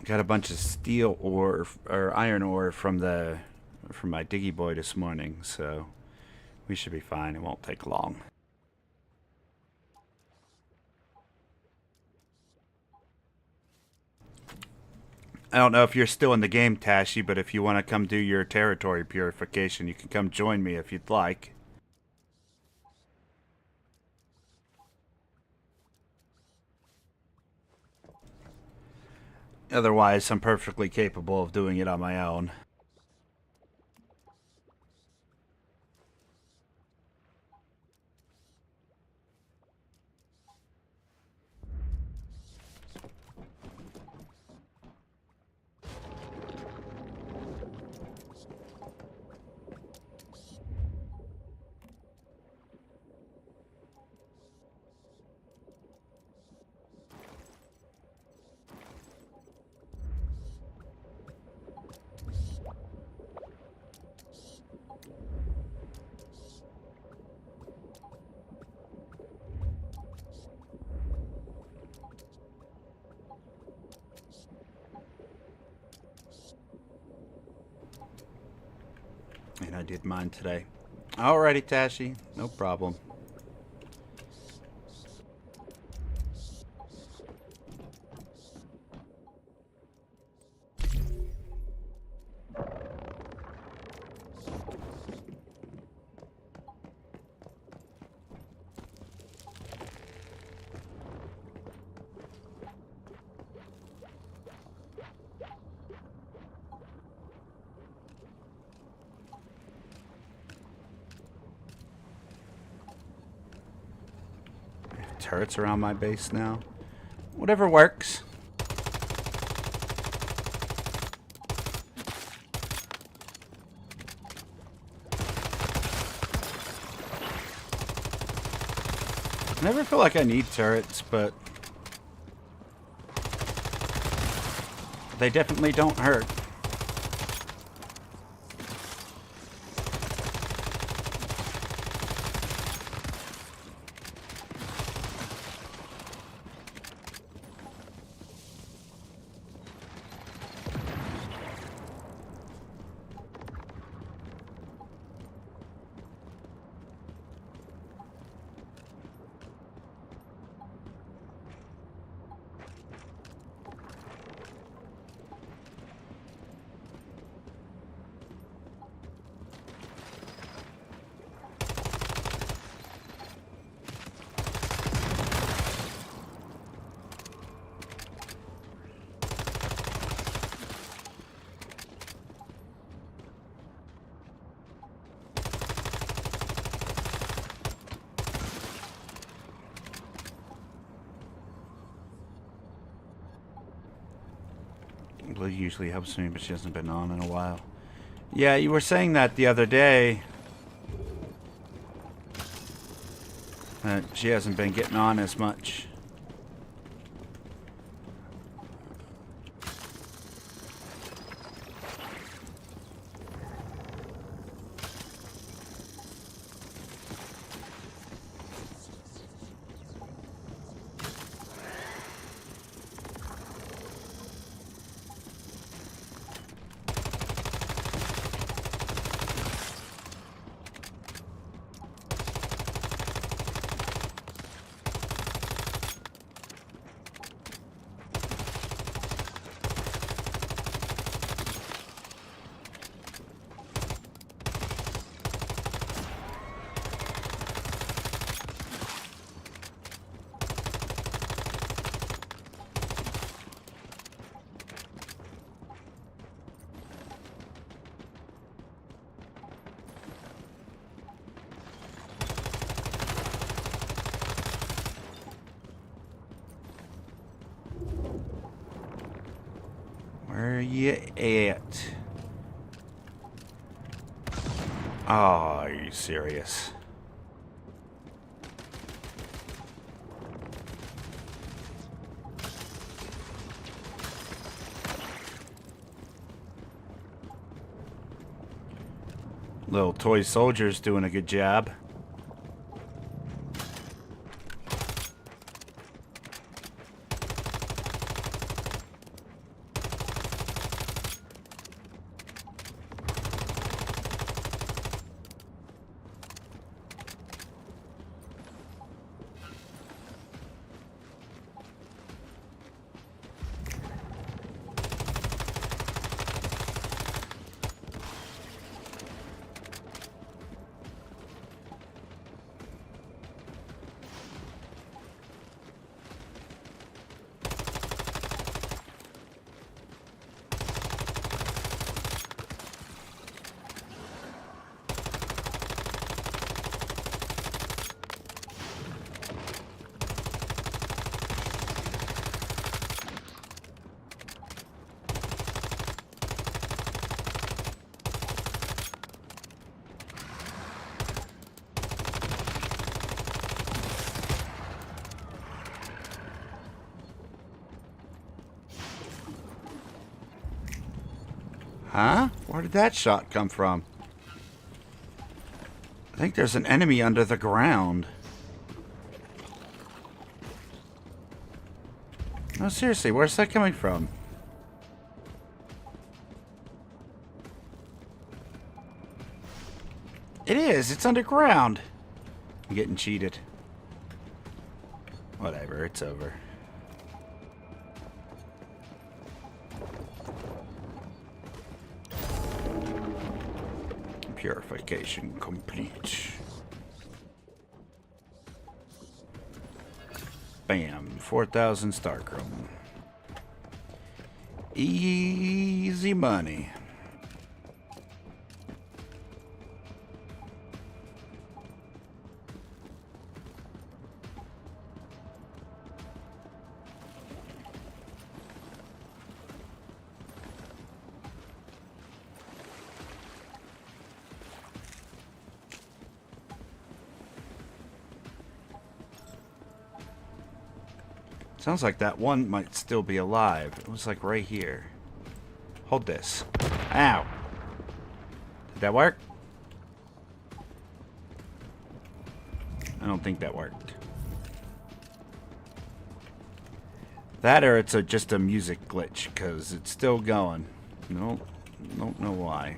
Got a bunch of steel ore or iron ore from my diggy boy this morning, so we should be fine. It won't take long. I don't know if you're still in the game, Tashi, but if you want to come do your territory purification, you can come join me if you'd like. Otherwise, I'm perfectly capable of doing it on my own. And I did mine today. Alrighty, Tashi. No problem. Turrets around my base now. Whatever works. I never feel like I need turrets, but they definitely don't hurt. Blue usually helps me, but she hasn't been on in a while. Yeah, you were saying that the other day. She hasn't been getting on as much. Where you at? Oh, are you serious? Little toy soldier's doing a good job. Huh? Where did that shot come from? I think there's an enemy under the ground. No, seriously, where's that coming from? It is. It's underground. I'm getting cheated. Whatever, it's over. Purification complete. Bam, 4,000 star chrome. Easy money. Sounds like that one might still be alive. It was like right here. Hold this. Ow. Did that work? I don't think that worked. That or it's just a music glitch, because it's still going. No, don't know why.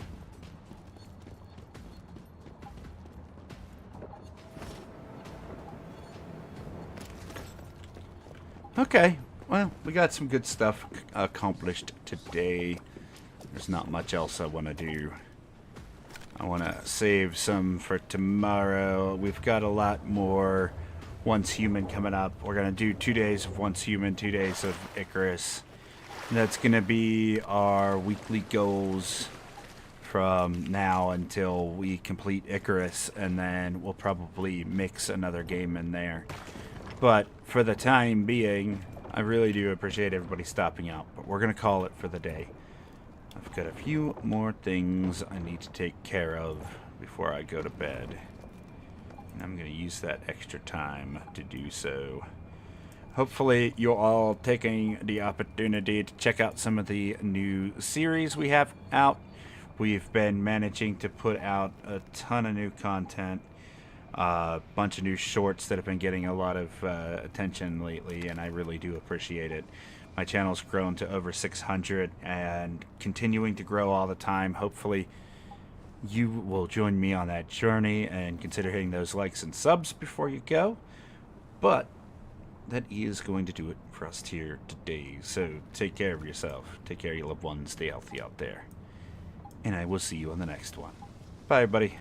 Okay, well, we got some good stuff accomplished today. There's not much else I want to do. I want to save some for tomorrow. We've got a lot more Once Human coming up. We're going to do 2 days of Once Human, 2 days of Icarus. And that's going to be our weekly goals from now until we complete Icarus. And then we'll probably mix another game in there. But for the time being, I really do appreciate everybody stopping out. But we're going to call it for the day. I've got a few more things I need to take care of before I go to bed. And I'm going to use that extra time to do so. Hopefully you're all taking the opportunity to check out some of the new series we have out. We've been managing to put out a ton of new content. A bunch of new shorts that have been getting a lot of attention lately, and I really do appreciate it. My channel's grown to over 600 and continuing to grow all the time. Hopefully you will join me on that journey and consider hitting those likes and subs before you go. But that is going to do it for us here today. So take care of yourself. Take care of your loved ones. Stay healthy out there. And I will see you on the next one. Bye, everybody.